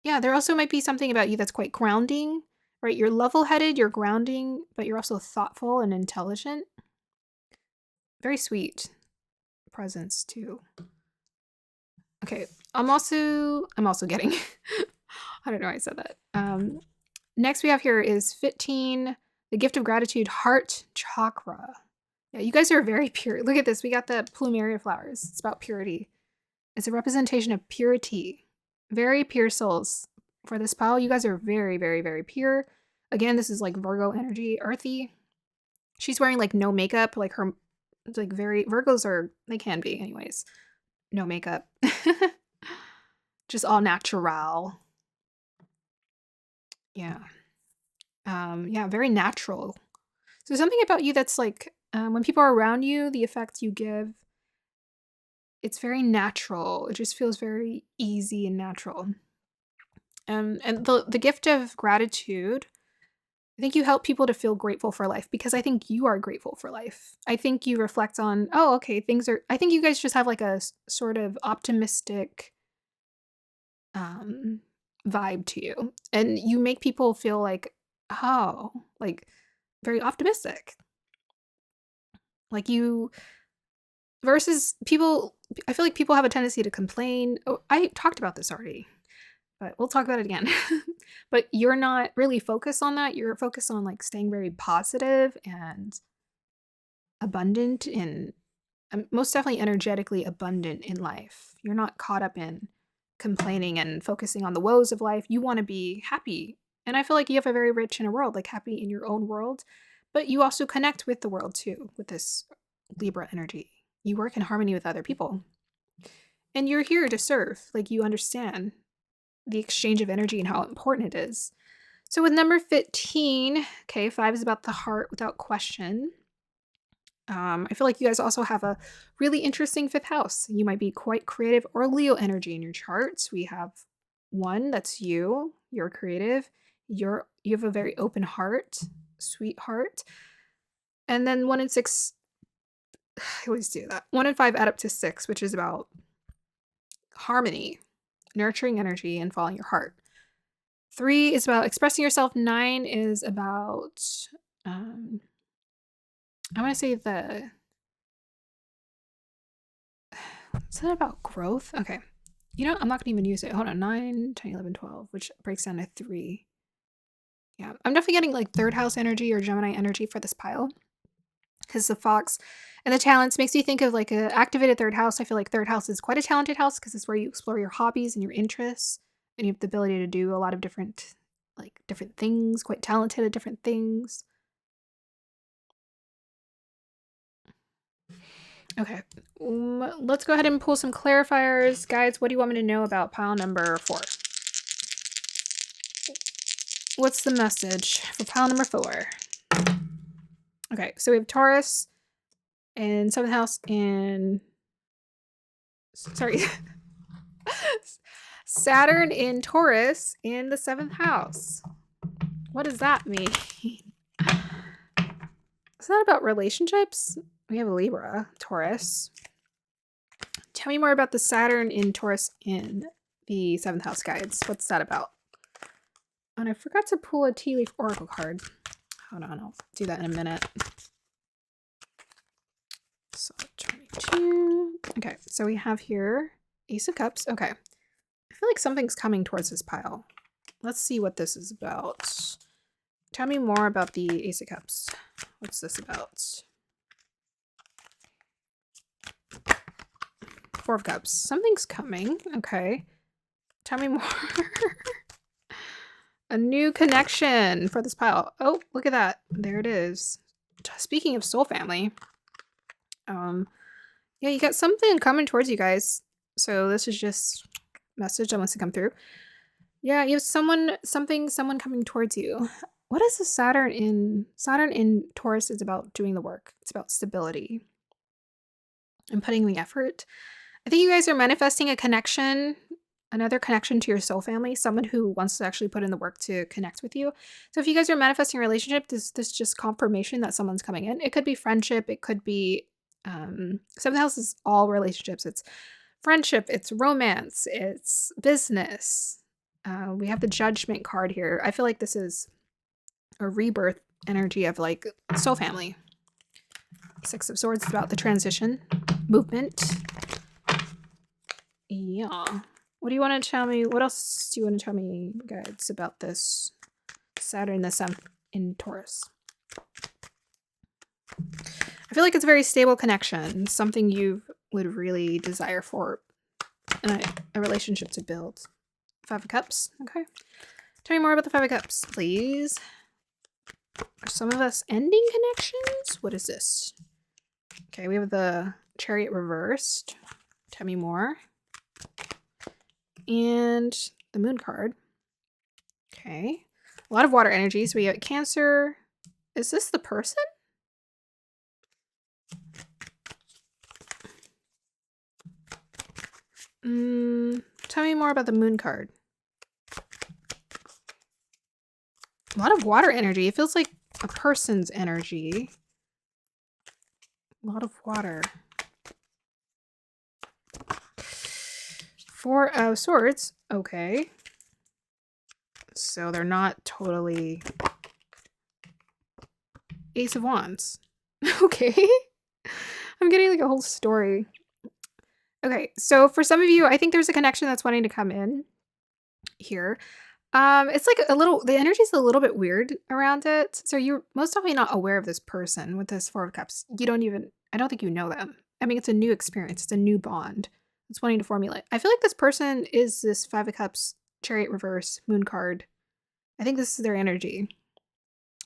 Yeah, there also might be something about you that's quite grounding, right? You're level-headed, you're grounding, but you're also thoughtful and intelligent. Very sweet presence too. Okay, I'm also getting I don't know why I said that. Next we have here is 15, the gift of gratitude, heart chakra. Yeah, you guys are very pure. Look at this. We got the plumeria flowers. It's about purity. It's a representation of purity. Very pure souls. For this pile, you guys are very, very, very pure. Again, this is like Virgo energy, earthy. She's wearing like no makeup, like her, like very, Virgos are, they can be anyways. No makeup. Just all natural. Yeah. Yeah, very natural. So something about you that's like, When people are around you, the effect you give, it's very natural. It just feels very easy and natural. And the gift of gratitude, I think you help people to feel grateful for life because I think you are grateful for life. I think you reflect on, oh, okay, I think you guys just have like a sort of optimistic um, vibe to you. And you make people feel like, oh, like very optimistic. Like you, versus people, I feel like people have a tendency to complain. Oh, I talked about this already, but we'll talk about it again. But you're not really focused on that. You're focused on like staying very positive and abundant in most definitely energetically abundant in life. You're not caught up in complaining and focusing on the woes of life. You want to be happy. And I feel like you have a very rich inner world, like happy in your own world, but you also connect with the world too with this Libra energy. You work in harmony with other people. And you're here to serve. Like you understand the exchange of energy and how important it is. So with number 15, okay, 5 is about the heart without question. I feel like you guys also have a really interesting fifth house. You might be quite creative or Leo energy in your charts. We have one that's you're creative, you have a very open heart, sweet heart. And then 1 and 6, I always do that. 1 and 5 add up to 6, which is about harmony, nurturing energy, and following your heart. 3 is about expressing yourself. 9 is about, I want to say is that about growth? Okay. You know, I'm not going to even use it. Hold on. 9, 10, 11, 12, which breaks down to 3. Yeah. I'm definitely getting like third house energy or Gemini energy for this pile. Because the fox and the talents makes me think of like a activated third house. I feel like third house is quite a talented house because it's where you explore your hobbies and your interests. And you have the ability to do a lot of different things, quite talented at different things. Okay, let's go ahead and pull some clarifiers. Guys, what do you want me to know about pile number 4? What's the message for pile number 4? Okay, so we have Taurus and 7th house and... Sorry. Saturn in Taurus in the 7th house. What does that mean? Is that about relationships? We have Libra, Taurus. Tell me more about the Saturn in Taurus in the 7th house, guides. What's that about? And I forgot to pull a tea leaf oracle card. Hold on, I'll do that in a minute. So 22. Okay, so we have here Ace of Cups. Okay. I feel like something's coming towards this pile. Let's see what this is about. Tell me more about the Ace of Cups. What's this about? 4 of Cups. Something's coming. Okay. Tell me more. A new connection for this pile. Oh, look at that. There it is. Speaking of soul family. Yeah, you got something coming towards you guys. So this is just message that wants to come through. Yeah, you have someone coming towards you. What is the Saturn in Taurus is about doing the work. It's about stability and putting the effort. I think you guys are manifesting a connection, another connection to your soul family, someone who wants to actually put in the work to connect with you. So if you guys are manifesting a relationship, this just confirmation that someone's coming in. It could be friendship, it could be 7th house is all relationships. It's friendship, it's romance, it's business. We have the Judgment card here. I feel like this is a rebirth energy of like soul family. 6 of Swords is about the transition, movement. Yeah. What do you want to tell me? What else do you want to tell me, guys, about this Saturn the 7th in Taurus? I feel like it's a very stable connection, something you would really desire for a relationship to build. 5 of Cups. Okay. Tell me more about the 5 of Cups, please. Are some of us ending connections? What is this? Okay, we have the Chariot reversed. Tell me more. And the Moon card. Okay. A lot of water energy. So we got Cancer. Is this the person? Tell me more about the moon card. A lot of water energy. It feels like a person's energy. A lot of water. Four of Swords. Okay. So they're not totally... Ace of Wands. Okay. I'm getting like a whole story. Okay, so for some of you, I think there's a connection that's wanting to come in here. It's like a little, the energy is a little bit weird around it. So you're most definitely not aware of this person with this Four of Cups. You don't even, I don't think you know them. I mean, it's a new experience. It's a new bond. It's wanting to formulate. I feel like this person is this Five of Cups, Chariot reverse, moon card. I think this is their energy.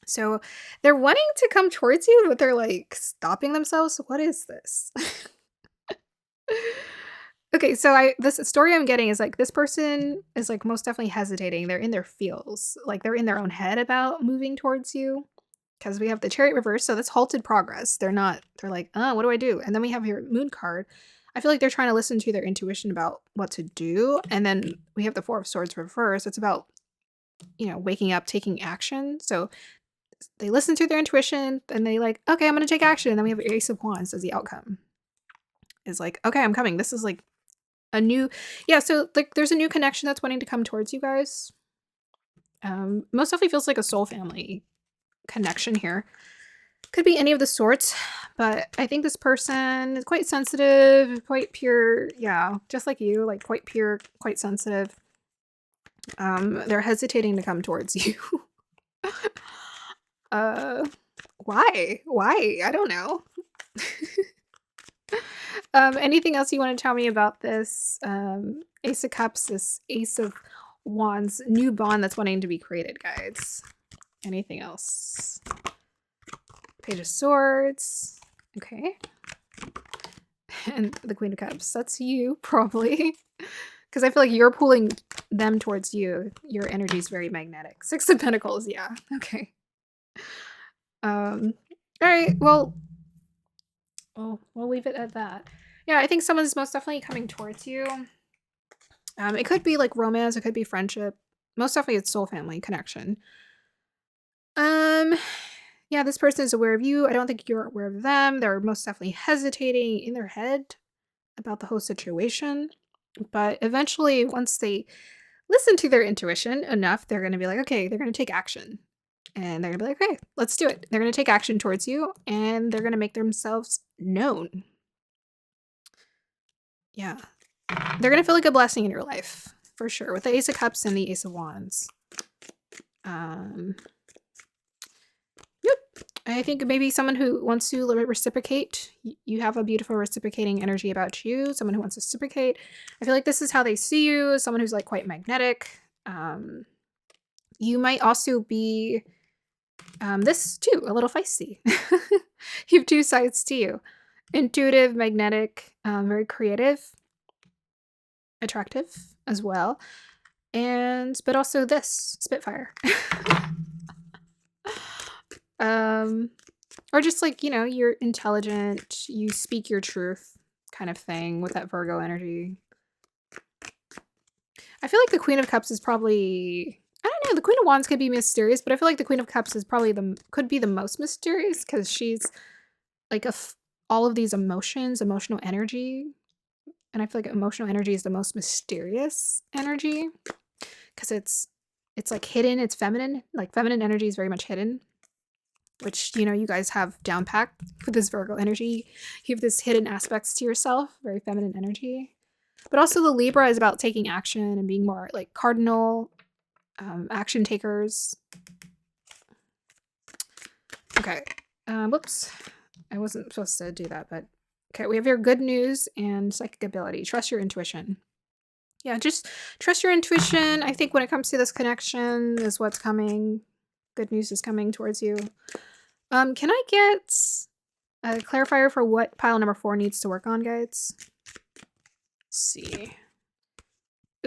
So they're wanting to come towards you, but they're like stopping themselves. What is this? Okay, so this story I'm getting is like this person is like most definitely hesitating. They're in their feels. Like they're in their own head about moving towards you. Because we have the Chariot reverse, so that's halted progress. They're like, oh, what do I do? And then we have your moon card. I feel like they're trying to listen to their intuition about what to do. And then we have the Four of Swords reverse. It's about, waking up, taking action. So they listen to their intuition and they like, okay, I'm going to take action. And then we have Ace of Wands as the outcome. Is like, okay, I'm coming. This is like a new, so like there's a new connection that's wanting to come towards you guys. Most definitely feels like a soul family connection here. Could be any of the sorts, but I think this person is quite sensitive, quite pure. Yeah, just like you, like quite pure, quite sensitive. They're hesitating to come towards you. Why? I don't know. Anything else you want to tell me about this Ace of Cups, this Ace of Wands, new bond that's wanting to be created, guys? Anything else? Page of Swords. Okay. And the Queen of Cups. That's you, probably. Because I feel like you're pulling them towards you. Your energy is very magnetic. Six of Pentacles, yeah. Okay. All right, well, we'll leave it at that. Yeah, I think someone's most definitely coming towards you. It could be like romance, it could be friendship. Most definitely it's soul family connection. Yeah, this person is aware of you. I don't think you're aware of them. They're most definitely hesitating in their head about the whole situation. But eventually, once they listen to their intuition enough, they're going to be like, okay, they're going to take action. And they're going to be like, okay, let's do it. They're going to take action towards you, and they're going to make themselves known. Yeah. They're going to feel like a blessing in your life, for sure, with the Ace of Cups and the Ace of Wands. Yep. I think maybe someone who wants to reciprocate. You have a beautiful reciprocating energy about you. Someone who wants to reciprocate. I feel like this is how they see you. Someone who's like quite magnetic. You might also be this too, a little feisty. You have two sides to you. Intuitive, magnetic, very creative, attractive as well. But also this, Spitfire. Or just like, you're intelligent, you speak your truth kind of thing with that Virgo energy. I feel like the Queen of Cups is probably, I don't know, the Queen of Wands could be mysterious, but I feel like the Queen of Cups is probably could be the most mysterious because she's like all of these emotions, emotional energy. And I feel like emotional energy is the most mysterious energy because it's like hidden, it's feminine. Like feminine energy is very much hidden, which, you guys have down packed with this Virgo energy. You have this hidden aspects to yourself, very feminine energy. But also the Libra is about taking action and being more like cardinal action takers. Okay. Whoops. I wasn't supposed to do that, but okay. We have your good news and psychic ability. Trust your intuition. Yeah, just trust your intuition. I think when it comes to this connection is what's coming. Good news is coming towards you. Can I get a clarifier for what pile number 4 needs to work on, guys? Let's see.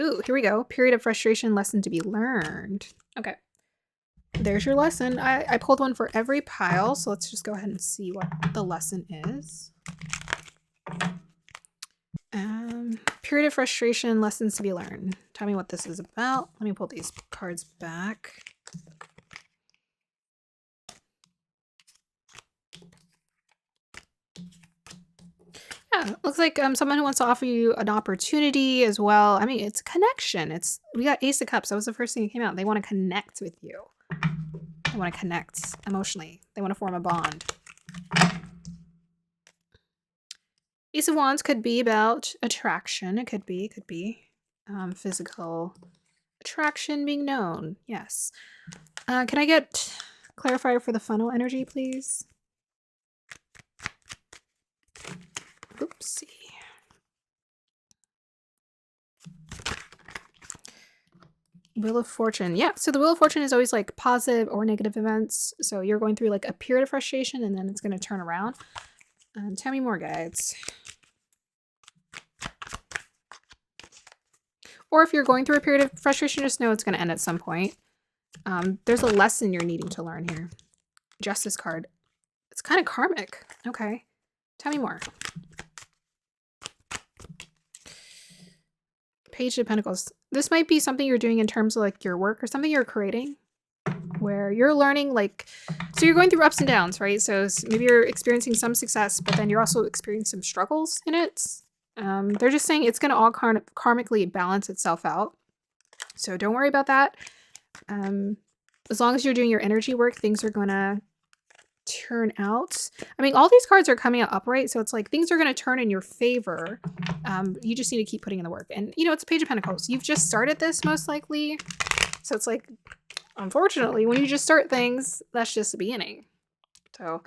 Ooh, here we go. Period of frustration, lesson to be learned. Okay. There's your lesson. I pulled one for every pile, so let's just go ahead and see what the lesson is. Period period of frustration, lessons to be learned. Tell me what this is about. Let me pull these cards back. Yeah, looks like someone who wants to offer you an opportunity as well. I mean, it's a connection. We got Ace of Cups. That was the first thing that came out. They want to connect with you. They want to connect emotionally. They want to form a bond. Ace of Wands could be about attraction. It could be physical attraction being known. Yes. Can I get clarifier for the funnel energy, please? Oopsie. Wheel of Fortune. Yeah, so the Wheel of Fortune is always like positive or negative events. So you're going through like a period of frustration and then it's going to turn around. Tell me more, guides. Or if you're going through a period of frustration, just know it's going to end at some point. There's a lesson you're needing to learn here. Justice card. It's kind of karmic. Okay. Tell me more. Page of Pentacles. This might be something you're doing in terms of like your work or something you're creating where you're learning like, so you're going through ups and downs, right? So maybe you're experiencing some success, but then you're also experiencing some struggles in it. They're just saying it's going to all karmically balance itself out. So don't worry about that. As long as you're doing your energy work, things are going to turn out. I mean, all these cards are coming out upright, so it's like things are going to turn in your favor. You just need to keep putting in the work. And, you know, it's a Page of Pentacles. You've just started this most likely. So it's like, unfortunately, when you just start things, that's just the beginning. So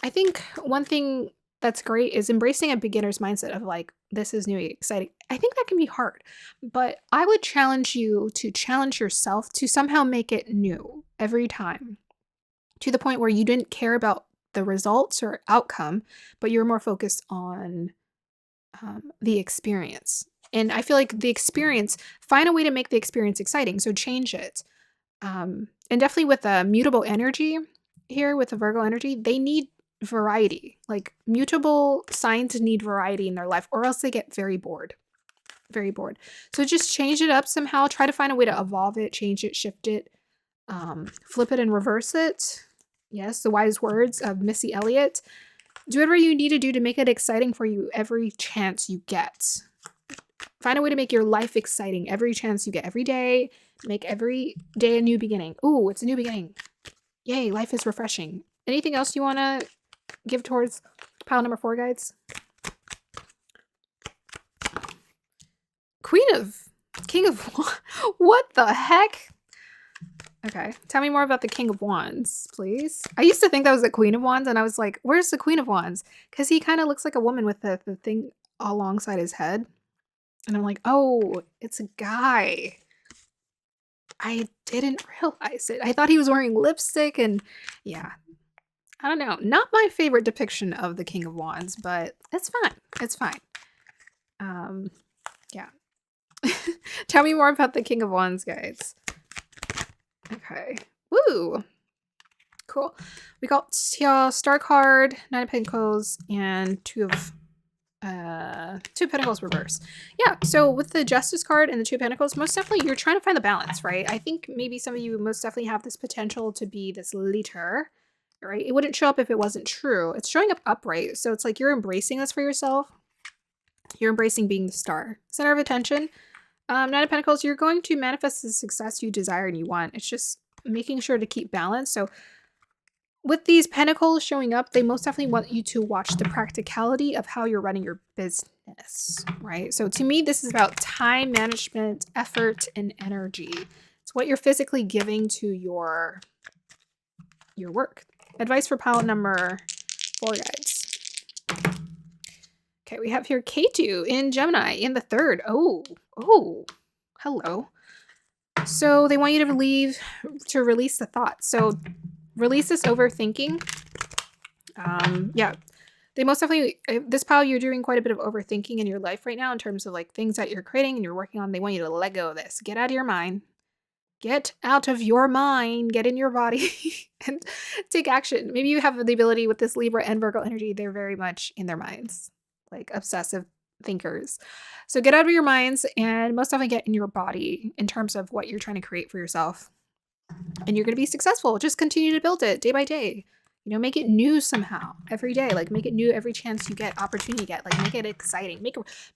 I think one thing that's great is embracing a beginner's mindset of like, this is new, exciting. I think that can be hard, but I would challenge you to challenge yourself to somehow make it new every time, to the point where you didn't care about the results or outcome, but you're more focused on the experience. And I feel like the experience, find a way to make the experience exciting. So change it. And definitely with a mutable energy here, with the Virgo energy, they need variety. Like mutable signs need variety in their life, or else they get very bored. Very bored. So just change it up somehow. Try to find a way to evolve it, change it, shift it, flip it and reverse it. Yes, the wise words of Missy Elliott. Do whatever you need to do to make it exciting for you every chance you get. Find a way to make your life exciting every chance you get. Every day, make every day a new beginning. Ooh, it's a new beginning. Yay, life is refreshing. Anything else you want to give towards pile number 4, guides? King of what the heck? Okay, tell me more about the King of Wands, please. I used to think that was the Queen of Wands, and I was like, where's the Queen of Wands? Because he kind of looks like a woman with the thing alongside his head. And I'm like, oh, it's a guy. I didn't realize it. I thought he was wearing lipstick and yeah. I don't know. Not my favorite depiction of the King of Wands, but it's fine. It's fine. Yeah. Tell me more about the King of Wands, guys. Okay. Woo! Cool. We got Star card, 9 of Pentacles, and 2 of Pentacles reverse. Yeah, so with the Justice card and the 2 of Pentacles, most definitely you're trying to find the balance, right? I think maybe some of you most definitely have this potential to be this leader, right? It wouldn't show up if it wasn't true. It's showing up upright. So it's like you're embracing this for yourself. You're embracing being the star. Center of attention. 9 of Pentacles, you're going to manifest the success you desire and you want. It's just making sure to keep balance. So with these pentacles showing up, they most definitely want you to watch the practicality of how you're running your business, right? So to me, this is about time management, effort, and energy. It's what you're physically giving to your work. Advice for pile number 4, guys. Okay, we have here K2 in Gemini in the 3rd. Oh, hello. So they want you to release the thoughts. So release this overthinking. Yeah, they most definitely, this pile, you're doing quite a bit of overthinking in your life right now in terms of like things that you're creating and you're working on. They want you to let go of this. Get out of your mind. Get out of your mind. Get in your body and take action. Maybe you have the ability with this Libra and Virgo energy. They're very much in their minds, like obsessive thinkers. So get out of your minds and most definitely get in your body in terms of what you're trying to create for yourself. And you're going to be successful. Just continue to build it day by day. Make it new somehow every day. Like make it new every chance you get, opportunity you get. Like make it exciting.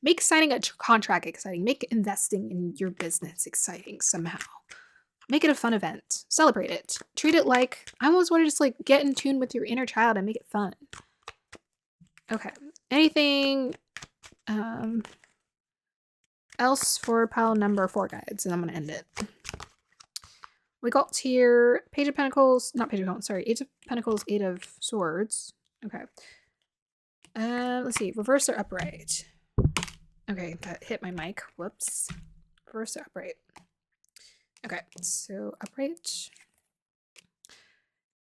Make signing a contract exciting. Make investing in your business exciting somehow. Make it a fun event. Celebrate it. Treat it like, I almost want to just like get in tune with your inner child and make it fun. Okay. Anything else for pile number 4 guides? And I'm going to end it. We got here Page of Pentacles, not Page of Pentacles, sorry, 8 of Pentacles, 8 of Swords. Okay. Let's see, reverse or upright? Okay, that hit my mic. Whoops. Reverse or upright? Okay, so upright.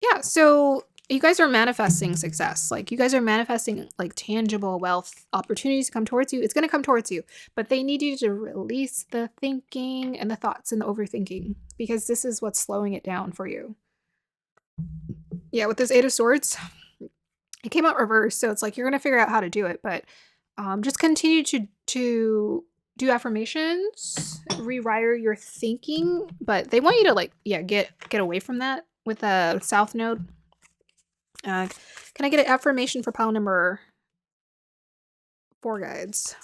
Yeah, so you guys are manifesting success. Like you guys are manifesting like tangible wealth opportunities to come towards you. It's going to come towards you, but they need you to release the thinking and the thoughts and the overthinking because this is what's slowing it down for you. Yeah, with this 8 of Swords, it came out reversed. So it's like, you're going to figure out how to do it, but just continue to do affirmations, rewire your thinking, but they want you to like, yeah, get away from that with a South Node. Can I get an affirmation for pile number 4 guides?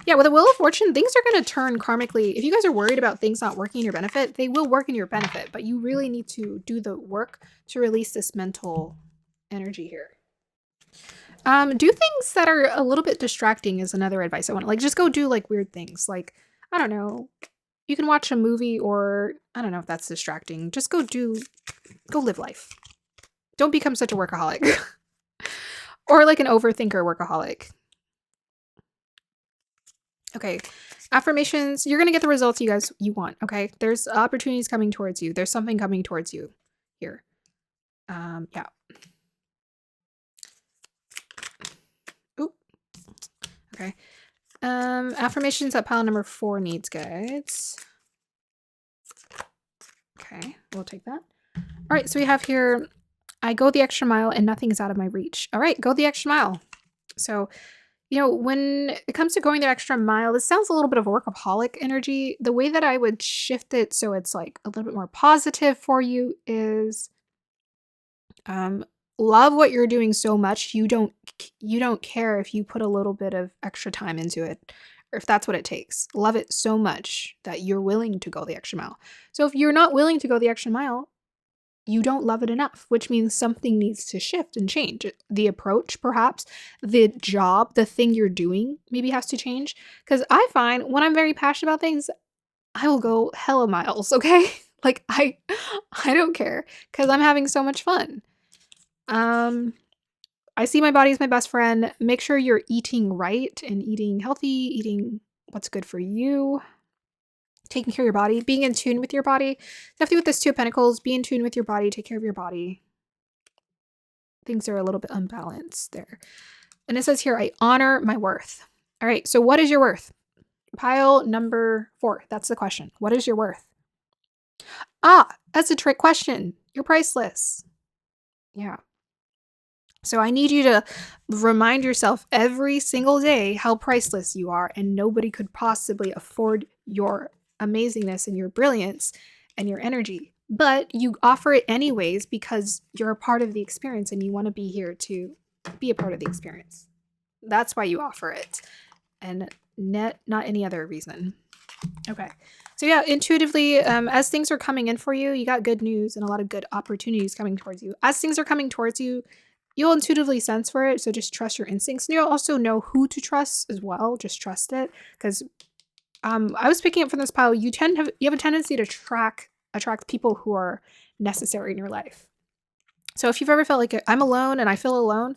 Yeah, with the Wheel of Fortune, things are going to turn karmically. If you guys are worried about things not working in your benefit, they will work in your benefit, but you really need to do the work to release this mental energy here. Do things that are a little bit distracting is another advice I want. Like, just go do like weird things. Like, I don't know, you can watch a movie, or I don't know if that's distracting. Just go live life. Don't become such a workaholic. Or like an overthinker workaholic. Okay. Affirmations. You're going to get the results you want. Okay. There's opportunities coming towards you. There's something coming towards you here. Yeah. Oop. Okay. Affirmations that pile number 4 needs, guides. Okay. We'll take that. All right. So we have here, I go the extra mile and nothing is out of my reach. All right. Go the extra mile. So, when it comes to going the extra mile, this sounds a little bit of workaholic energy. The way that I would shift it so it's like a little bit more positive for you is love what you're doing so much you don't care if you put a little bit of extra time into it, or if that's what it takes. Love it so much that you're willing to go the extra mile. So if you're not willing to go the extra mile, you don't love it enough, which means something needs to shift and change. The approach, perhaps, the job, the thing you're doing maybe has to change. Because I find when I'm very passionate about things, I will go hella miles, okay? Like, I don't care because I'm having so much fun. I see my body as my best friend. Make sure you're eating right and eating healthy, eating what's good for you. Taking care of your body, being in tune with your body. Definitely with this 2 of Pentacles, be in tune with your body, take care of your body. Things are a little bit unbalanced there. And it says here, I honor my worth. All right, so what is your worth? Pile number 4, that's the question. What is your worth? That's a trick question. You're priceless. Yeah. So I need you to remind yourself every single day how priceless you are, and nobody could possibly afford your amazingness and your brilliance and your energy, but you offer it anyways because you're a part of the experience and you want to be here to be a part of the experience. That's why you offer it, and not any other reason. Okay, so yeah, intuitively, as things are coming in for you, you got good news and a lot of good opportunities coming towards you. As things are coming towards you, you'll intuitively sense for it, so just trust your instincts. And you'll also know who to trust as well. Just trust it, because I was picking up from this pile, you have a tendency to attract people who are necessary in your life. So if you've ever felt like I'm alone and I feel alone,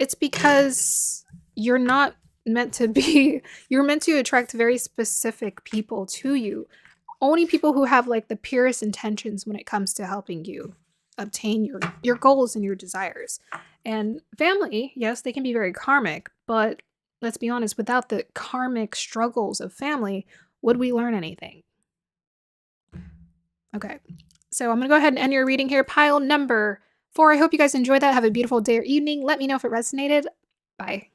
it's because you're not meant to be. You're meant to attract very specific people to you. Only people who have like the purest intentions when it comes to helping you obtain your goals and your desires. And family, yes, they can be very karmic, but let's be honest, without the karmic struggles of family, would we learn anything? Okay, so I'm going to go ahead and end your reading here. Pile number 4. I hope you guys enjoyed that. Have a beautiful day or evening. Let me know if it resonated. Bye.